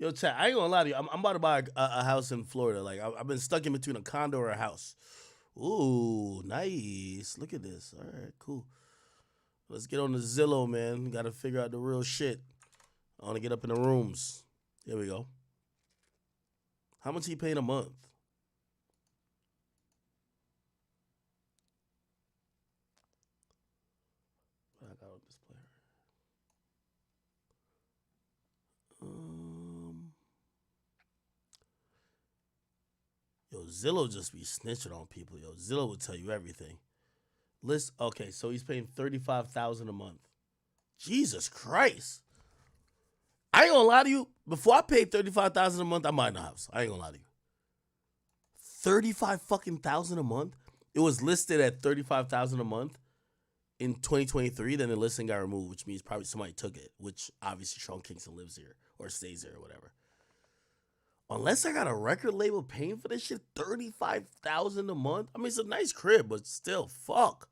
Yo, chat, I ain't gonna lie to you. I'm about to buy a house in Florida. Like, I've been stuck in between a condo or a house. Ooh, nice. Look at this. All right, cool. Let's get on the Zillow, man. Got to figure out the real shit. I want to get up in the rooms. Here we go. How much he paying a month? I got on display. Yo, Zillow just be snitching on people. Yo, Zillow will tell you everything. Okay, so he's paying $35,000 a month. Jesus Christ. I ain't gonna lie to you. Before I paid $35,000 a month, I'm buying a house. I ain't gonna lie to you. $35,000 a month? It was listed at $35,000 a month in 2023. Then the listing got removed, which means probably somebody took it, which obviously Sean Kingston lives here or stays there or whatever. Unless I got a record label paying for this shit, $35,000 a month. I mean, it's a nice crib, but still, fuck.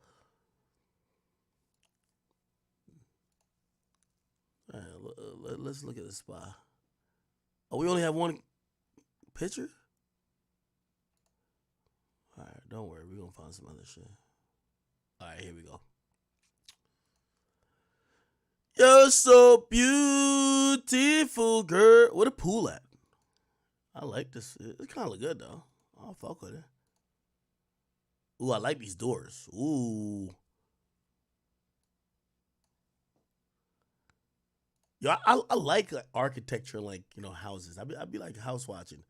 All right, let's look at the spot. Oh, we only have one picture? All right, don't worry. We're going to find some other shit. All right, here we go. You're so beautiful, girl. Where the pool at? I like this. It kind of look good, though. I'll fuck with it. Ooh, I like these doors. Ooh. Yo, I like architecture, like, you know, houses. I'd be like house watching.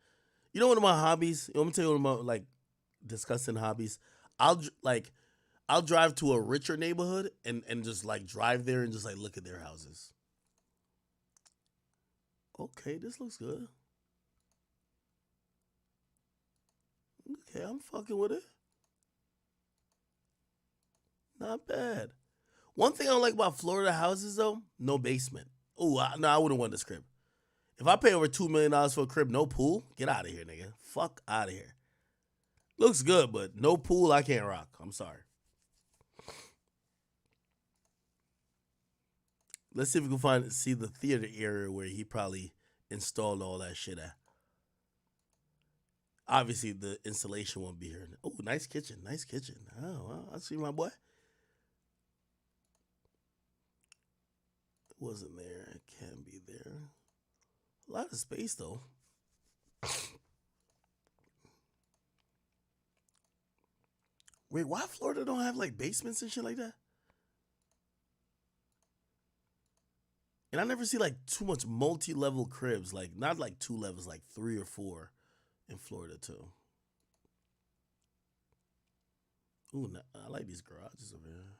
You know, one of my hobbies, let me tell you one of my, like, disgusting hobbies. I'll drive to a richer neighborhood and just, like, drive there and just, like, look at their houses. Okay, this looks good. Okay, I'm fucking with it. Not bad. One thing I don't like about Florida houses, though, no basement. Oh, no, I wouldn't want this crib. If I pay over $2 million for a crib, no pool, get out of here, nigga. Fuck out of here. Looks good, but no pool, I can't rock. I'm sorry. Let's see if we can see the theater area where he probably installed all that shit at. Obviously, the installation won't be here. Oh, nice kitchen. Nice kitchen. Oh, well, I see my boy. It wasn't there. It can be there. A lot of space, though. Wait, why Florida don't have, like, basements and shit like that? And I never see, like, too much multi-level cribs. Like, not, like, 2 levels, like 3 or 4. In Florida, too. Ooh, I like these garages over here.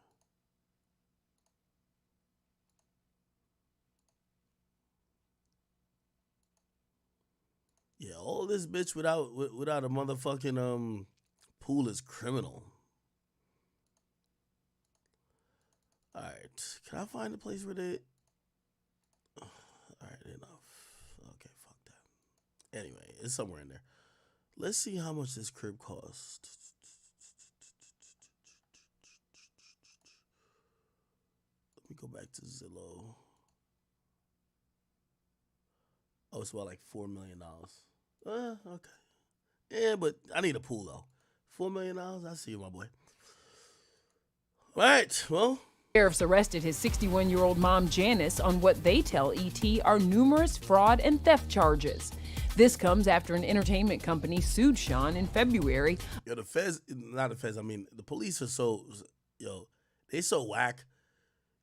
Yeah, all this bitch without a motherfucking pool is criminal. All right, can I find a place where they? All right, enough. Okay, fuck that. Anyway, it's somewhere in there. Let's see how much this crib cost. Let me go back to Zillow. it's about like $4 million. Okay. Yeah, but I need a pool though. $4 million. I see you, my boy. All right. Well. Sheriffs arrested his 61-year-old mom, Janice, on what they tell ET are numerous fraud and theft charges. This comes after an entertainment company sued Sean in February. Yo, the feds, not the feds, I mean, the police are so, they so whack.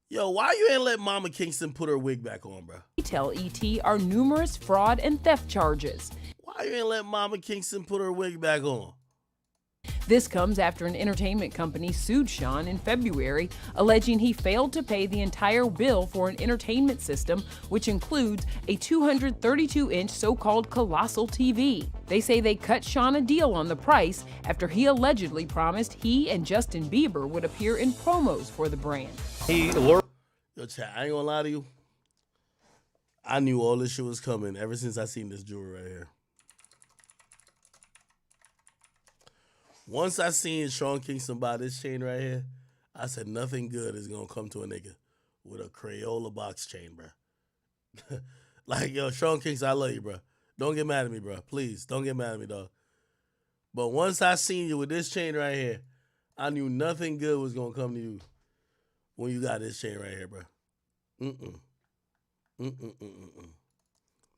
Yo, why you ain't let Mama Kingston put her wig back on, bro? They tell ET are numerous fraud and theft charges. Why you ain't let Mama Kingston put her wig back on? This comes after an entertainment company sued Sean in February, alleging he failed to pay the entire bill for an entertainment system, which includes a 232-inch so-called colossal TV. They say they cut Sean a deal on the price after he allegedly promised he and Justin Bieber would appear in promos for the brand. Yo, chat, I ain't gonna lie to you. I knew all this shit was coming ever since I seen this jewelry right here. Once I seen Sean Kingston buy this chain right here, I said nothing good is gonna come to a nigga with a Crayola box chain, bro. Like, yo, Sean Kingston, I love you, bro. Don't get mad at me, bro. Please, don't get mad at me, dog. But once I seen you with this chain right here, I knew nothing good was gonna come to you when you got this chain right here, bro.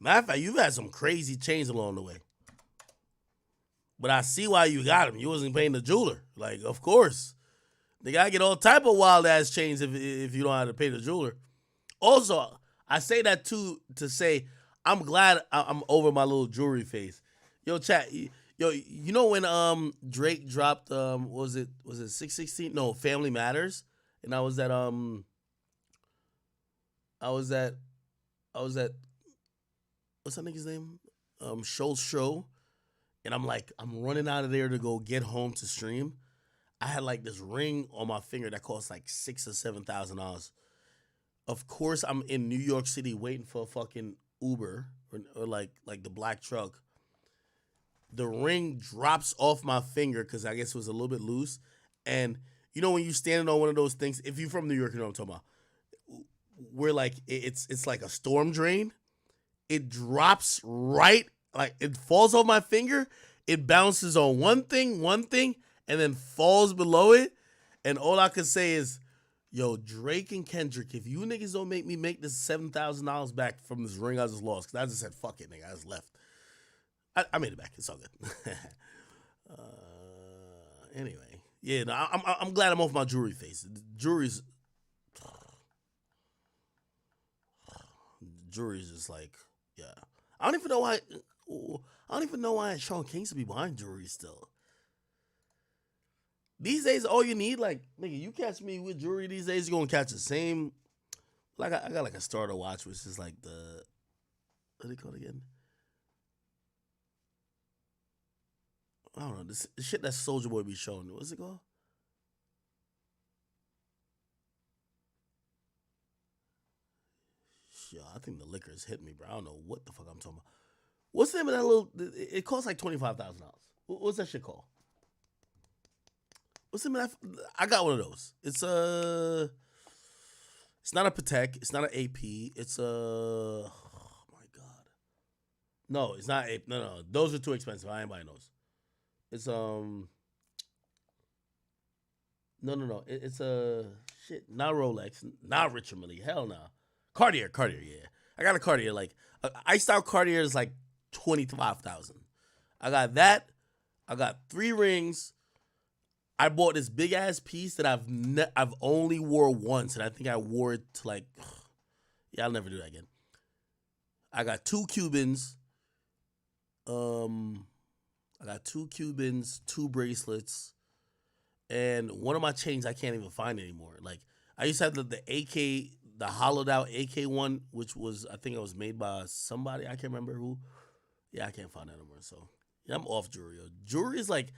Matter of fact, you've had some crazy chains along the way. But I see why you got him. You wasn't paying the jeweler. Like, of course. They gotta get all type of wild ass chains if you don't have to pay the jeweler. Also, I say that too to say I'm glad I'm over my little jewelry phase. Yo, chat. Yo, you know when Drake dropped was it 616? No, Family Matters, and I was at what's that nigga's name? Schultz show. And I'm running out of there to go get home to stream. I had like this ring on my finger that cost like $6,000 or $7,000. Of course, I'm in New York City waiting for a fucking Uber or like the black truck. The ring drops off my finger because I guess it was a little bit loose. And you know when you're standing on one of those things, if you're from New York, you know what I'm talking about. Where like it's like a storm drain. It drops right. Like, it falls off my finger, it bounces on one thing, and then falls below it. And all I could say is, yo, Drake and Kendrick, if you niggas don't make me make this $7,000 back from this ring I just lost, because I just said, fuck it, nigga, I just left. I made it back. It's all good. Anyway. Yeah, no, I'm glad I'm off my jewelry face. Jewelry's just like, yeah. I don't even know why Sean Kingston be buying jewelry still. These days, all you need, like, nigga, you catch me with jewelry these days, you're gonna catch the same. Like, I got like a starter watch, which is like the, what do they call it again? I don't know, this shit that Soulja Boy be showing. What's it called? Yo, I think the liquor is hitting me, bro. I don't know what the fuck I'm talking about. What's the name of that little? It costs like $25,000. What's that shit called? What's the name of that? I got one of those. It's not a Patek. It's not an AP. It's oh my god. No, it's not AP. No. Those are too expensive. I ain't buying those. It's No. It's shit. Not Rolex. Not Richard Mille. Hell no. Cartier. Yeah. I got a Cartier. Like iced out Cartier is like $25,000. I got that. I got 3 rings. I bought this big ass piece that I've only wore once, and I think I wore it to like, yeah, I'll never do that again. I got 2 Cubans. I got 2 Cubans, 2 bracelets, and one of my chains I can't even find anymore. Like I used to have the AK, the hollowed out AK one, which was, I think it was made by somebody. I can't remember who. Yeah, I can't find that anymore. So yeah, I'm off jewelry. Jewelry is like,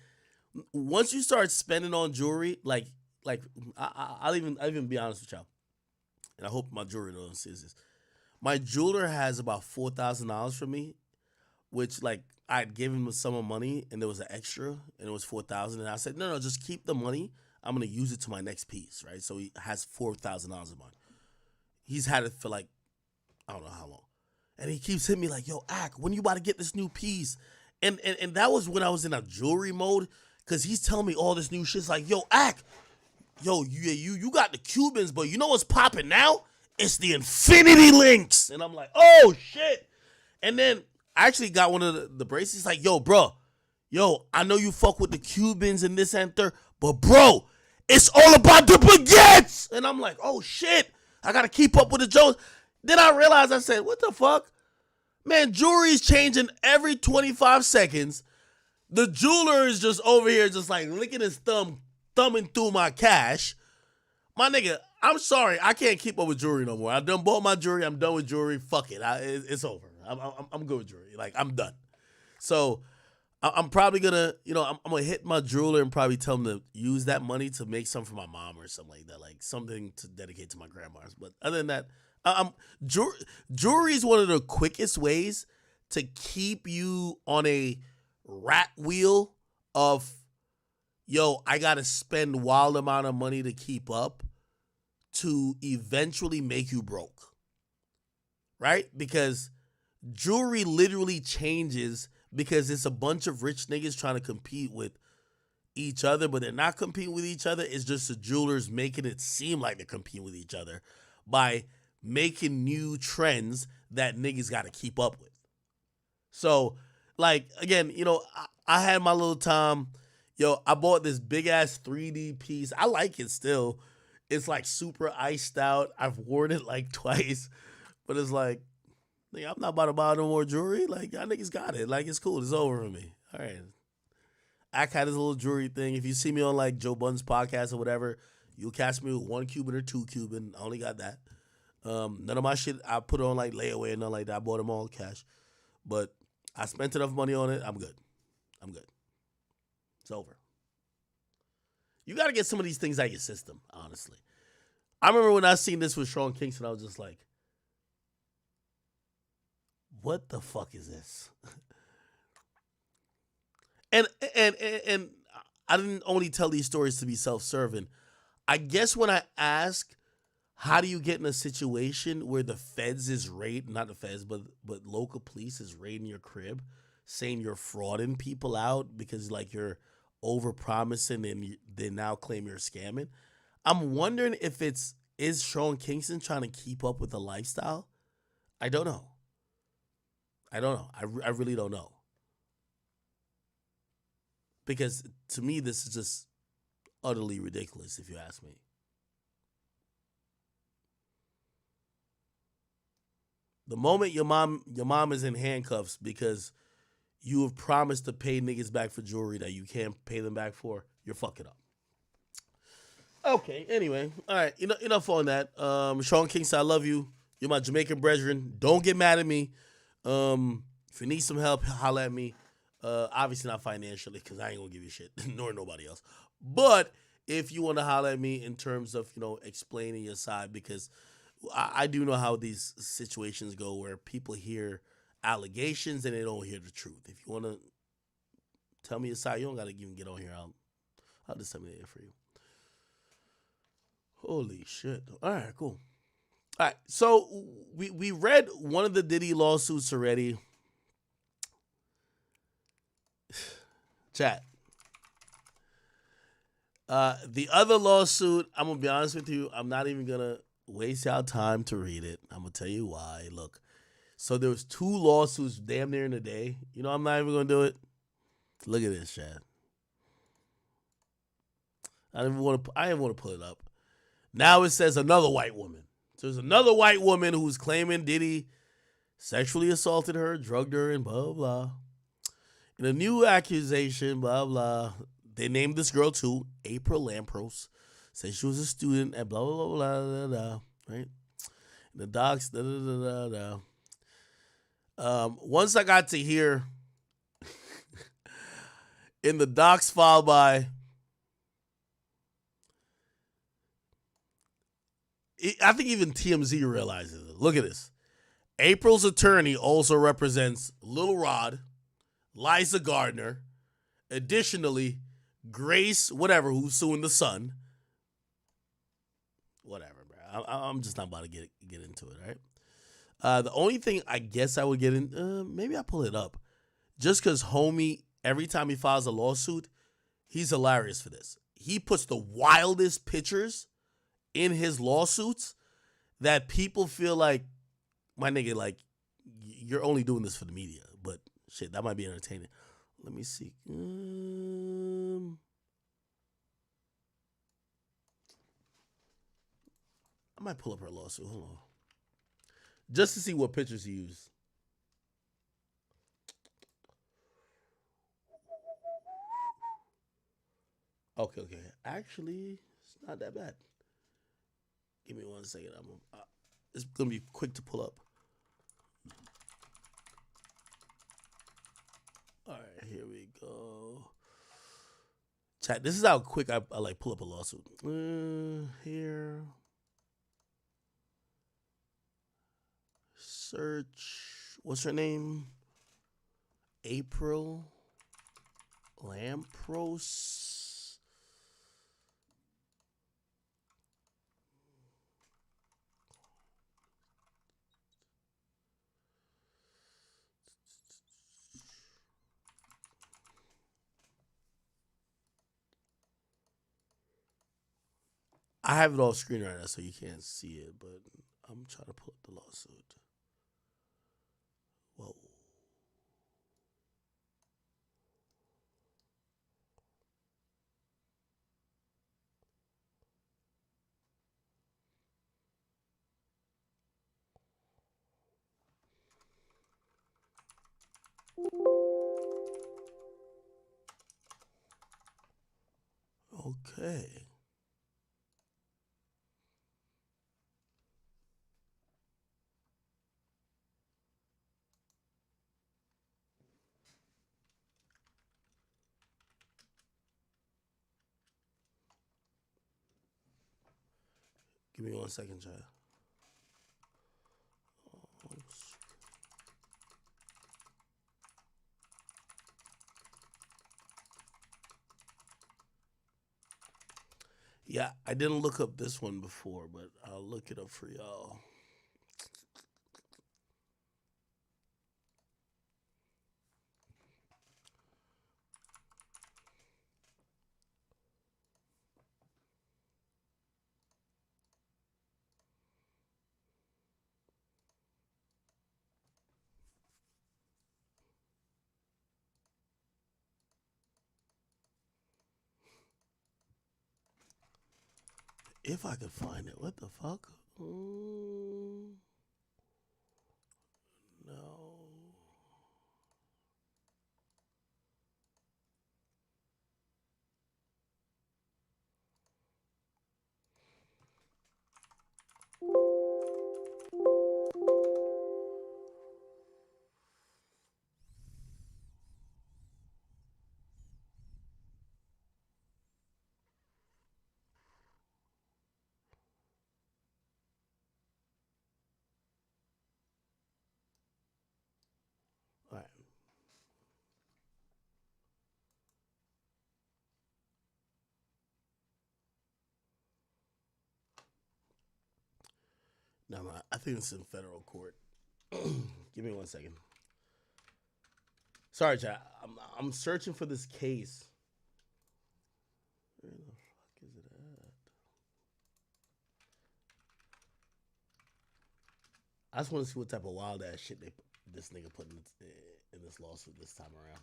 once you start spending on jewelry, like I'll even be honest with y'all, and I hope my jewelry don't see this. My jeweler has about $4,000 for me, which like I'd given him some money and there was an extra and it was $4,000, and I said no, just keep the money. I'm gonna use it to my next piece, right? So he has $4,000 of mine. He's had it for like I don't know how long, And he keeps hitting me like, yo, Ak, when you about to get this new piece? And that was when I was in a jewelry mode, because he's telling me all this new shit. It's like, yo, Ak, yo, you got the Cubans, but you know what's popping now? It's the infinity links. And I'm like, oh, shit. And then I actually got one of the bracelets. Like, yo, bro, I know you fuck with the Cubans and this and third, but bro, it's all about the baguettes. And I'm like, oh, shit. I got to keep up with the Jones. Then I realized, I said, what the fuck? Man, jewelry is changing every 25 seconds. The jeweler is just over here just like licking his thumbing through my cash. My nigga, I'm sorry. I can't keep up with jewelry no more. I done bought my jewelry. I'm done with jewelry. Fuck it. It's over. I'm good with jewelry. Like, I'm done. So I'm probably going to, I'm going to hit my jeweler and probably tell him to use that money to make something for my mom or something like that. Like something to dedicate to my grandma's. But other than that, jewelry is one of the quickest ways to keep you on a rat wheel of, yo, I got to spend wild amount of money to keep up, to eventually make you broke, right? Because jewelry literally changes because it's a bunch of rich niggas trying to compete with each other, but they're not competing with each other. It's just the jewelers making it seem like they're competing with each other by making new trends that niggas got to keep up with. So, like, again, I had my little time. Yo, I bought this big-ass 3D piece. I like it still. It's, like, super iced out. I've worn it, like, twice. But it's like, nigga, I'm not about to buy no more jewelry. Like, y'all niggas got it. Like, it's cool. It's over for me. All right. I had this little jewelry thing. If you see me on, like, Joe Budden's podcast or whatever, you'll catch me with 1 Cuban or 2 Cuban. I only got that. None of my shit I put on like layaway and nothing like that. I bought them all cash. But I spent enough money on it. I'm good. It's over. You got to get some of these things out of your system, honestly. I remember when I seen this with Sean Kingston, I was just like, what the fuck is this? and I didn't only tell these stories to be self-serving. I guess when I ask, how do you get in a situation where the feds is raiding, not the feds, but local police is raiding your crib, saying you're frauding people out because like you're over-promising and they now claim you're scamming? I'm wondering if is Sean Kingston trying to keep up with the lifestyle? I don't know. I really don't know. Because to me, this is just utterly ridiculous, if you ask me. The moment your mom is in handcuffs because you have promised to pay niggas back for jewelry that you can't pay them back for, you're fucking up. Okay, anyway. All right, enough on that. Sean Kingston, I love you. You're my Jamaican brethren. Don't get mad at me. If you need some help, holla at me. Obviously not financially, because I ain't gonna give you shit, nor nobody else. But if you want to holla at me in terms of, explaining your side, because I do know how these situations go where people hear allegations and they don't hear the truth. If you want to tell me your side, you don't got to even get on here. I'll disseminate it for you. Holy shit. All right, cool. All right, so we read one of the Diddy lawsuits already. Chat. The other lawsuit, I'm going to be honest with you, I'm not even going to waste y'all time to read it. I'm going to tell you why. Look, so there was 2 lawsuits damn near in a day. I'm not even going to do it. Look at this, Chad. I didn't want to pull it up. Now it says another white woman. So there's another white woman who's claiming Diddy sexually assaulted her, drugged her, and blah, blah. In a new accusation, blah, blah. They named this girl too, April Lampros. Said she was a student at blah, blah, blah, blah, blah, blah, right? And the docs, da, da, da, da, da. Once I got to hear in the docs filed by, I think even TMZ realizes it. Look at this. April's attorney also represents Lil Rod, Liza Gardner, additionally, Grace, whatever, who's suing the Sun. Whatever, bro. I'm just not about to get into it, right? The only thing I guess I would get in, maybe I pull it up, just because homie, every time he files a lawsuit, he's hilarious for this. He puts the wildest pictures in his lawsuits that people feel like, my nigga, like, you're only doing this for the media. But shit, that might be entertaining. Let me see. I might pull up her lawsuit. Hold on. Just to see what pictures he used. Okay. Actually, it's not that bad. Give me 1 second. It's gonna be quick to pull up. All right, here we go. Chat. This is how quick I like pull up a lawsuit. Here. Search. What's her name? April Lampros. I have it off screen right now, so you can't see it, but I'm trying to pull up the lawsuit. Whoa. Okay. Give me 1 second, child. Yeah, I didn't look up this one before, but I'll look it up for y'all. If I could find it. What the fuck? No. All right. No, I think it's in federal court. Give me 1 second. Sorry, chat. I'm searching for this case. Where the fuck is it at? I just want to see what type of wild ass shit this nigga put in this lawsuit this time around.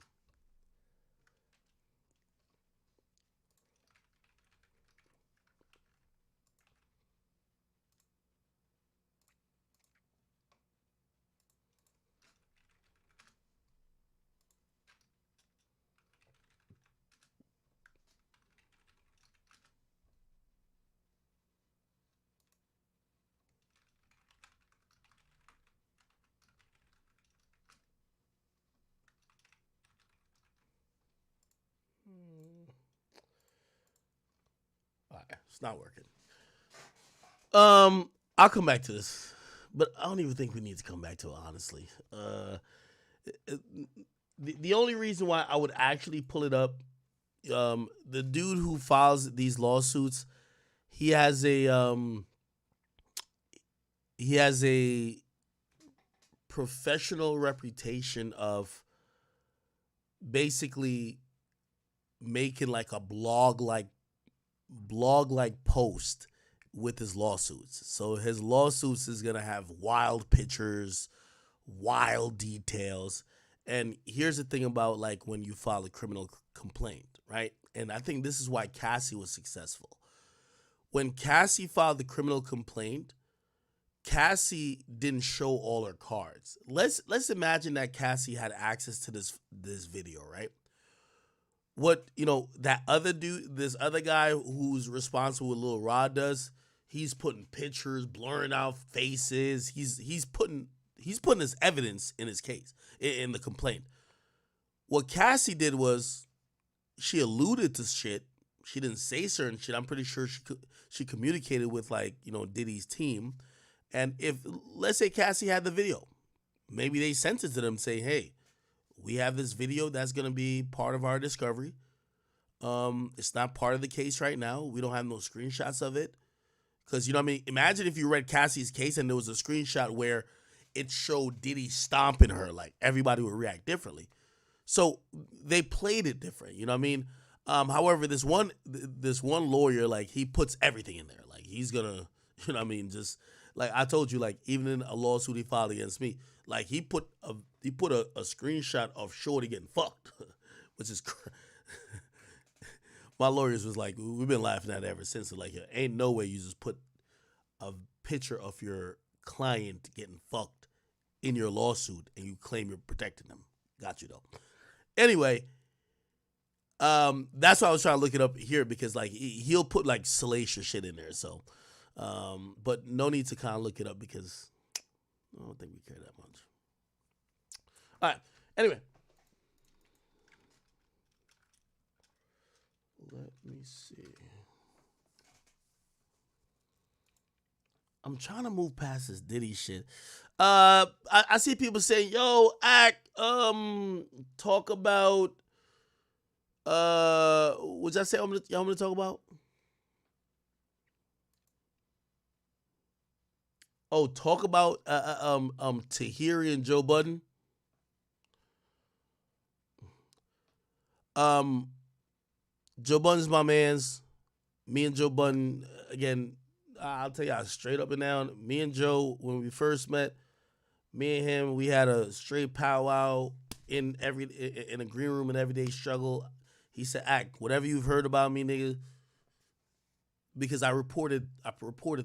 All right, it's not working. I'll come back to this, but I don't even think we need to come back to it, honestly. The only reason why I would actually pull it up, the dude who files these lawsuits, he has a professional reputation of basically making like a blog like post with his lawsuits. So his lawsuits is gonna have wild pictures, wild details. And here's the thing about like when you file a criminal complaint, right? And I think this is why Cassie was successful. When Cassie filed the criminal complaint, Cassie didn't show all her cards. Let's imagine that Cassie had access to this video, right? What, that other dude, this other guy who's responsible with Lil Rod does, he's putting pictures, blurring out faces. He's putting his evidence in his case, in the complaint. What Cassie did was she alluded to shit. She didn't say certain shit. I'm pretty sure she communicated with Diddy's team. And if, let's say Cassie had the video, maybe they sent it to them saying, hey, we have this video that's going to be part of our discovery. It's not part of the case right now. We don't have no screenshots of it. Because, imagine if you read Cassie's case and there was a screenshot where it showed Diddy stomping her. Like, everybody would react differently. So they played it different, you know what I mean? However, this one lawyer, like, he puts everything in there. Like, he's going to, you know what I mean, just... Like I told you, like even in a lawsuit he filed against me, like he put a screenshot of Shorty getting fucked, which is my lawyers was like, we've been laughing at it ever since. So like, ain't no way you just put a picture of your client getting fucked in your lawsuit and you claim you're protecting them. Got you though. Anyway, that's why I was trying to look it up here because like he'll put like salacious shit in there. So. But no need to kind of look it up because I don't think we care that much. All right. Anyway. Let me see. I'm trying to move past this Diddy shit. I see people saying, yo, act, talk about, what did I say y'all want to talk about? Oh, talk about Tahiri and Joe Budden. Joe Budden's my man's. Me and Joe Budden, again, I'll tell y'all straight up and down. Me and Joe, when we first met, me and him, we had a straight powwow in a green room in Everyday Struggle. He said, "Act whatever you've heard about me, nigga," because I reported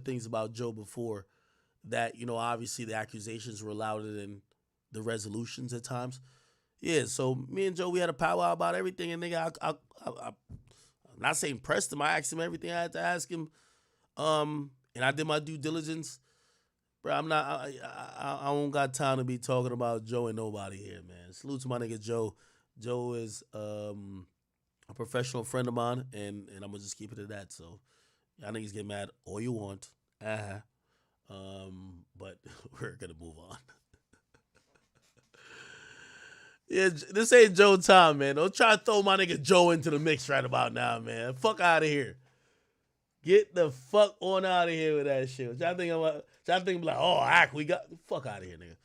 things about Joe before. That, obviously the accusations were louder than the resolutions at times. Yeah, so me and Joe, we had a powwow about everything. And nigga, I'm not saying pressed him. I asked him everything I had to ask him. And I did my due diligence. Bro, I don't got time to be talking about Joe and nobody here, man. Salute to my nigga Joe. Joe is a professional friend of mine, and I'm going to just keep it at that. So y'all niggas get mad all you want. But we're gonna move on. Yeah, this ain't Joe time, man. Don't try to throw my nigga Joe into the mix right about now, man. Fuck out of here. Get the fuck on out of here with that shit. Y'all think about? Y'all think like, oh, act, we got fuck out of here, nigga.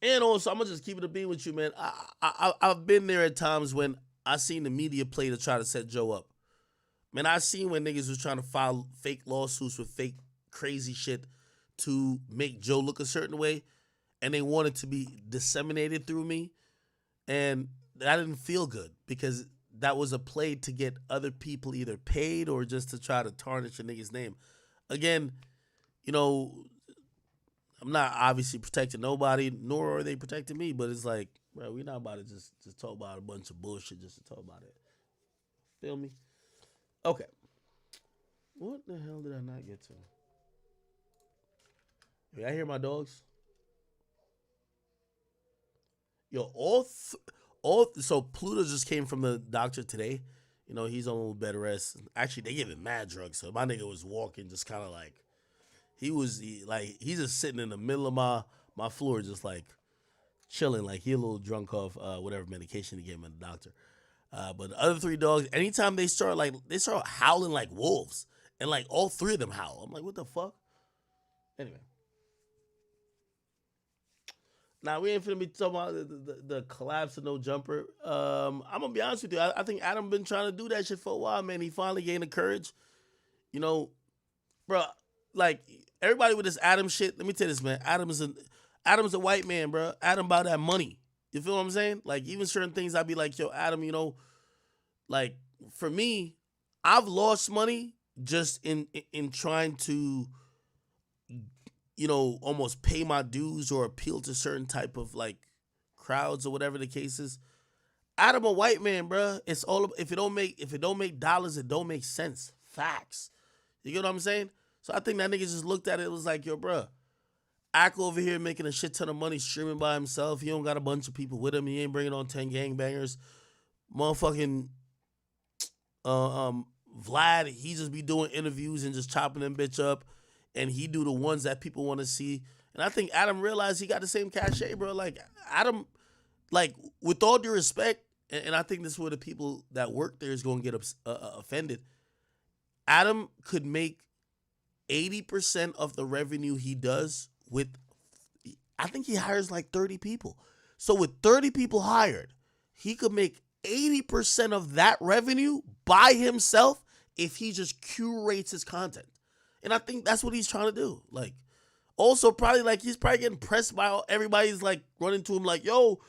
And also, I'm gonna just keep it a beat with you, man. I've been there at times when I seen the media play to try to set Joe up. Man, I seen when niggas was trying to file fake lawsuits with fake crazy shit to make Joe look a certain way, and they wanted to be disseminated through me, and that didn't feel good because that was a play to get other people either paid or just to try to tarnish a nigga's name. Again, I'm not obviously protecting nobody, nor are they protecting me, but it's like, bro, we're not about to just talk about a bunch of bullshit just to talk about it. Feel me? Okay. What the hell did I not get to? Y'all hear my dogs? Yo, so Pluto just came from the doctor today. He's on a little bed rest. Actually, they gave him mad drugs, so my nigga was walking just kind of like, he's just sitting in the middle of my floor just like, chilling, like he a little drunk off whatever medication he gave him at the doctor. But the other 3 dogs, anytime they start howling like wolves, and like all 3 of them howl. I'm like, what the fuck? Anyway. Now we ain't finna be talking about the collapse of No Jumper. I'm gonna be honest with you. I think Adam been trying to do that shit for a while, man. He finally gained the courage. You know, bro, like everybody with this Adam shit. Let me tell you this, man. Adam's a white man, bro. Adam about that money. You feel what I'm saying? Like even certain things, I'd be like, yo, Adam, you know, like for me, I've lost money just in trying to, you know, almost pay my dues or appeal to certain type of like crowds or whatever the case is. Adam a white man, bro. It's all if it don't make dollars, it don't make sense. Facts. You get what I'm saying? So I think that nigga just looked at it. It was like, yo, bro, Ack over here making a shit ton of money streaming by himself. He don't got a bunch of people with him. He ain't bringing on 10 gangbangers. Motherfucking Vlad, he just be doing interviews and just chopping them bitch up. And he do the ones that people want to see. And I think Adam realized he got the same cachet, bro. Like, Adam, like, with all due respect, and I think this is where the people that work there is going to get offended. Adam could make 80% of the revenue he does with, I think he hires like 30 people. So with 30 people hired, he could make 80% of that revenue by himself if he just curates his content. And I think that's what he's trying to do. Like, also probably like he's probably getting pressed by everybody's like running to him like, yo,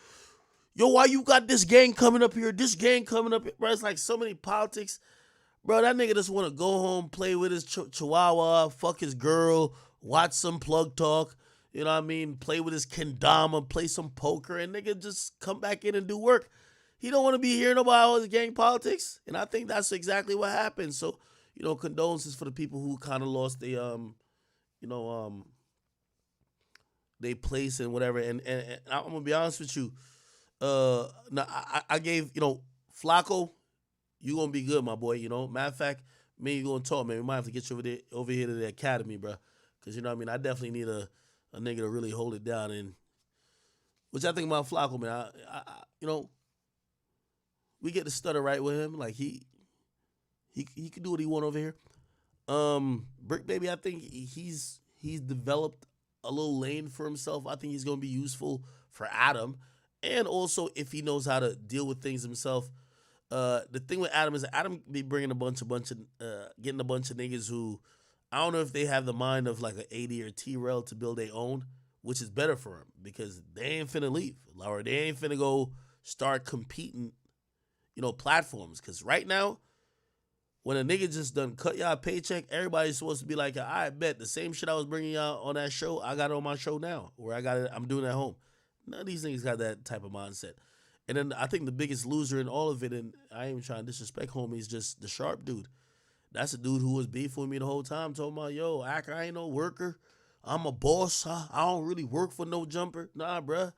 why you got this gang coming up here? This gang coming up here, bro. It's like so many politics. Bro, that nigga just want to go home, play with his chihuahua, fuck his girl, watch some plug talk, you know what I mean? Play with his kendama, play some poker, and nigga just come back in and do work. He don't want to be hearing about all his gang politics. And I think that's exactly what happened. So, you know, condolences for the people who kind of lost their, they place and whatever. And I'm going to be honest with you. Now I gave, you know, Flacco, you going to be good, my boy, you know. Matter of fact, me and you going to talk, man. We might have to get you over here to the academy, bro. Because, you know what I mean, I definitely need a nigga to really hold it down. And which I think about Flacco, man. I you know, we get the stutter right with him. Like, he can do what he want over here. Brick Baby, I think he's developed a little lane for himself. I think he's going to be useful for Adam. And also, if he knows how to deal with things himself. The thing with Adam is that Adam be bringing getting a bunch of niggas who, I don't know if they have the mind of like an 80 or T-Rail to build their own, which is better for them because they ain't finna leave. Or they ain't finna go start competing, you know, platforms. Because right now, when a nigga just done cut y'all a paycheck, everybody's supposed to be like, I bet the same shit I was bringing y'all on that show, I got it on my show now, or I'm doing it at home. None of these niggas got that type of mindset. And then I think the biggest loser in all of it, and I ain't even trying to disrespect homie, is just the Sharp dude. That's a dude who was beefing with me the whole time, talking about, yo, I ain't no worker. I'm a boss. I don't really work for No Jumper. Nah, bruh.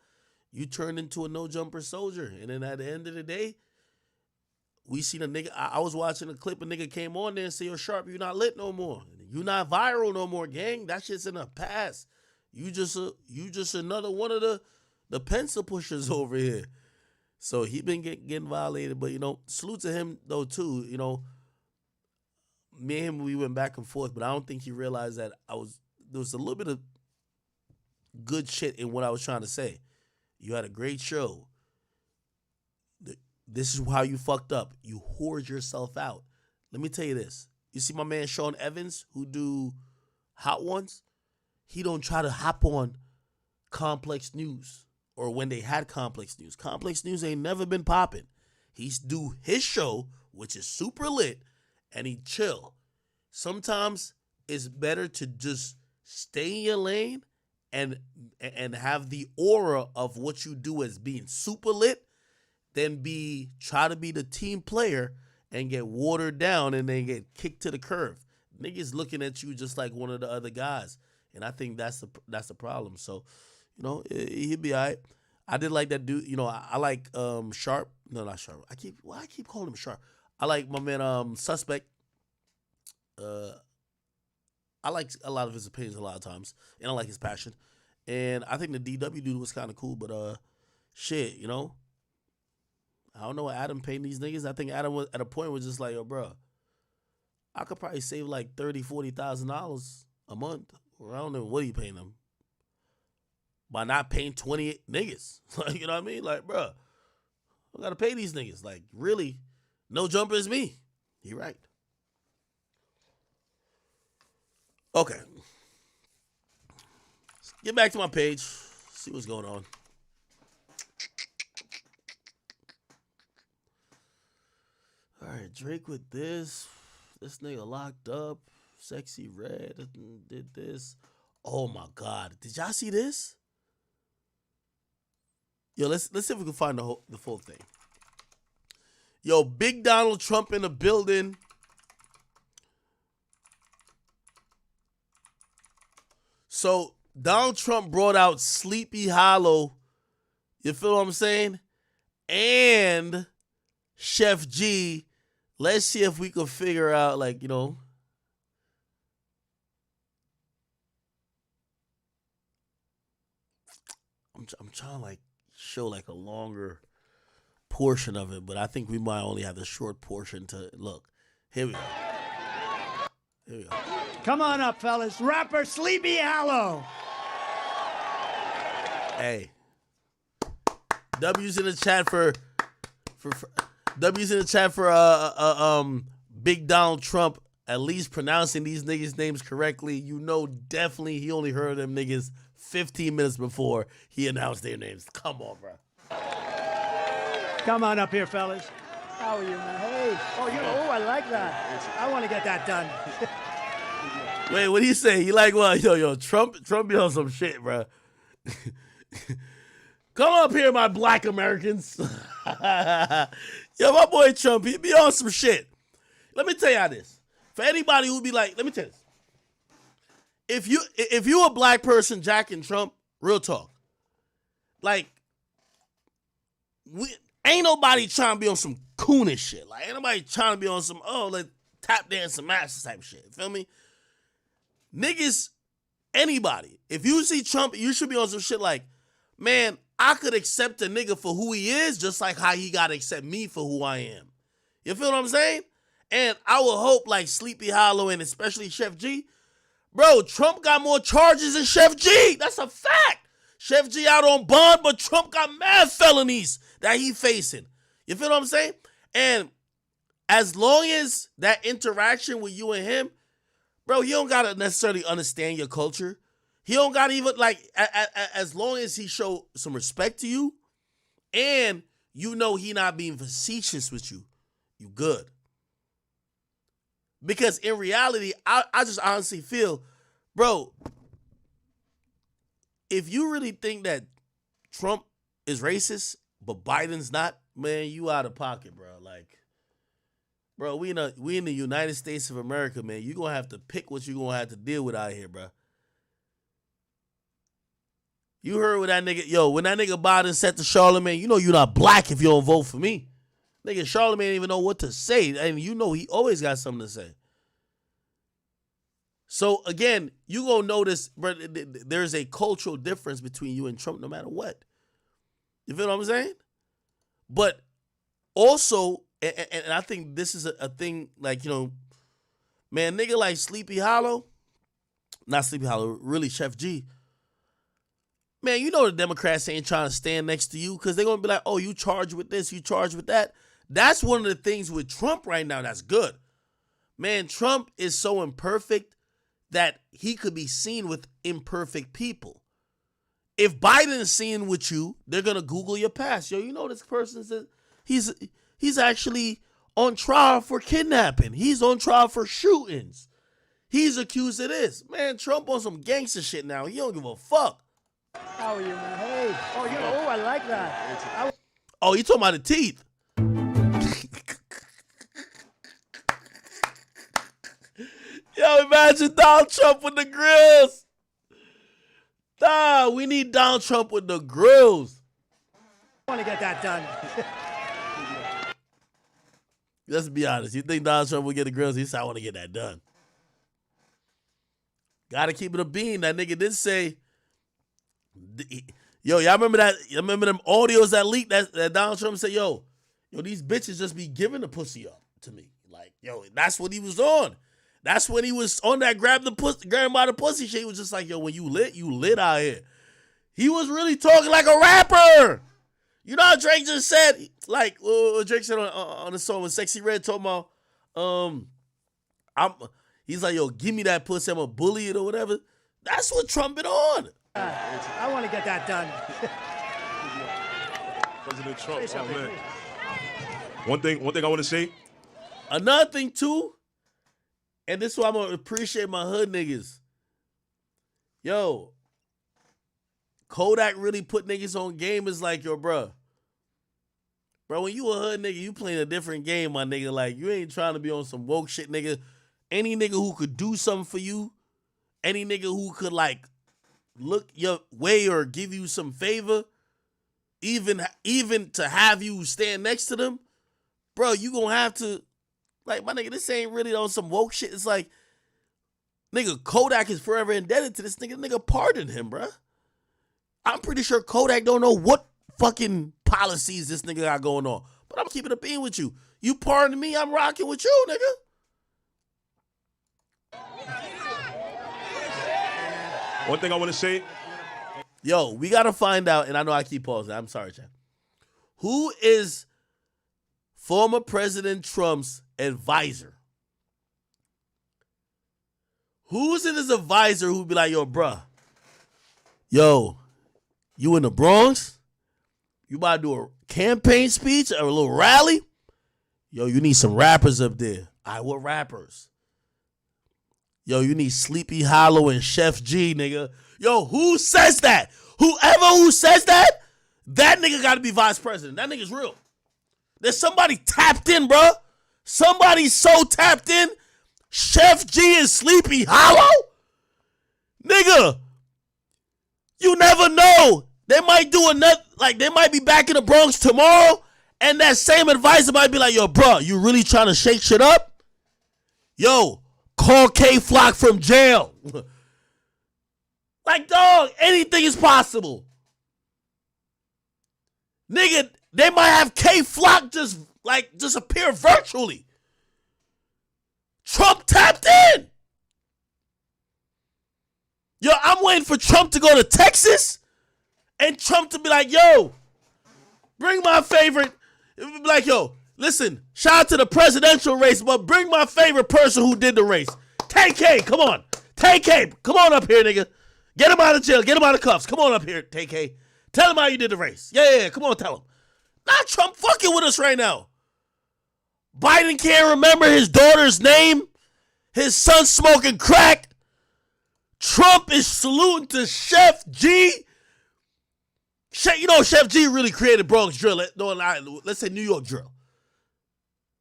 You turned into a No Jumper soldier. And then at the end of the day, we seen a nigga. I was watching a clip, a nigga came on there and said, yo, Sharp, you not lit no more. You not viral no more, gang. That shit's in the past. You just another one of the pencil pushers over here. So he been getting violated, but, you know, salute to him, though, too. You know, me and him, we went back and forth, but I don't think he realized that there was a little bit of good shit in what I was trying to say. You had a great show. This is how you fucked up. You whored yourself out. Let me tell you this. You see my man Sean Evans, who do Hot Ones? He don't try to hop on Complex News. Or when they had Complex News. Complex News ain't never been popping. He's do his show, which is super lit, and he chill. Sometimes it's better to just stay in your lane and have the aura of what you do as being super lit than try to be the team player and get watered down and then get kicked to the curb. Niggas looking at you just like one of the other guys. And I think that's the problem. So, you know, he'd be all right. I did like that dude. You know, I like Sharp. No, not Sharp. I keep calling him Sharp. I like my man Suspect. I like a lot of his opinions a lot of times. And I like his passion. And I think the DW dude was kind of cool. But shit, you know, I don't know what Adam paying these niggas. I think Adam was at a point was just like, yo, bro, I could probably save like $30,000-$40,000 a month. Or I don't know what are you paying them by not paying 20 niggas. Like, you know what I mean? Like, bro, I gotta pay these niggas. Like, really, no jumper is me. He right. Okay. Get back to my page. See what's going on. All right, Drake with this. This nigga locked up. Sexy Red did this. Oh my God. Did y'all see this? Yo, let's see if we can find the full thing. Yo, big Donald Trump in the building. So Donald Trump brought out Sleepy Hollow. You feel what I'm saying? And Sheff G. Let's see if we can figure out, like, you know. I'm trying to, like, show, like, a longer portion of it, but I think we might only have the short portion to look. Here we go. Here we go. Come on up, fellas. Rapper Sleepy Hollow. Hey. W's in the chat for W's in the chat for Big Donald Trump at least pronouncing these niggas' names correctly. You know, definitely he only heard them niggas 15 minutes before he announced their names. Come on, bro. Come on up here, fellas. How are you, man? Hey. Oh, I like that. I want to get that done. Wait, what do you say? You like what? Yo, Trump be on some shit, bro. Come up here, my black Americans. Yo, my boy Trump, he be on some shit. Let me tell y'all this. For anybody who be like, let me tell you this. If you a black person jacking Trump, real talk, like, ain't nobody trying to be on some coonish shit. Like, ain't nobody trying to be on some, like, tap dancing masters type shit. You feel me? Niggas, anybody, if you see Trump, you should be on some shit like, man, I could accept a nigga for who he is, just like how he gotta accept me for who I am. You feel what I'm saying? And I would hope, like, Sleepy Hollow and especially Sheff G, bro, Trump got more charges than Sheff G. That's a fact. Sheff G out on bond, but Trump got mad felonies that he facing. You feel what I'm saying? And as long as that interaction with you and him, bro, he don't gotta necessarily understand your culture. He don't gotta even, like, as long as he show some respect to you and you know he not being facetious with you, you good. Because in reality, I just honestly feel, bro, if you really think that Trump is racist, but Biden's not, man, you out of pocket, bro. Like, bro, we in the United States of America, man. You gonna have to pick what you gonna have to deal with out here, bro. You heard what that nigga, when that nigga Biden said to Charlamagne, you know you not black if you don't vote for me. Nigga, Charlamagne didn't even know what to say, and you know he always got something to say. So, again, you gonna notice, bro, there's a cultural difference between you and Trump no matter what. You feel what I'm saying? But also, and I think this is a thing, like, you know, man, nigga like Sleepy Hollow, not Sleepy Hollow, really Sheff G, man, you know the Democrats ain't trying to stand next to you because they're going to be like, oh, you charged with this, you charged with that. That's one of the things with Trump right now that's good. Man, Trump is so imperfect that he could be seen with imperfect people. If Biden is seen with you, they're going to Google your past. Yo, you know this person says he's actually on trial for kidnapping. He's on trial for shootings. He's accused of this. Man, Trump on some gangster shit now. He don't give a fuck. How are you, man? Hey. Oh, I like that. Oh, you talking about the teeth? Yo, imagine Donald Trump with the grills. Nah, we need Donald Trump with the grills. I want to get that done. Let's be honest. You think Donald Trump will get the grills? He said, I want to get that done. Gotta keep it a bean. That nigga did say, yo, y'all remember that? You remember them audios that leaked that Donald Trump said, yo, yo, these bitches just be giving the pussy up to me. Like, yo, that's what he was on. That's when he was on that grab by the pussy shit. He was just like, yo, when you lit out here. He was really talking like a rapper. You know how Drake just said, like, Drake said on the song when Sexy Red talking about, he's like, yo, give me that pussy, I'm a bully it or whatever. That's what Trump been on. I want to get that done. President Trump, oh man. One thing I want to say. Another thing too, and this is why I'm gonna appreciate my hood niggas. Yo, Kodak really put niggas on game. Is like, yo, bro, when you a hood nigga, you playing a different game, my nigga. Like, you ain't trying to be on some woke shit, nigga. Any nigga who could do something for you, any nigga who could like look your way or give you some favor, even to have you stand next to them, bro, you gonna have to, like, my nigga, this ain't really on some woke shit. It's like, nigga, Kodak is forever indebted to this nigga. Nigga, pardon him, bro. I'm pretty sure Kodak don't know what fucking policies this nigga got going on. But I'm keeping it a bean with you. You pardon me, I'm rocking with you, nigga. One thing I want to say. Yo, we got to find out, and I know I keep pausing. I'm sorry, Chad. Who is former President Trump's advisor? Who's in his advisor who be like, yo, bruh, yo, you in the Bronx? You about to do a campaign speech or a little rally? Yo, you need some rappers up there. All right, what rappers? Yo, you need Sleepy Hollow and Sheff G, nigga. Yo, who says that? Whoever who says that, that nigga got to be vice president. That nigga's real. There's somebody tapped in, bro. Somebody so tapped in. Sheff G and Sleepy Hollow? Nigga, you never know. They might do another, like, they might be back in the Bronx tomorrow, and that same advisor might be like, yo, bro, you really trying to shake shit up? Yo, call K-Flock from jail. Like, dog, anything is possible. Nigga, they might have K-Flock just appear virtually. Trump tapped in. Yo, I'm waiting for Trump to go to Texas and Trump to be like, yo, bring my favorite. It would be like, yo, listen, shout out to the presidential race, but bring my favorite person who did the race. TK, come on. TK, come on up here, nigga. Get him out of jail. Get him out of cuffs. Come on up here, TK. Tell him how you did the race. Yeah, come on, tell him. Not Trump fucking with us right now. Biden can't remember his daughter's name. His son smoking crack. Trump is saluting to Sheff G. You know, Sheff G really created Bronx drill. Let's say New York drill.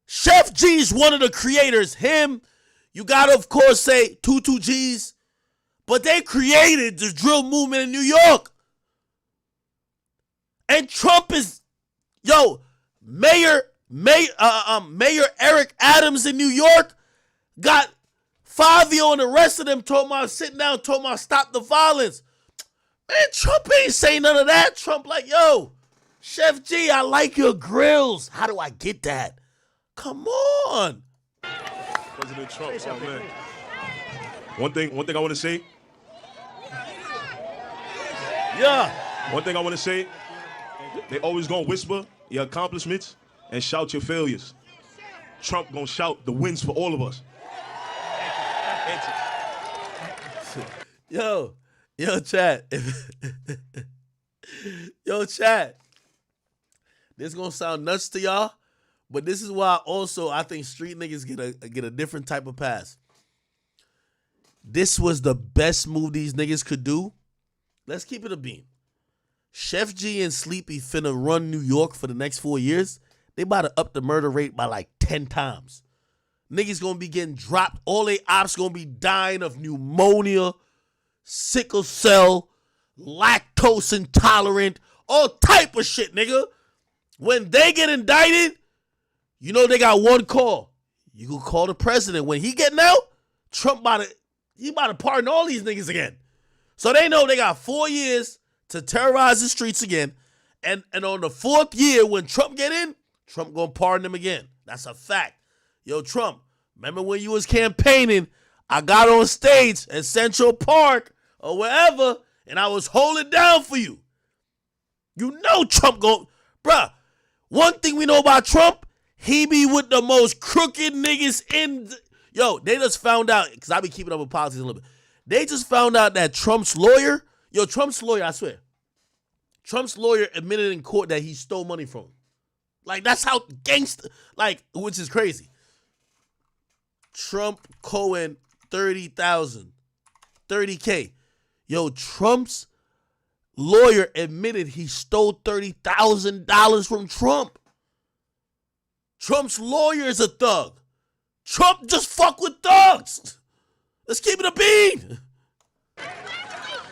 Sheff G is one of the creators. Him, you gotta, of course, say 22 G's. But they created the drill movement in New York. And Trump is, yo, Mayor Eric Adams in New York got Fabio and the rest of them told me, sitting down, told me stop the violence. Man, Trump ain't saying none of that. Trump like, yo, Sheff G, I like your grills. How do I get that? Come on. President Trump, oh man. One thing I want to say. Yeah. One thing I want to say. They always gonna whisper your accomplishments and shout your failures. Trump gonna shout the wins for all of us. Yo, chat. Yo, chat. This gonna sound nuts to y'all, but this is why also I think street niggas get a different type of pass. This was the best move these niggas could do. Let's keep it a beam. Sheff G and Sleepy finna run New York for the next 4 years. They about to up the murder rate by like 10 times. Niggas gonna be getting dropped. All they ops gonna be dying of pneumonia, sickle cell, lactose intolerant, all type of shit, nigga. When they get indicted, you know they got one call. You can call the president. When he getting out, Trump about to pardon all these niggas again. So they know they got 4 years to terrorize the streets again. And on the 4th year, when Trump get in, Trump gonna pardon him again. That's a fact. Yo, Trump, remember when you was campaigning, I got on stage at Central Park or wherever, and I was holding down for you. You know Trump bruh, one thing we know about Trump, he be with the most crooked niggas yo, they just found out, because I be keeping up with politics a little bit. They just found out that Trump's lawyer, I swear, Trump's lawyer admitted in court that he stole money from him. Like, that's how gangster, which is crazy. Trump, Cohen, 30,000, 30K. Yo, Trump's lawyer admitted he stole $30,000 from Trump. Trump's lawyer is a thug. Trump just fuck with thugs. Let's keep it a bean.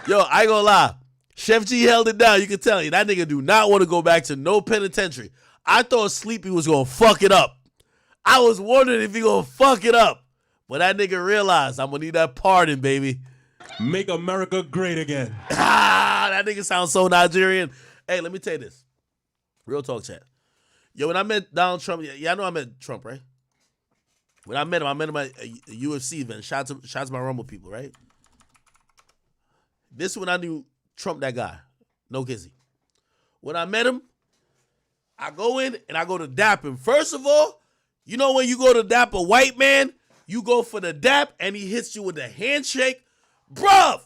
Yo, I ain't gonna lie. Sheff G held it down. You can tell you that nigga do not want to go back to no penitentiary. I thought Sleepy was gonna fuck it up. I was wondering if he gonna fuck it up. But that nigga realized I'm gonna need that pardon, baby. Make America great again. That nigga sounds so Nigerian. Hey, let me tell you this. Real talk chat. Yo, when I met Donald Trump, yeah, I know I met Trump, right? When I met him at a UFC event. Shout out to my Rumble people, right? This is when I knew Trump, that guy. No kizzy. When I met him, I go in and I go to dap him. First of all, you know when you go to dap a white man, you go for the dap and he hits you with the handshake. Bruv,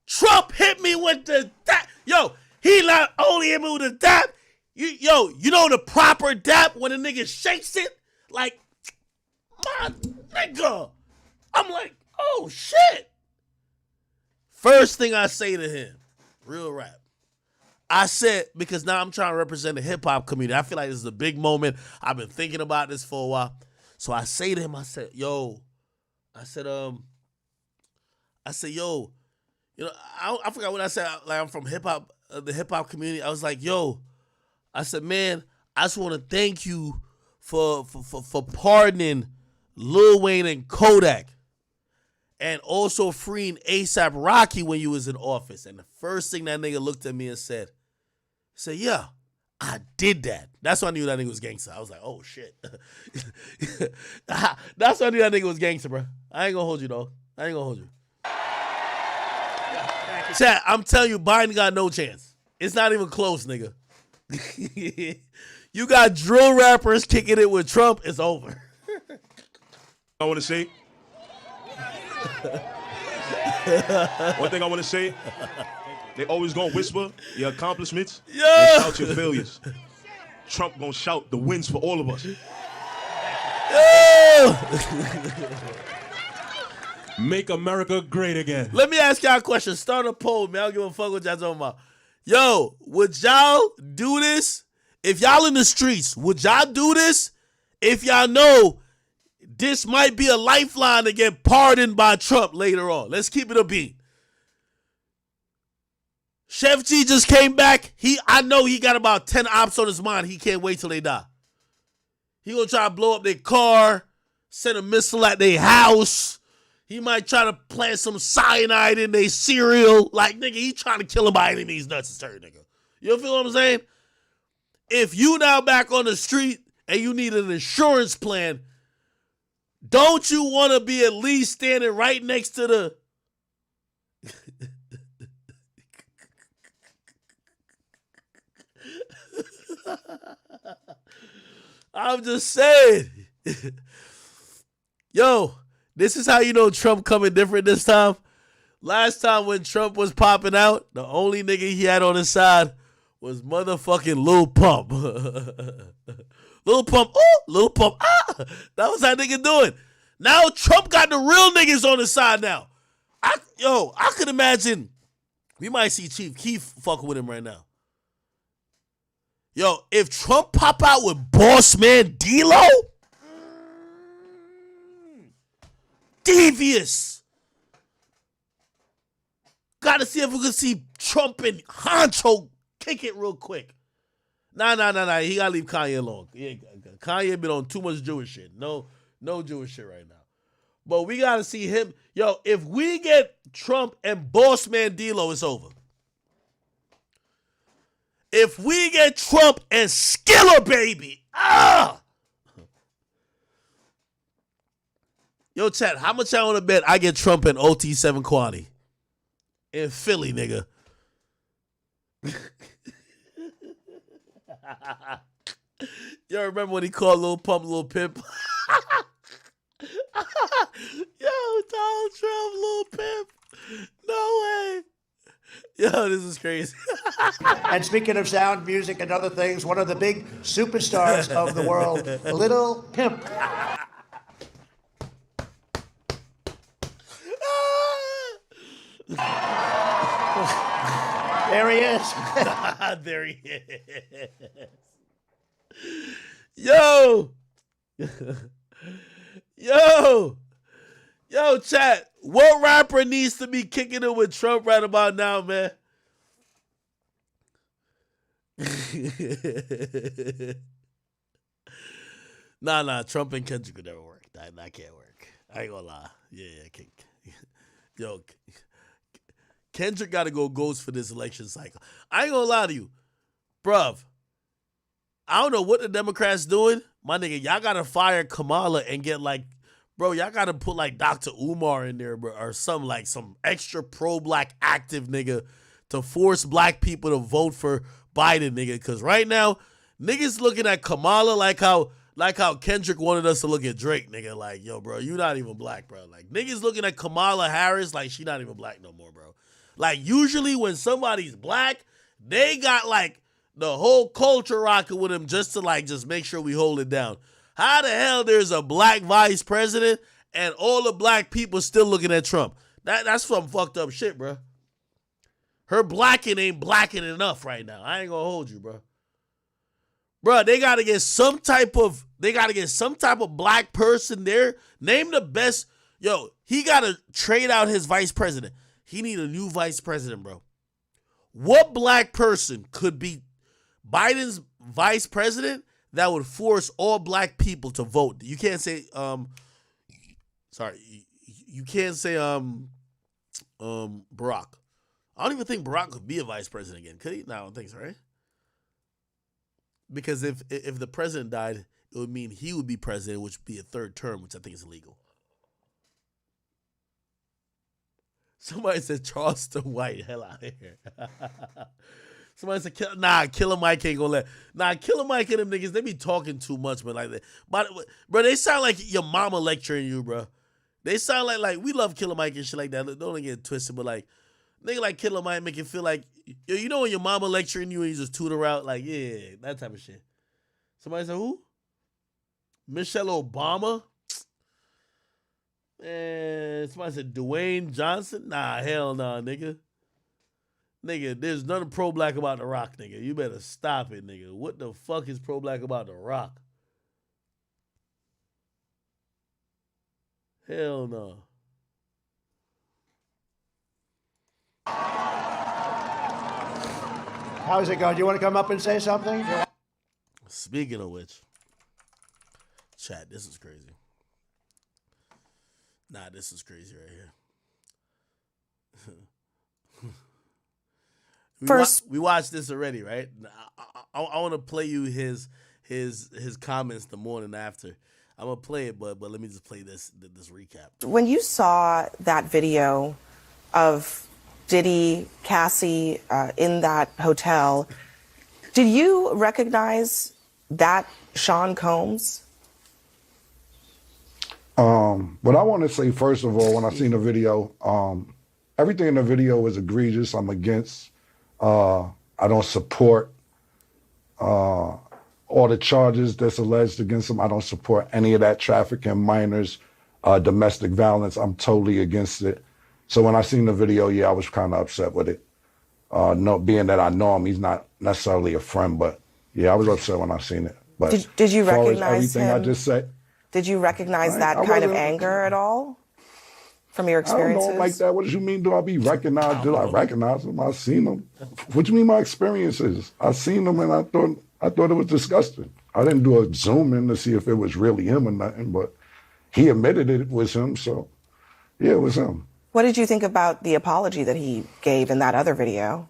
Trump hit me with the dap. Yo, he not only hit me with the dap, you know the proper dap when a nigga shakes it? Like, my nigga. I'm like, oh shit. First thing I say to him, real rap. I said, because now I'm trying to represent the hip hop community. I feel like this is a big moment. I've been thinking about this for a while. So I say to him, I said, yo, I forgot what I said. Like, I'm from hip hop, the hip hop community. I was like, yo, I said, man, I just want to thank you for pardoning Lil Wayne and Kodak, and also freeing A$AP Rocky when you was in office. And the first thing that nigga looked at me and said, yeah, I did that. That's when I knew that nigga was gangster. I was like, oh shit. That's when I knew that nigga was gangster, bro. I ain't gonna hold you though. I ain't gonna hold you. Chat, I'm telling you, Biden got no chance. It's not even close, nigga. You got drill rappers kicking it with Trump, it's over. I want to say. One thing I want to say. They always gonna whisper your accomplishments and shout your failures. Trump gonna shout the wins for all of us. Make America great again. Let me ask y'all a question. Start a poll, man. I don't give a fuck what y'all talking about. Yo, would y'all do this? If y'all in the streets, would y'all do this? If y'all know this might be a lifeline to get pardoned by Trump later on. Let's keep it a beat. Sheff G just came back. I know he got about 10 ops on his mind. He can't wait till they die. He gonna try to blow up their car, send a missile at their house. He might try to plant some cyanide in their cereal. Like, nigga, he trying to kill him by any means necessary, nigga. You feel what I'm saying? If you now back on the street and you need an insurance plan, don't you want to be at least standing right next to the... I'm just saying. Yo, this is how you know Trump coming different this time. Last time when Trump was popping out, the only nigga he had on his side was motherfucking Lil Pump. Lil Pump, oh, Lil Pump, ah. That was how nigga doing. Now Trump got the real niggas on his side now. I could imagine we might see Chief Keef fucking with him right now. Yo, if Trump pop out with Boss Man D-Lo, devious. Gotta see if we can see Trump and Honcho kick it real quick. Nah. He gotta leave Kanye alone. Kanye been on too much Jewish shit. No Jewish shit right now. But we gotta see him. Yo, if we get Trump and Boss Man D-Lo, it's over. If we get Trump and Skiller, baby. Yo, chat, how much I want to bet I get Trump and OT7 Quani? In Philly, nigga. Yo, remember when he called Lil Pump Lil Pimp? Yo, Donald Trump, Lil Pimp. No way. Yo, this is crazy. And speaking of sound, music, and other things, one of the big superstars of the world, Lil Pimp. There he is. There he is. Yo. Yo, chat. What rapper needs to be kicking it with Trump right about now, man? Nah. Trump and Kendrick would never work. That can't work. I ain't gonna lie. Yeah. Yo, Kendrick got to go ghost for this election cycle. I ain't gonna lie to you. Bruv, I don't know what the Democrats doing. My nigga, y'all got to fire Kamala and get like, bro, y'all got to put like Dr. Umar in there, bro, or some extra pro-black active nigga to force black people to vote for Biden, nigga. Because right now, niggas looking at Kamala like how Kendrick wanted us to look at Drake, nigga. Like, yo, bro, you not even black, bro. Like, niggas looking at Kamala Harris like she not even black no more, bro. Like, usually when somebody's black, they got like the whole culture rocking with him just to make sure we hold it down. How the hell there's a black vice president and all the black people still looking at Trump? That's some fucked up shit, bro. Her blacking ain't blacking enough right now. I ain't gonna hold you, bro. Bro, they gotta get some type of black person there. Name the best. Yo, he gotta trade out his vice president. He need a new vice president, bro. What black person could be Biden's vice president that would force all black people to vote? You can't say you can't say Barack. I don't even think Barack could be a vice president again. Could he? No, I don't think so, right? Because if the president died, it would mean he would be president, which would be a third term, which I think is illegal. Somebody said Charleston White. Hell out of here. Somebody said, Killer Mike ain't gonna let. Killer Mike and them niggas, they be talking too much, man. Like that. But, bro, they sound like your mama lecturing you, bro. They sound like we love Killer Mike and shit like that. Don't get it twisted, but like, nigga like Killer Mike make it feel like, you know when your mama lecturing you and you just tutor out? Like, yeah, that type of shit. Somebody said, who? Michelle Obama? Man, somebody said Dwayne Johnson? Nah, hell nah, nigga. Nigga, there's nothing pro-black about The Rock, nigga. You better stop it, nigga. What the fuck is pro-black about The Rock? Hell no. How's it going? Do you want to come up and say something? Speaking of which, chat, this is crazy. Nah, this is crazy right here. We watched this already, right? I want to play you his comments the morning after. I'm gonna play it, but let me just play this recap. When you saw that video of Diddy, Cassie in that hotel, did you recognize that Sean Combs? What I want to say, first of all, when I seen the video, everything in the video is egregious. I'm against. I don't support all the charges that's alleged against him. I don't support any of that trafficking, minors, domestic violence. I'm totally against it. So when I seen the video, yeah, I was kind of upset with it. Being that I know him, he's not necessarily a friend, but yeah, I was upset when I seen it. But did you recognize everything him? I just said? Did you recognize that kind of anger at all from your experiences? I don't know like that. What do you mean? Do I be recognized? Did I recognize him? I seen him. What do you mean my experiences? I seen him and I thought it was disgusting. I didn't do a zoom in to see if it was really him or nothing, but he admitted it was him. So yeah, it was him. What did you think about the apology that he gave in that other video?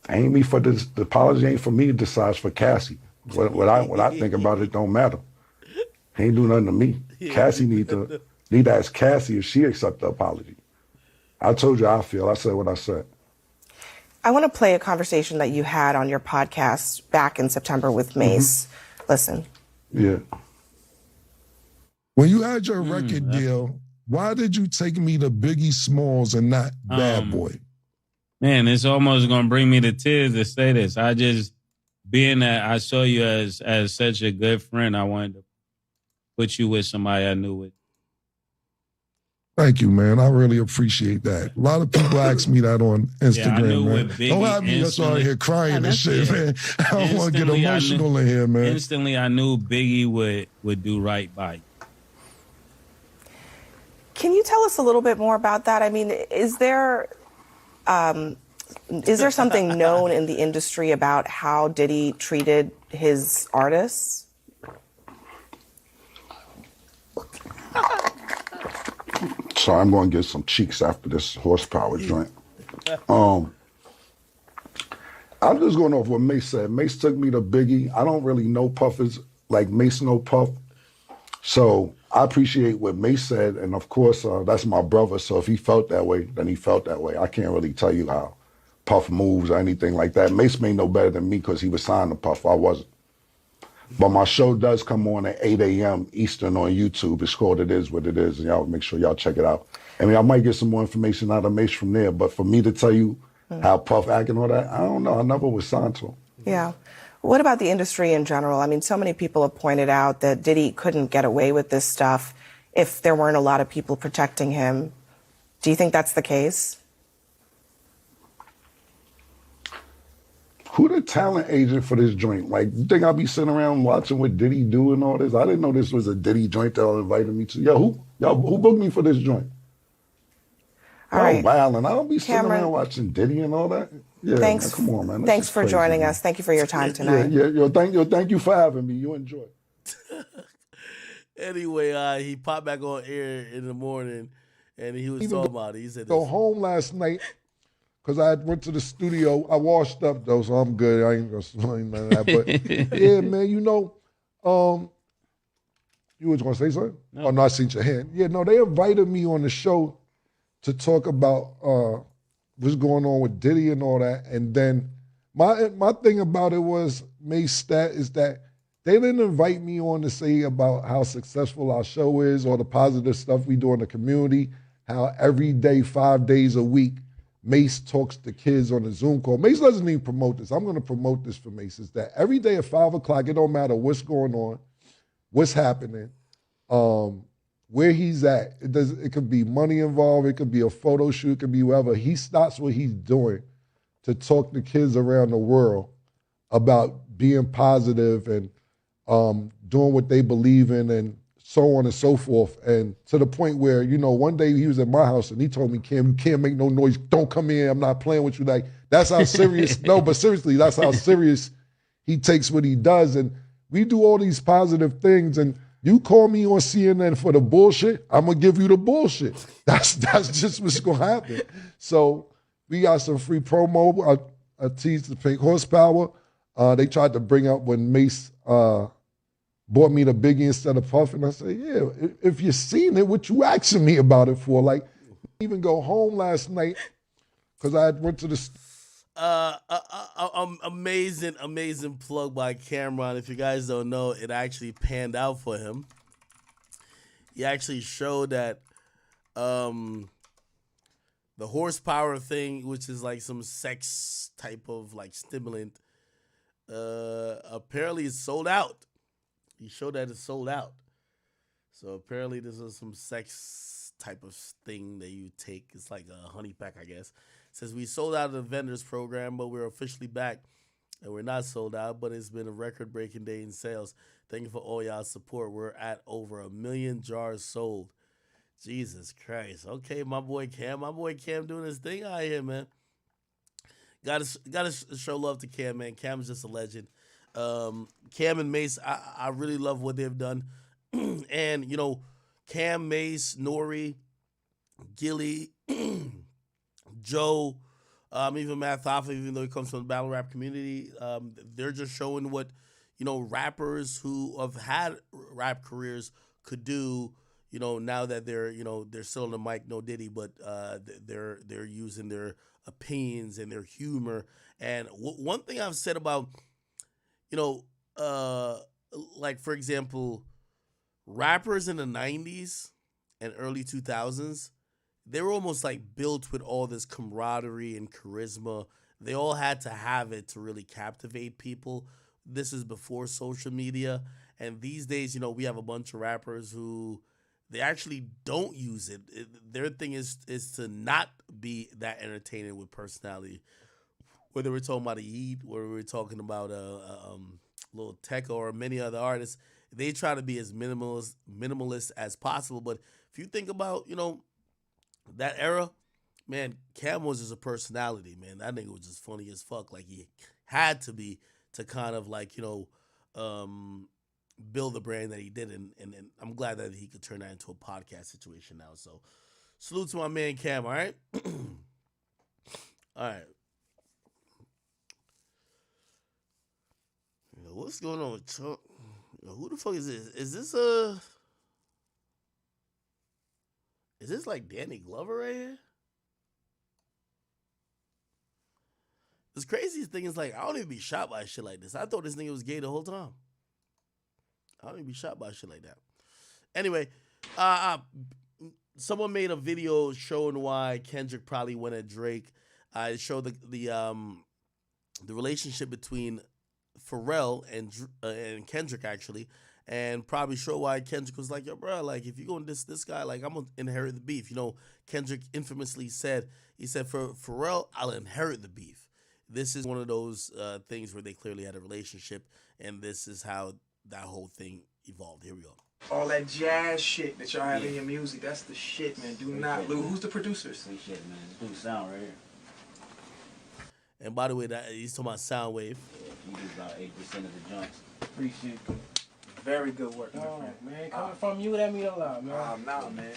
ain't me for this. The apology ain't for me to decide, it's for Cassie. What I think about it don't matter. He ain't do nothing to me. Cassie need to ask Cassie if she accept the apology. I told you how I feel. I said what I said. I want to play a conversation that you had on your podcast back in September with Mace. Listen. Yeah. When you had your record deal, why did you take me to Biggie Smalls and not Bad Boy? Man, it's almost gonna bring me to tears to say this. I just, being that I saw you as such a good friend, I wanted to put you with somebody I knew with. Thank you, man. I really appreciate that. A lot of people ask me that on Instagram, man. Don't have me just out here crying and shit, man. I don't want to get emotional in here, man. Instantly, I knew Biggie would do right by you. Can you tell us a little bit more about that? I mean, is there something known in the industry about how Diddy treated his artists? So I'm going to get some cheeks after this horsepower joint. I'm just going off what Mace said. Mace took me to Biggie. I don't really know Puff like Mace know Puff. So I appreciate what Mace said. And of course, that's my brother. So if he felt that way, then he felt that way. I can't really tell you how Puff moves or anything like that. Mace may know better than me because he was signed to Puff. I wasn't. But my show does come on at 8 a.m. Eastern on YouTube. It's called It Is What It Is. And y'all make sure y'all check it out. I mean, I might get some more information out of Mace from there. But for me to tell you how Puff acting and all that, I don't know. I never was signed to him. Yeah. What about the industry in general? I mean, so many people have pointed out that Diddy couldn't get away with this stuff if there weren't a lot of people protecting him. Do you think that's the case? Who the talent agent for this joint? Like, you think I'll be sitting around watching what Diddy do and all this? I didn't know this was a Diddy joint that y'all invited me to. Yo, who booked me for this joint? All right. Wow, and I don't be sitting around watching Diddy and all that. Yeah, thanks. Man, come on, man. Thanks for joining us. Thank you for your time tonight. Thank you for having me. You enjoy. Anyway, he popped back on air in the morning, and he was talking about it. He said, "Go home last night." Because I went to the studio. I washed up, though, so I'm good. I ain't going to explain none of that. But, yeah, man, you know, you was going to say something? No. Oh, no, I seen your hand. Yeah, no, they invited me on the show to talk about what's going on with Diddy and all that. And then my thing about it was, Mace Stat, is that they didn't invite me on to say about how successful our show is or the positive stuff we do in the community, how every day, 5 days a week, Mace talks to kids on a Zoom call. Mace doesn't even promote this. I'm going to promote this for Mace. Is that every day at 5 o'clock, it don't matter what's going on, what's happening, where he's at. It could be money involved. It could be a photo shoot. It could be whatever. He stops what he's doing to talk to kids around the world about being positive and doing what they believe in and so on and so forth. And to the point where, you know, one day he was at my house and he told me, Cam, you can't make no noise. Don't come in. I'm not playing with you. Like, that's how serious, no, but seriously, that's how serious he takes what he does. And we do all these positive things. And you call me on CNN for the bullshit, I'm going to give you the bullshit. That's just what's going to happen. So we got some free promo. I teased the Pink Horsepower. They tried to bring up when Mace brought me to Biggie instead of Puff, and I said, yeah, if you seen it, what you asking me about it for? Like, even go home last night because I went to the... amazing plug by Cameron. If you guys don't know, it actually panned out for him. He actually showed that the horsepower thing, which is like some sex type of like stimulant, apparently is sold out. He showed that it's sold out. So apparently this is some sex type of thing that you take. It's like a honey pack, I guess. It says we sold out of the vendors program, but we're officially back. And we're not sold out, but it's been a record-breaking day in sales. Thank you for all y'all support. We're at over 1 million jars sold. Jesus Christ. Okay, my boy Cam doing his thing out here, man. Gotta show love to Cam, man. Cam's just a legend. Cam and Mace, I really love what they've done. And, you know, Cam, Mace, Nori, Gilly, Joe, Even Math Hoffa, even though he comes from the battle rap community, they're just showing what, rappers who have had rap careers could do, now that they're still on the mic, no Diddy, but they're using their opinions and their humor. And one thing I've said about, like, for example, rappers in the 90s and early 2000s, they were almost like built with all this camaraderie and charisma. They all had to have it to really captivate people. This is before social media. And these days, we have a bunch of rappers who they actually don't use it. Their thing is to not be that entertaining with personality. Whether we're talking about Yeet, whether we're talking about Lil Tecca or many other artists, they try to be as minimalist as possible. But if you think about, that era, man, Cam was just a personality, man. That nigga was just funny as fuck. Like, he had to be to kind of like, build the brand that he did. And I'm glad that he could turn that into a podcast situation now. So salute to my man Cam, all right? All right. What's going on with Chuck? Who the fuck is this? Is this like Danny Glover right here? The craziest thing is, like, I don't even be shot by shit like this. I thought this nigga was gay the whole time. I don't even be shot by shit like that. Anyway, someone made a video showing why Kendrick probably went at Drake. It showed the relationship between Pharrell and Kendrick, actually, and probably show why Kendrick was like, yo, bro, like, if you're going to diss this guy, like, I'm going to inherit the beef. Kendrick infamously said, for Pharrell, I'll inherit the beef. This is one of those things where they clearly had a relationship, and this is how that whole thing evolved. Here we go. All that jazz shit that y'all have in your music, that's the shit, man. Do not lose. Who's the producers? Shit, man. This sound right here. And by the way, he's talking about Soundwave. Yeah, he do about 8% of the jumps. Appreciate it. Very good work, my Oh, friend. man, coming from you, that mean a lot, man. Nah, man.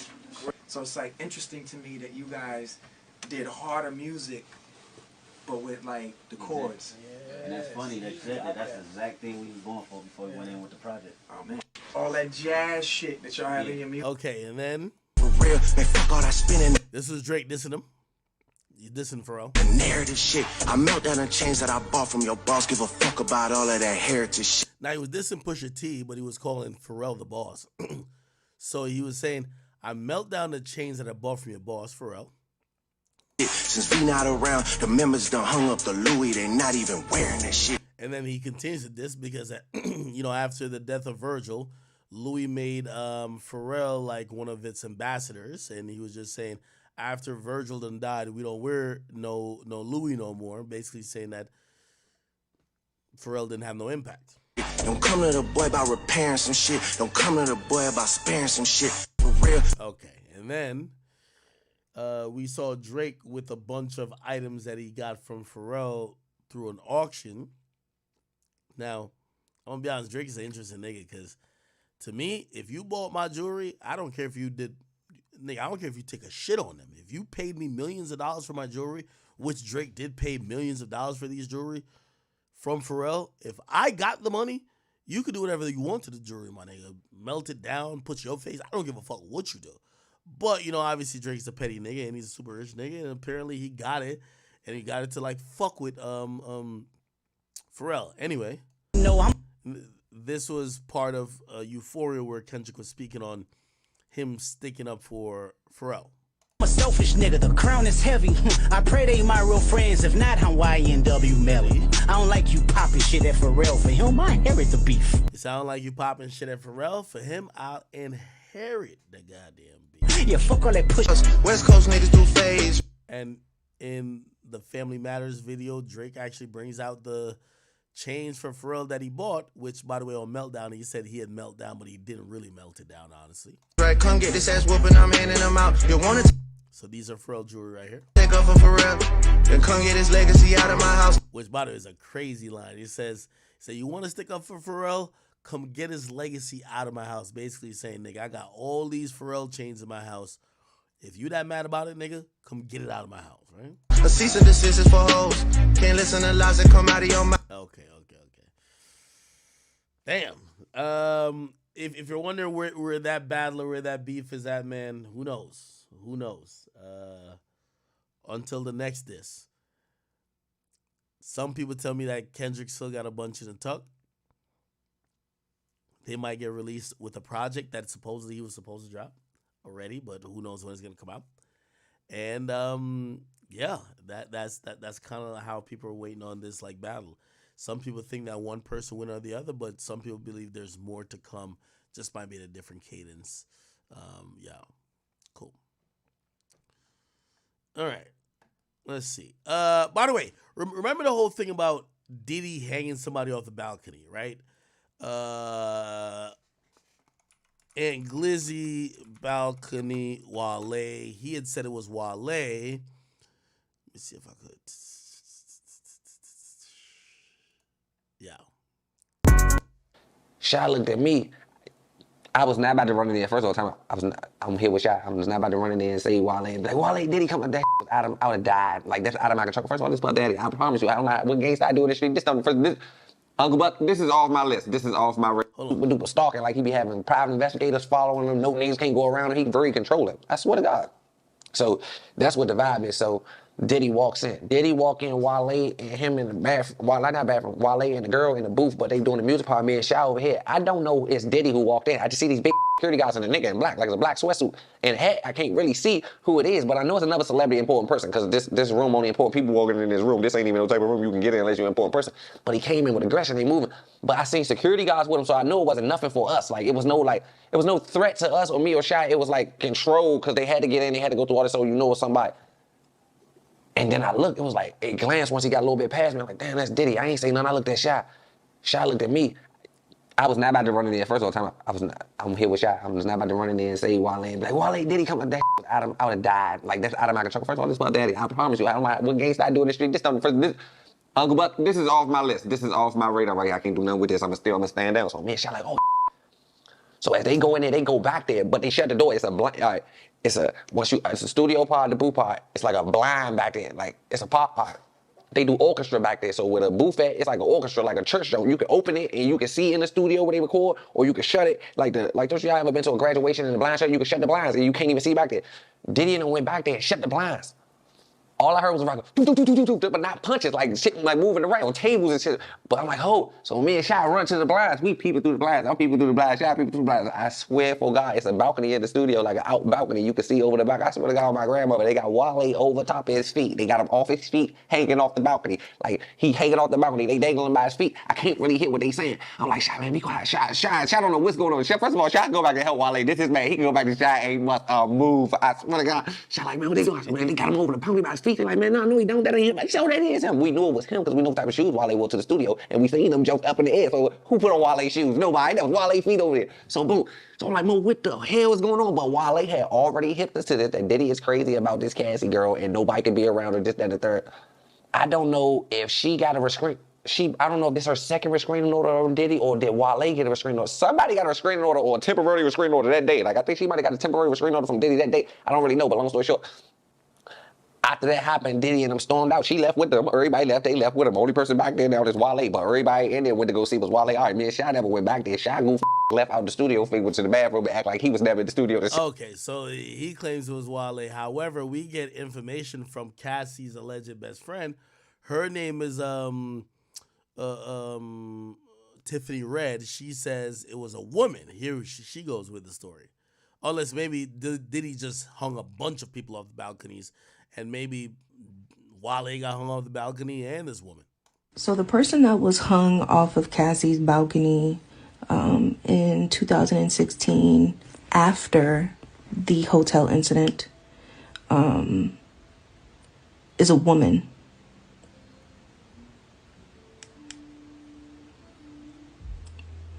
So it's like interesting to me that you guys did harder music, but with like the chords. And that's funny that you said that. That's the exact thing we was going for before we went in with the project. Oh man. All that jazz shit that y'all have in your music. Okay, and then For real, man, fuck all that spinning. this is Drake dissing him. He's dissing Pharrell. The narrative shit. I melt down the chains that I bought from your boss. Give a fuck about all of that heritage shit. Now, he was dissing Pusha T, but he was calling Pharrell the boss. So he was saying, I melt down the chains that I bought from your boss, Pharrell. Since we not around, the members done hung up the Louis. They not even wearing that shit. And then he continues to diss because, after the death of Virgil, Louis made Pharrell like one of its ambassadors. And he was just saying, after Virgil done died, we don't wear no Louis no more. Basically saying that Pharrell didn't have no impact. Don't come to the boy about repairing some shit. Don't come to the boy about sparing some shit. For real. Okay, and then we saw Drake with a bunch of items that he got from Pharrell through an auction. Now, I'm gonna be honest, Drake is an interesting nigga because to me, if you bought my jewelry, I don't care if you did, nigga, I don't care if you take a shit on them. If you paid me millions of dollars for my jewelry, which Drake did pay millions of dollars for these jewelry from Pharrell, if I got the money, you could do whatever you want to the jewelry, my nigga. Melt it down, put your face. I don't give a fuck what you do. But, obviously Drake's a petty nigga and he's a super rich nigga, and apparently he got it, and he got it to like fuck with Pharrell. Anyway, this was part of Euphoria where Kendrick was speaking on him sticking up for Pharrell. I'm a selfish nigga, the crown is heavy. I pray they my real friends, if not, I'm YNW Melly. I don't like you popping shit at Pharrell. For him, I inherit the beef. It sound like you popping shit at Pharrell. For him, I'll inherit the goddamn beef. Yeah, fuck all that push. West Coast niggas do phase. And in the Family Matters video, Drake actually brings out the chains for Pharrell that he bought, which, by the way, on Meltdown, he said he had meltdown, but he didn't really melt it down, honestly. Right, come get this ass whooping, I'm handing them out. You want to So these are Pharrell jewelry right here. take up for Pharrell, then come get his legacy out of my house. Which, by the way, is a crazy line. He says, you want to stick up for Pharrell? Come get his legacy out of my house. Basically saying, nigga, I got all these Pharrell chains in my house. If you that mad about it, nigga, come get it out of my house, right? A cease and desist is for hoes. Can't listen to lies that come out of your mouth. Okay. Damn. If you're wondering where that battle or where that beef is at, man, who knows? Until the next diss. Some people tell me that Kendrick still got a bunch in the tuck. They might get released with a project that supposedly he was supposed to drop already, but who knows when it's gonna come out. And that's kind of how people are waiting on this like battle. Some people think that one person win or the other, but some people believe there's more to come. Just might be in a different cadence. Cool. All right. Let's see. By the way, remember the whole thing about Diddy hanging somebody off the balcony, right? And Glizzy, balcony, Wale. He had said it was Wale. Let me see if I could. Yeah. Shy looked at me. I was not about to run in there. First of all, I'm here with Shy. I'm just not about to run in there and say Wale. And be like, Wale, Diddy come. That I would have died. Like, that's out of my control. First of all, this is my daddy. I promise you. I don't know what gangsta I do in the street. This Uncle Buck, this is off my list. This is off my list. Super stalking. Like, he be having private investigators following him. No niggas can't go around him. He very controlling. I swear to God. So that's what the vibe is. So Diddy walks in. Diddy walk in, Wale and him in the bathroom. Well, not bathroom. Wale and the girl in the booth, but they doing the music part. Me and Shy over here. I don't know it's Diddy who walked in. I just see these big security guys and a nigga in black, like it's a black sweatsuit and hat. I can't really see who it is, but I know it's another celebrity important person because this room only important people walking in this room. This ain't even no type of room you can get in unless you're an important person. But he came in with aggression. They moving. But I seen security guys with him, so I knew it wasn't nothing for us. Like, it was no threat to us or me or Shy. It was like control because they had to get in. They had to go through all this, so you know it's somebody. And then I looked, it was like, it glanced once he got a little bit past me. I'm like, damn, that's Diddy. I ain't say nothing. I looked at Shy. Shy looked at me. I was not about to run in there. First of all, I'm here with Shy. I'm just not about to run in there and say Wale. And be like, Wale, Diddy come. That I would have died. Like, that's out of my control. First of all, this is my daddy. I promise you. I don't know what gangsta I do in the street. Uncle Buck, this is off my list. This is off my radar right here. I can't do nothing with this. I'm gonna stand down. So me and Shy like, oh. So as they go in there, they go back there, but they shut the door. It's a blind. It's a studio part, the booth part. It's like a blind back there. Like, it's a pop part. They do orchestra back there. So with a booth at, it's like an orchestra, like a church show. You can open it and you can see in the studio where they record, or you can shut it. Like don't y'all ever been to a graduation in the blind show? You can shut the blinds and you can't even see back there. Diddy and them went back there and shut the blinds. All I heard was a rock, but not punches, like shit, like moving around on tables and shit. But I'm like, oh. So me and Shy run to the blinds. We peeping through the blinds. I'm peeping through the blinds. Shy peeping through the blinds. I swear for God, it's a balcony in the studio, like an out balcony. You can see over the back. I swear to God, my grandmother, they got Wale over top of his feet. They got him off his feet, hanging off the balcony. Like, he hanging off the balcony. They dangling by his feet. I can't really hear what they saying. I'm like, Shy, man, be quiet. Shy don't know what's going on. Shy, first of all, Shy go back and help Wale. This is man. He can go back to Shy ain't must move. I swear to God. Shy like, man, what they doing? I said, man, they got him over the balcony by his feet. They're like, man, no, he don't. That ain't him. Like, so that is him. We knew it was him because we know what type of shoes Wale wore to the studio, and we seen them jump up in the air. So who put on Wale's shoes? Nobody. That was Wale's feet over there. So boom. So I'm like, Mo, what the hell is going on? But Wale had already hit us to this, that Diddy is crazy about this Cassie girl, and nobody can be around her, this, that, and the third. I don't know if she got a restraint. I don't know if this is her second restraining order on Diddy, or did Wale get a restraining order? Somebody got a restraining order or a temporary restraining order that day. Like, I think she might have got a temporary restraining order from Diddy that day. I don't really know, but long story short, after that happened, Diddy and them stormed out. She left with them. Everybody left. They left with him. Only person back there now is Wale. But everybody in there went to go see was Wale. All right, me and Shy never went back there. Shy left out the studio, went to the bathroom and act like he was never in the studio. Okay, so he claims it was Wale. However, we get information from Cassie's alleged best friend. Her name is Tiffany Red. She says it was a woman. Here she goes with the story. Unless maybe Diddy just hung a bunch of people off the balconies, and maybe Wale got hung off the balcony and this woman. So the person that was hung off of Cassie's balcony in 2016 after the hotel incident is a woman.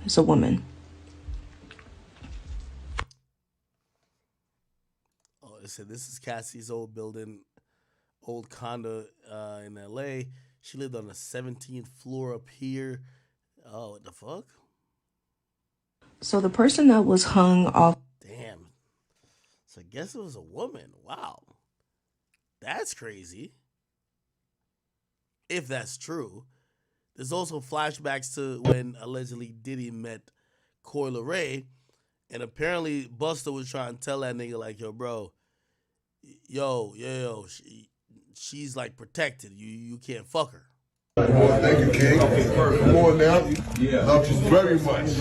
It's a woman. It said this is Cassie's old building, old condo in LA. She lived on the 17th floor up here. Oh, what the fuck? So the person that was hung off. Damn. So I guess it was a woman. Wow. That's crazy. if that's true. There's also flashbacks to when allegedly Diddy met Coi Leray, and apparently Busta was trying to tell that nigga like, yo, bro, she's like protected. You can't fuck her. Thank you, King. Come on now. Love you very much.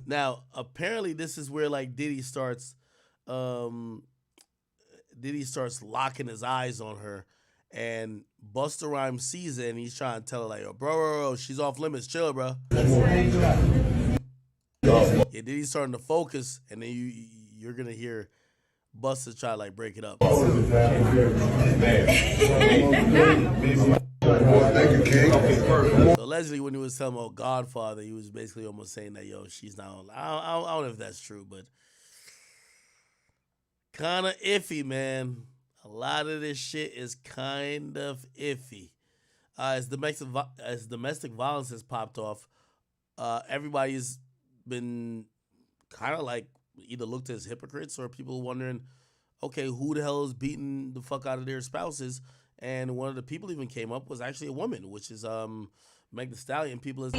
Now, apparently, this is where like Diddy starts locking his eyes on her, and Busta Rhymes sees it, and he's trying to tell her like, yo, bro, she's off limits, chill, bro. Yeah, Diddy's starting to focus, and then you're gonna hear Busta try to like break it up. Thank you, King. So allegedly, when he was telling about Godfather, he was basically almost saying that, yo, she's not on. I don't know if that's true, but kind of iffy, man. A lot of this shit is kind of iffy. As domestic violence has popped off, everybody's been kind of like either looked as hypocrites or people wondering, okay, who the hell is beating the fuck out of their spouses? And one of the people even came up was actually a woman, which is Meg Thee Stallion. People is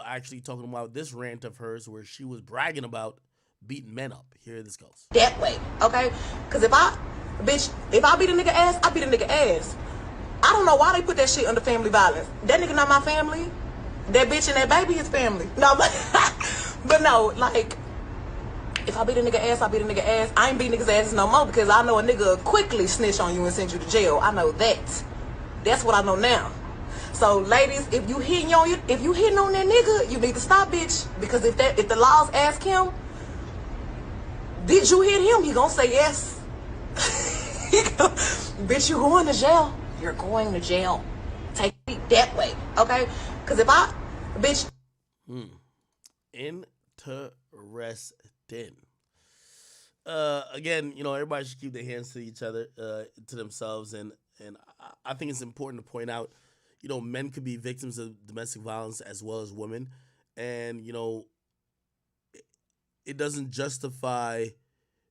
actually talking about this rant of hers where she was bragging about beating men up. Here this goes. That way, okay? Because if I beat a nigga ass, I beat a nigga ass. I don't know why they put that shit under family violence. That nigga not my family. That bitch and that baby is family. No, but no, like, if I beat a nigga ass, I beat a nigga ass. I ain't beat niggas ass no more because I know a nigga will quickly snitch on you and send you to jail. I know that. That's what I know now. So, ladies, if you hitting on that nigga, you need to stop, bitch. Because if the laws ask him, did you hit him? He gonna say yes. Bitch, you going to jail. You're going to jail. Take it that way, okay? Because if I, bitch. Interesting. Again, everybody should keep their hands to each other, to themselves, and I think it's important to point out, men could be victims of domestic violence as well as women, and it doesn't justify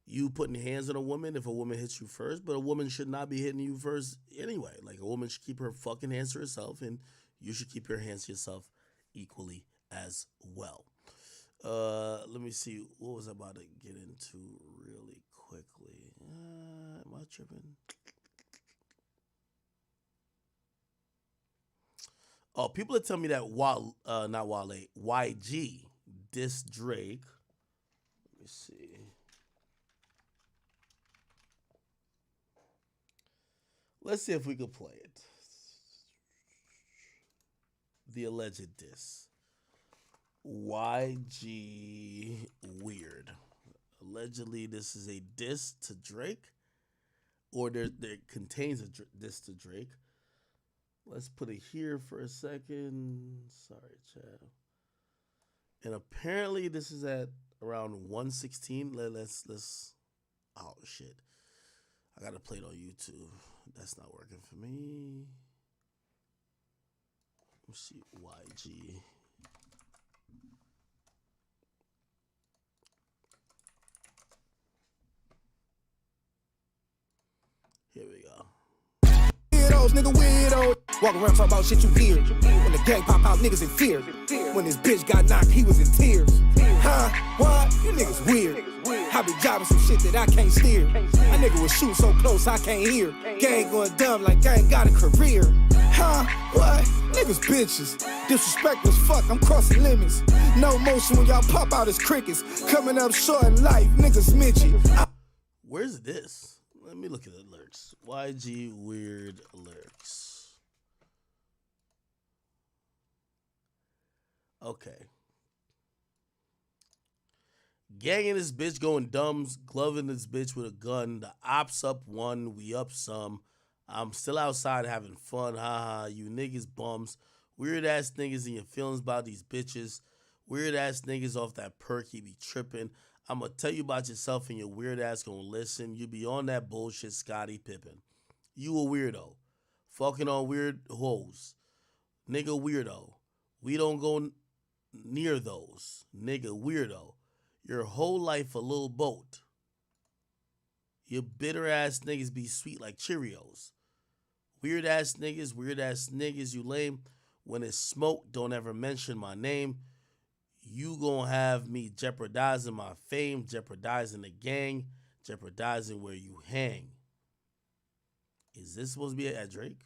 you putting hands on a woman if a woman hits you first, but a woman should not be hitting you first anyway. Like, a woman should keep her fucking hands to herself, and you should keep your hands to yourself equally as well. Let me see. What was I about to get into really quickly? Am I tripping? Oh, people are telling me that YG dissed Drake. Let me see. Let's see if we can play it. The alleged diss. YG Weird. Allegedly, this is a diss to Drake, or there contains a diss to Drake. Let's put it here for a second. Sorry, Chad. And apparently, this is at around 116. Let's. Oh shit! I gotta play it on YouTube. That's not working for me. Let's see, YG. Here we go. Weirdos, nigga, weirdo. Walk around talking about shit you hear. When the gang pop out, niggas in fear. When this bitch got knocked, he was in tears. Huh? What? You niggas weird. I be jobbing some shit that I can't steer. A nigga was shooting so close I can't hear. Gang going dumb like gang got a career. Huh? What? Niggas bitches. Disrespect as fuck, I'm crossing limits. No motion when y'all pop out as crickets. Coming up short in life, niggas midget. Where's this? Let me look at the lyrics. YG Weird lyrics. Okay. Ganging this bitch, going dumbs, gloving this bitch with a gun. The ops up one, we up some. I'm still outside having fun, haha. You niggas bums. Weird ass niggas in your feelings about these bitches. Weird ass niggas off that perk, he be tripping. I'm gonna tell you about yourself and your weird ass gonna listen. You be on that bullshit, Scottie Pippen. You a weirdo. Fucking on weird hoes. Nigga weirdo. We don't go near those. Nigga weirdo. Your whole life a little boat. You bitter ass niggas be sweet like Cheerios. Weird ass niggas, you lame. When it's smoke, don't ever mention my name. You gonna have me jeopardizing my fame, jeopardizing the gang, jeopardizing where you hang. Is this supposed to be at Drake?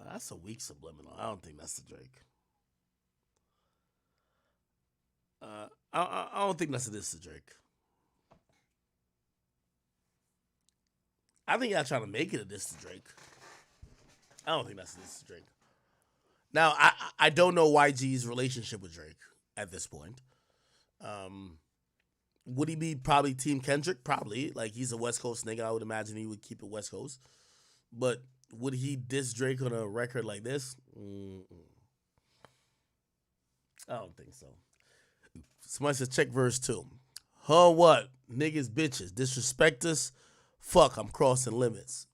That's a weak subliminal. I don't think that's the Drake. I don't think that's a diss to Drake. I think y'all trying to make it a diss to Drake. I don't think that's a diss to Drake. Now, I don't know YG's relationship with Drake at this point. Would he be probably Team Kendrick? Probably. Like, he's a West Coast nigga. I would imagine he would keep it West Coast. But would he diss Drake on a record like this? I don't think so. Somebody says, check verse 2. Huh, what? Niggas, bitches. Disrespect us? Fuck, I'm crossing limits.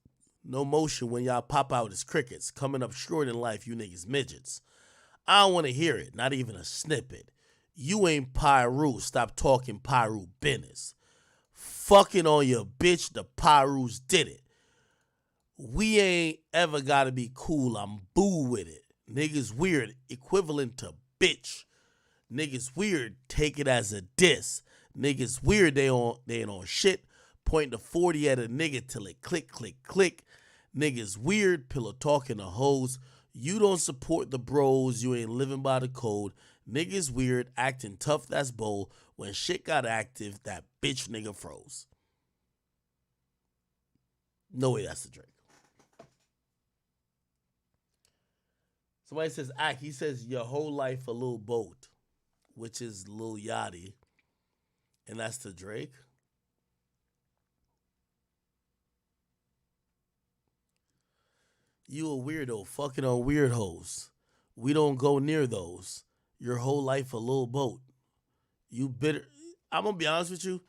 No motion when y'all pop out as crickets. Coming up short in life, you niggas midgets. I don't want to hear it, not even a snippet. You ain't Pyru, stop talking Pyru business. Fucking on your bitch, the Pyrus did it. We ain't ever gotta be cool, I'm boo with it. Niggas weird, equivalent to bitch. Niggas weird, take it as a diss. Niggas weird, they ain't on shit. Point the 40 at a nigga till it click, click, click. Niggas weird, pillow talking to hoes. You don't support the bros, you ain't living by the code. Niggas weird, acting tough, that's bold. When shit got active, that bitch nigga froze. No way that's the Drake. Somebody says, act, he says, your whole life a little boat, which is Lil Yachty. And that's the Drake. You a weirdo, fucking on weird hoes. We don't go near those. Your whole life a little boat. You bitter. I'm gonna be honest with you.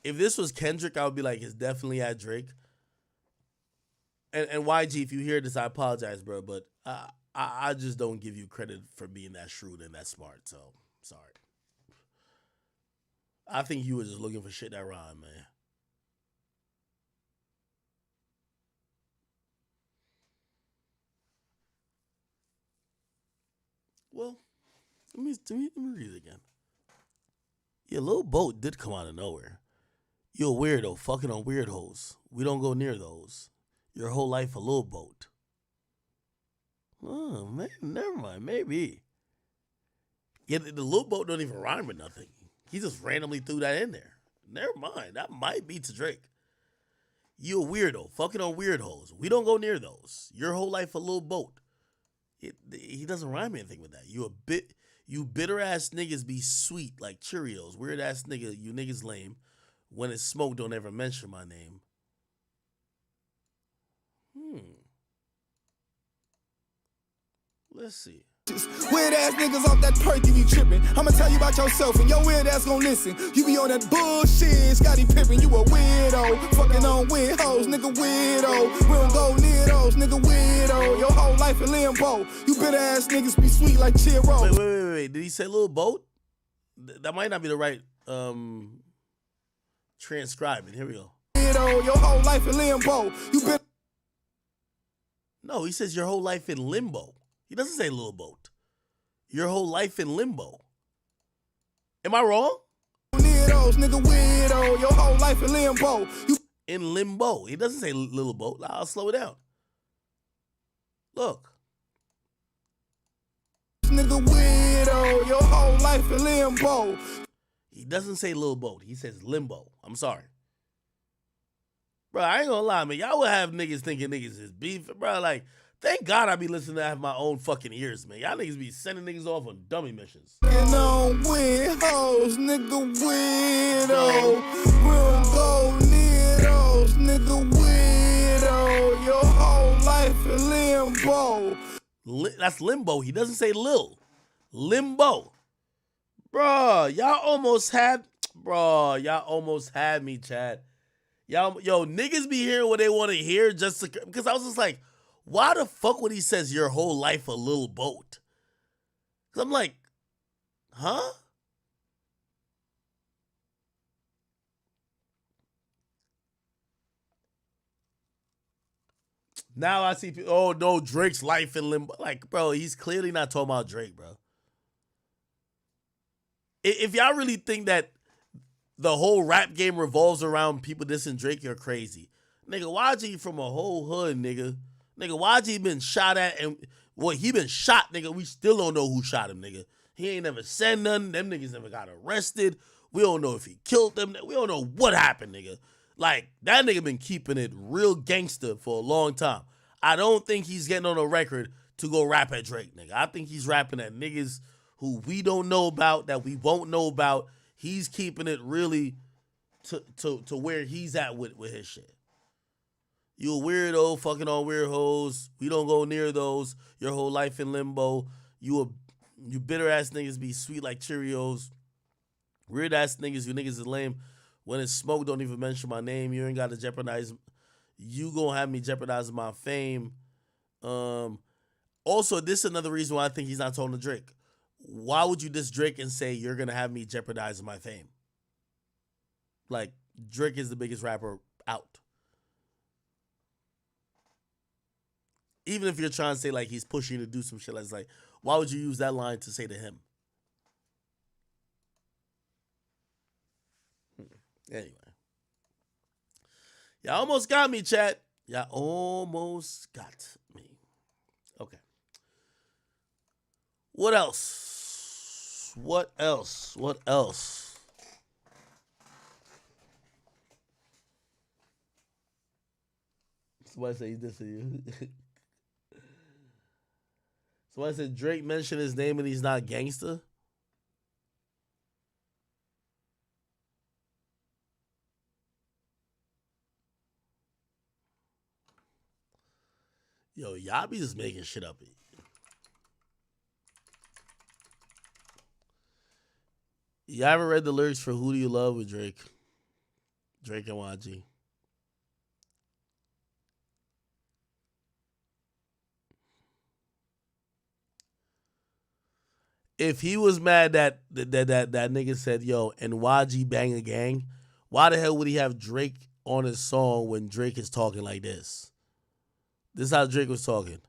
If this was Kendrick, I would be like, it's definitely at Drake. And YG, if you hear this, I apologize, bro, but I just don't give you credit for being that shrewd and that smart. So sorry. I think you were just looking for shit that rhyme, man. Well, let me read it again. Your little boat did come out of nowhere. You're a weirdo, fucking on weird hoes. We don't go near those. Your whole life a little boat. Oh, man, never mind, maybe. Yeah, the little boat don't even rhyme with nothing. He just randomly threw that in there. Never mind, that might be to Drake. You a weirdo, fucking on weird hoes. We don't go near those. Your whole life a little boat. He doesn't rhyme anything with that. You bitter ass niggas be sweet like Cheerios. Weird ass nigga, you niggas lame. When it's smoke, don't ever mention my name. Let's see. Weird ass niggas off that perk, you be tripping. I'ma tell you about yourself and your weird ass gon' listen. You be on that bullshit, Scotty Pippen, you a weirdo. Fucking on weird hoes, nigga weirdo. We don't go near those, nigga weirdo. Your whole life in limbo. You bitter ass niggas be sweet like Cheerios. Wait. Did he say little boat? That might not be the right transcribing. Here we go. Weirdo, your whole life in limbo. You bitter. No, he says your whole life in limbo. He doesn't say little boat. Your whole life in limbo. Am I wrong? Those, nigga weirdo. Your whole life in limbo. In limbo. He doesn't say little boat. I'll slow it down. Look. Nigga weirdo. Your whole life in limbo. He doesn't say little boat. He says limbo. I'm sorry. Bro, I ain't gonna lie, man. Y'all will have niggas thinking niggas is beef. Bro, like, thank God I be listening to have my own fucking ears, man. Y'all niggas be sending niggas off on dummy missions. And on weird hoes, nigga weirdo. We'll go near those, nigga weirdo. Your whole life in limbo. That's limbo. He doesn't say lil. Limbo. Bro, y'all almost had me, Chad. Yo, niggas be hearing what they want to hear just because I was just like, why the fuck would he says your whole life a little boat? Cause I'm like, huh? Now I see people, oh no, Drake's life in limbo. Like, bro, he's clearly not talking about Drake, bro. If y'all really think that the whole rap game revolves around people dissing Drake, you're crazy. Nigga, YG from a whole hood, nigga. Nigga, YG been shot at and he been shot, nigga. We still don't know who shot him, nigga. He ain't never said nothing. Them niggas never got arrested. We don't know if he killed them. We don't know what happened, nigga. Like, that nigga been keeping it real gangster for a long time. I don't think he's getting on a record to go rap at Drake, nigga. I think he's rapping at niggas who we don't know about, that we won't know about. He's keeping it really to where he's at with his shit. You a weirdo, fucking on weird hoes. We don't go near those. Your whole life in limbo. You bitter ass niggas be sweet like Cheerios. Weird ass niggas, you niggas is lame. When it's smoke, don't even mention my name. You ain't got to jeopardize. You gonna have me jeopardizing my fame. Also, this is another reason why I think he's not talking to Drake. Why would you diss Drake and say you're gonna have me jeopardizing my fame? Like, Drake is the biggest rapper out. Even if you're trying to say like he's pushing you to do some shit, like why would you use that line to say to him? Anyway. Y'all almost got me, chat. Y'all almost got me. Okay. What else? What else? What else? Somebody say this to you. Somebody said Drake mentioned his name and he's not gangster. Yo, y'all be just making shit up. Y'all ever read the lyrics for Who Do You Love with Drake? Drake and YG. If he was mad that nigga said, yo, and YG bang a gang, why the hell would he have Drake on his song when Drake is talking like this? This is how Drake was talking.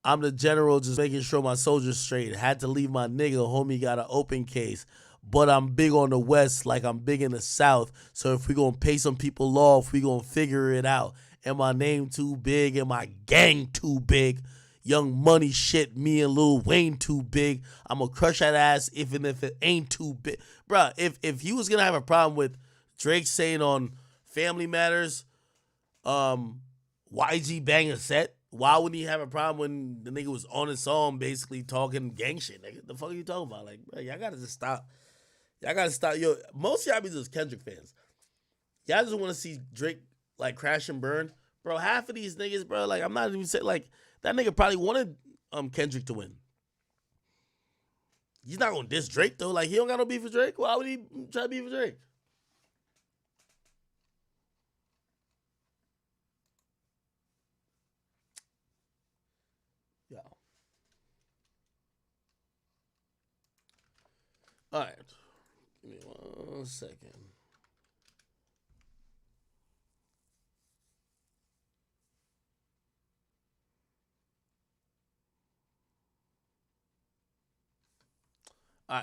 I'm the general just making sure my soldiers straight. Had to leave my nigga, homie got an open case. But I'm big on the West like I'm big in the South. So if we gonna pay some people off, we gonna figure it out. Am my name too big? Am my gang too big? Young Money shit, me and Lil Wayne too big. I'm gonna crush that ass even if it ain't too big. Bruh, if he was gonna have a problem with Drake saying on Family Matters, YG bang a set, why would he have a problem when the nigga was on his song basically talking gang shit? Nigga, the fuck are you talking about? Like, bro, y'all gotta just stop. Y'all gotta stop. Yo, most of y'all be just Kendrick fans. Y'all just wanna see Drake like crash and burn. Bro, half of these niggas, bro, like I'm not even saying like that nigga probably wanted Kendrick to win. He's not gonna diss Drake though. Like he don't got no beef with Drake. Why would he try to beef with Drake? Yeah. All right. Give me 1 second. All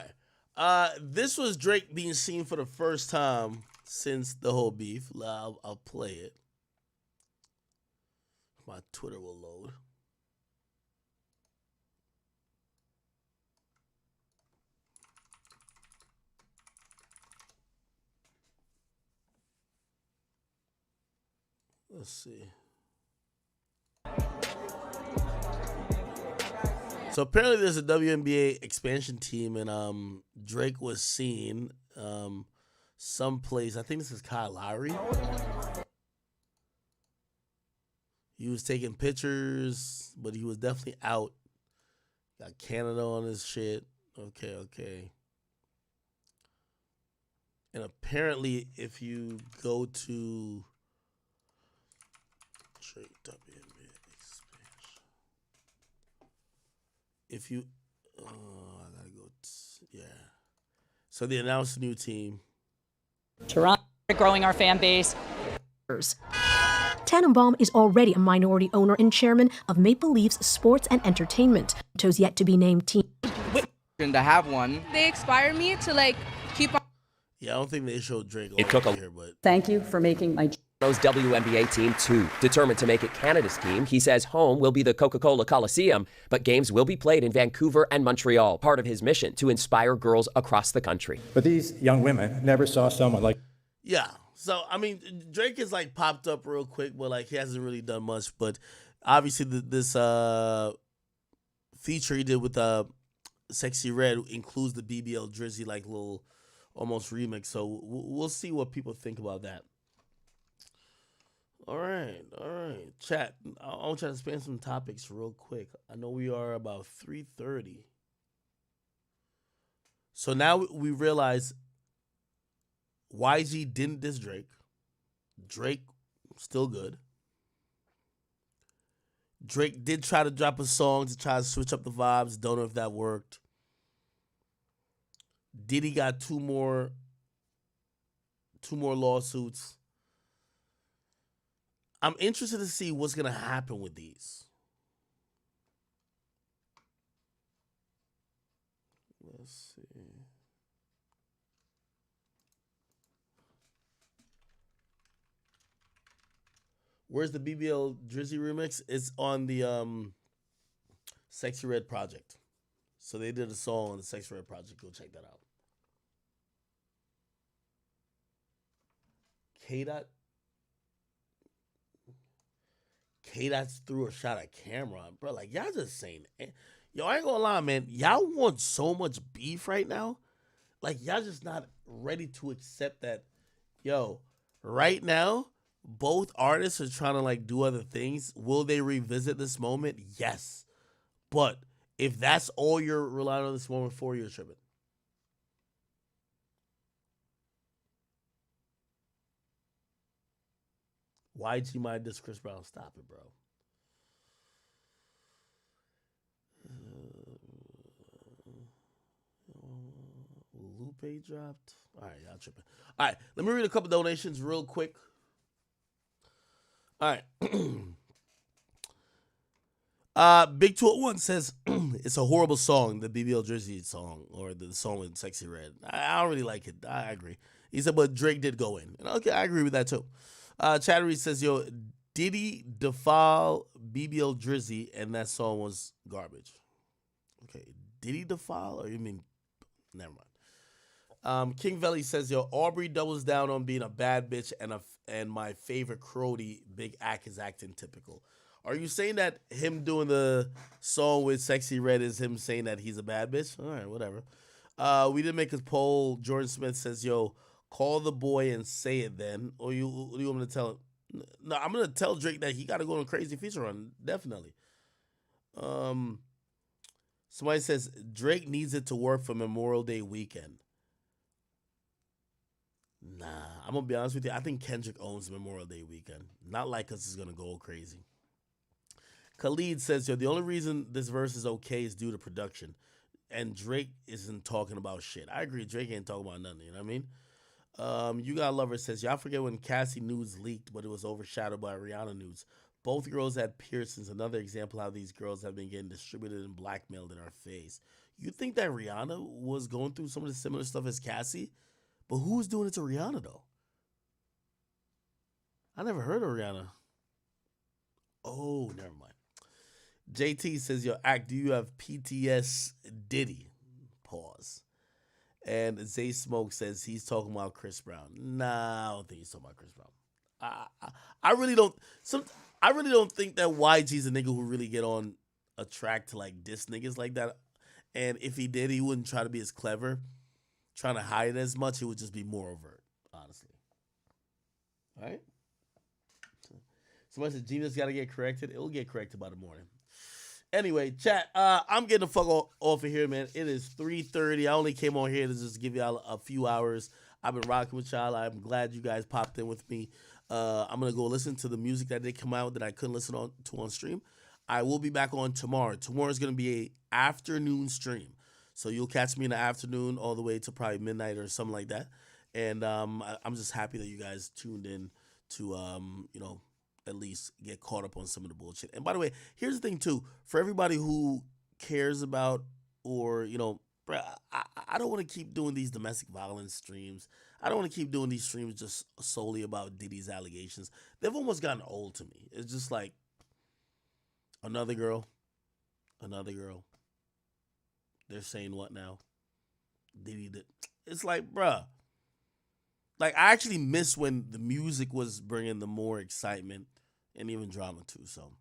right. This was Drake being seen for the first time since the whole beef. I'll play it. My Twitter will load. Let's see. So apparently there's a WNBA expansion team, and Drake was seen someplace. I think this is Kyle Lowry. He was taking pictures, but he was definitely out. Got Canada on his shit. Okay. And apparently, if you go to Drake WNBA expansion, if you, I gotta go. Yeah. So they announced a new team. Toronto growing our fan base. Tannenbaum is already a minority owner and chairman of Maple Leafs Sports and Entertainment, chose yet to be named team. To have one. They inspire me to keep on. Yeah, I don't think they showed Drake It took a here, but Thank you for making my WNBA team too. Determined to make it Canada's team, he says home will be the Coca-Cola Coliseum, but games will be played in Vancouver and Montreal, part of his mission to inspire girls across the country. But these young women never saw someone like. yeah. So I mean, Drake has popped up real quick, but he hasn't really done much. But obviously, this feature he did with Sexy Red includes the BBL Drizzy little almost remix. So we'll see what people think about that. All right. Chat. I want you to spam some topics real quick. I know we are about 3:30. So now we realize YG didn't diss Drake. Drake still good. Drake did try to drop a song to try to switch up the vibes. Don't know if that worked. Diddy got two more lawsuits. I'm interested to see what's gonna happen with these. Let's see. Where's the BBL Drizzy remix? It's on the Sexy Red project. So they did a song on the Sexy Red project. Go check that out. K-Dot threw a shot at Cameron. Bro, y'all just saying. Yo, I ain't gonna lie, man. Y'all want so much beef right now. Y'all just not ready to accept that. Yo, right now, both artists are trying to do other things. Will they revisit this moment? Yes. But if that's all you're relying on this moment for, you're tripping. YG might diss Chris Brown. Stop it, bro. Lupe dropped. All right, y'all tripping. All right, let me read a couple donations real quick. All right. Big 201 says it's a horrible song, the BBL Drizzy song, or the song with Sexy Red. I don't really like it. I agree. He said, but Drake did go in. And okay, I agree with that too. Chattery says, yo, Diddy defile BBL Drizzy, and that song was garbage. Okay, Diddy defile, or you mean, never mind. King Valley says, yo, Aubrey doubles down on being a bad bitch, and my favorite Crody, Big Ack, is acting typical. Are you saying that him doing the song with Sexy Red is him saying that he's a bad bitch? All right, whatever. We didn't make a poll. Jordan Smith says, yo, call the boy and say it then. Or you want me to tell him? No, I'm going to tell Drake that he got to go on a crazy feature run. Definitely. Somebody says, Drake needs it to work for Memorial Day weekend. Nah, I'm going to be honest with you. I think Kendrick owns Memorial Day weekend. Not like us is going to go crazy. Khalid says, yo, the only reason this verse is okay is due to production. And Drake isn't talking about shit. I agree. Drake ain't talking about nothing. You know what I mean? You Got Lover says, y'all forget when Cassie nudes leaked, but it was overshadowed by Rihanna nudes. Both girls had piercings. Another example how these girls have been getting distributed and blackmailed in our face. You think that Rihanna was going through some of the similar stuff as Cassie? But who's doing it to Rihanna, though? I never heard of Rihanna. Oh, never mind. JT says, yo, Act, do you have PTS Diddy? Pause. And Zay Smoke says he's talking about Chris Brown. Nah, I don't think he's talking about Chris Brown. I really don't. I really don't think that YG's a nigga who really get on a track to diss niggas like that. And if he did, he wouldn't try to be as clever, trying to hide it as much. It would just be more overt, honestly. All right. Somebody said Genius got to get corrected. It will get corrected by the morning. Anyway, chat, I'm getting the fuck off of here, man. It is 3:30. I only came on here to just give y'all a few hours. I've been rocking with y'all. I'm glad you guys popped in with me. I'm going to go listen to the music that did come out that I couldn't listen to on stream. I will be back on tomorrow. Tomorrow is going to be a afternoon stream. So you'll catch me in the afternoon all the way to probably midnight or something like that. And I'm just happy that you guys tuned in to, at least get caught up on some of the bullshit. And by the way, here's the thing too. For everybody who cares about or, bruh, I don't want to keep doing these domestic violence streams. I don't want to keep doing these streams just solely about Diddy's allegations. They've almost gotten old to me. It's just like another girl. They're saying what now? Diddy did. It's like, bruh. Like, I actually miss when the music was bringing the more excitement and even drama too. So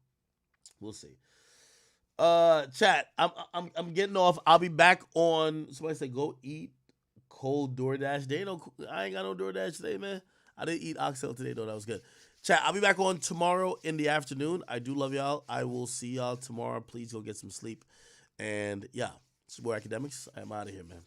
we'll see. Chat. I'm getting off. I'll be back on. Somebody said go eat cold DoorDash. I ain't got no DoorDash today, man. I didn't eat oxtail today though. That was good. Chat. I'll be back on tomorrow in the afternoon. I do love y'all. I will see y'all tomorrow. Please go get some sleep. And yeah, it's your boy Academics. I'm out of here, man.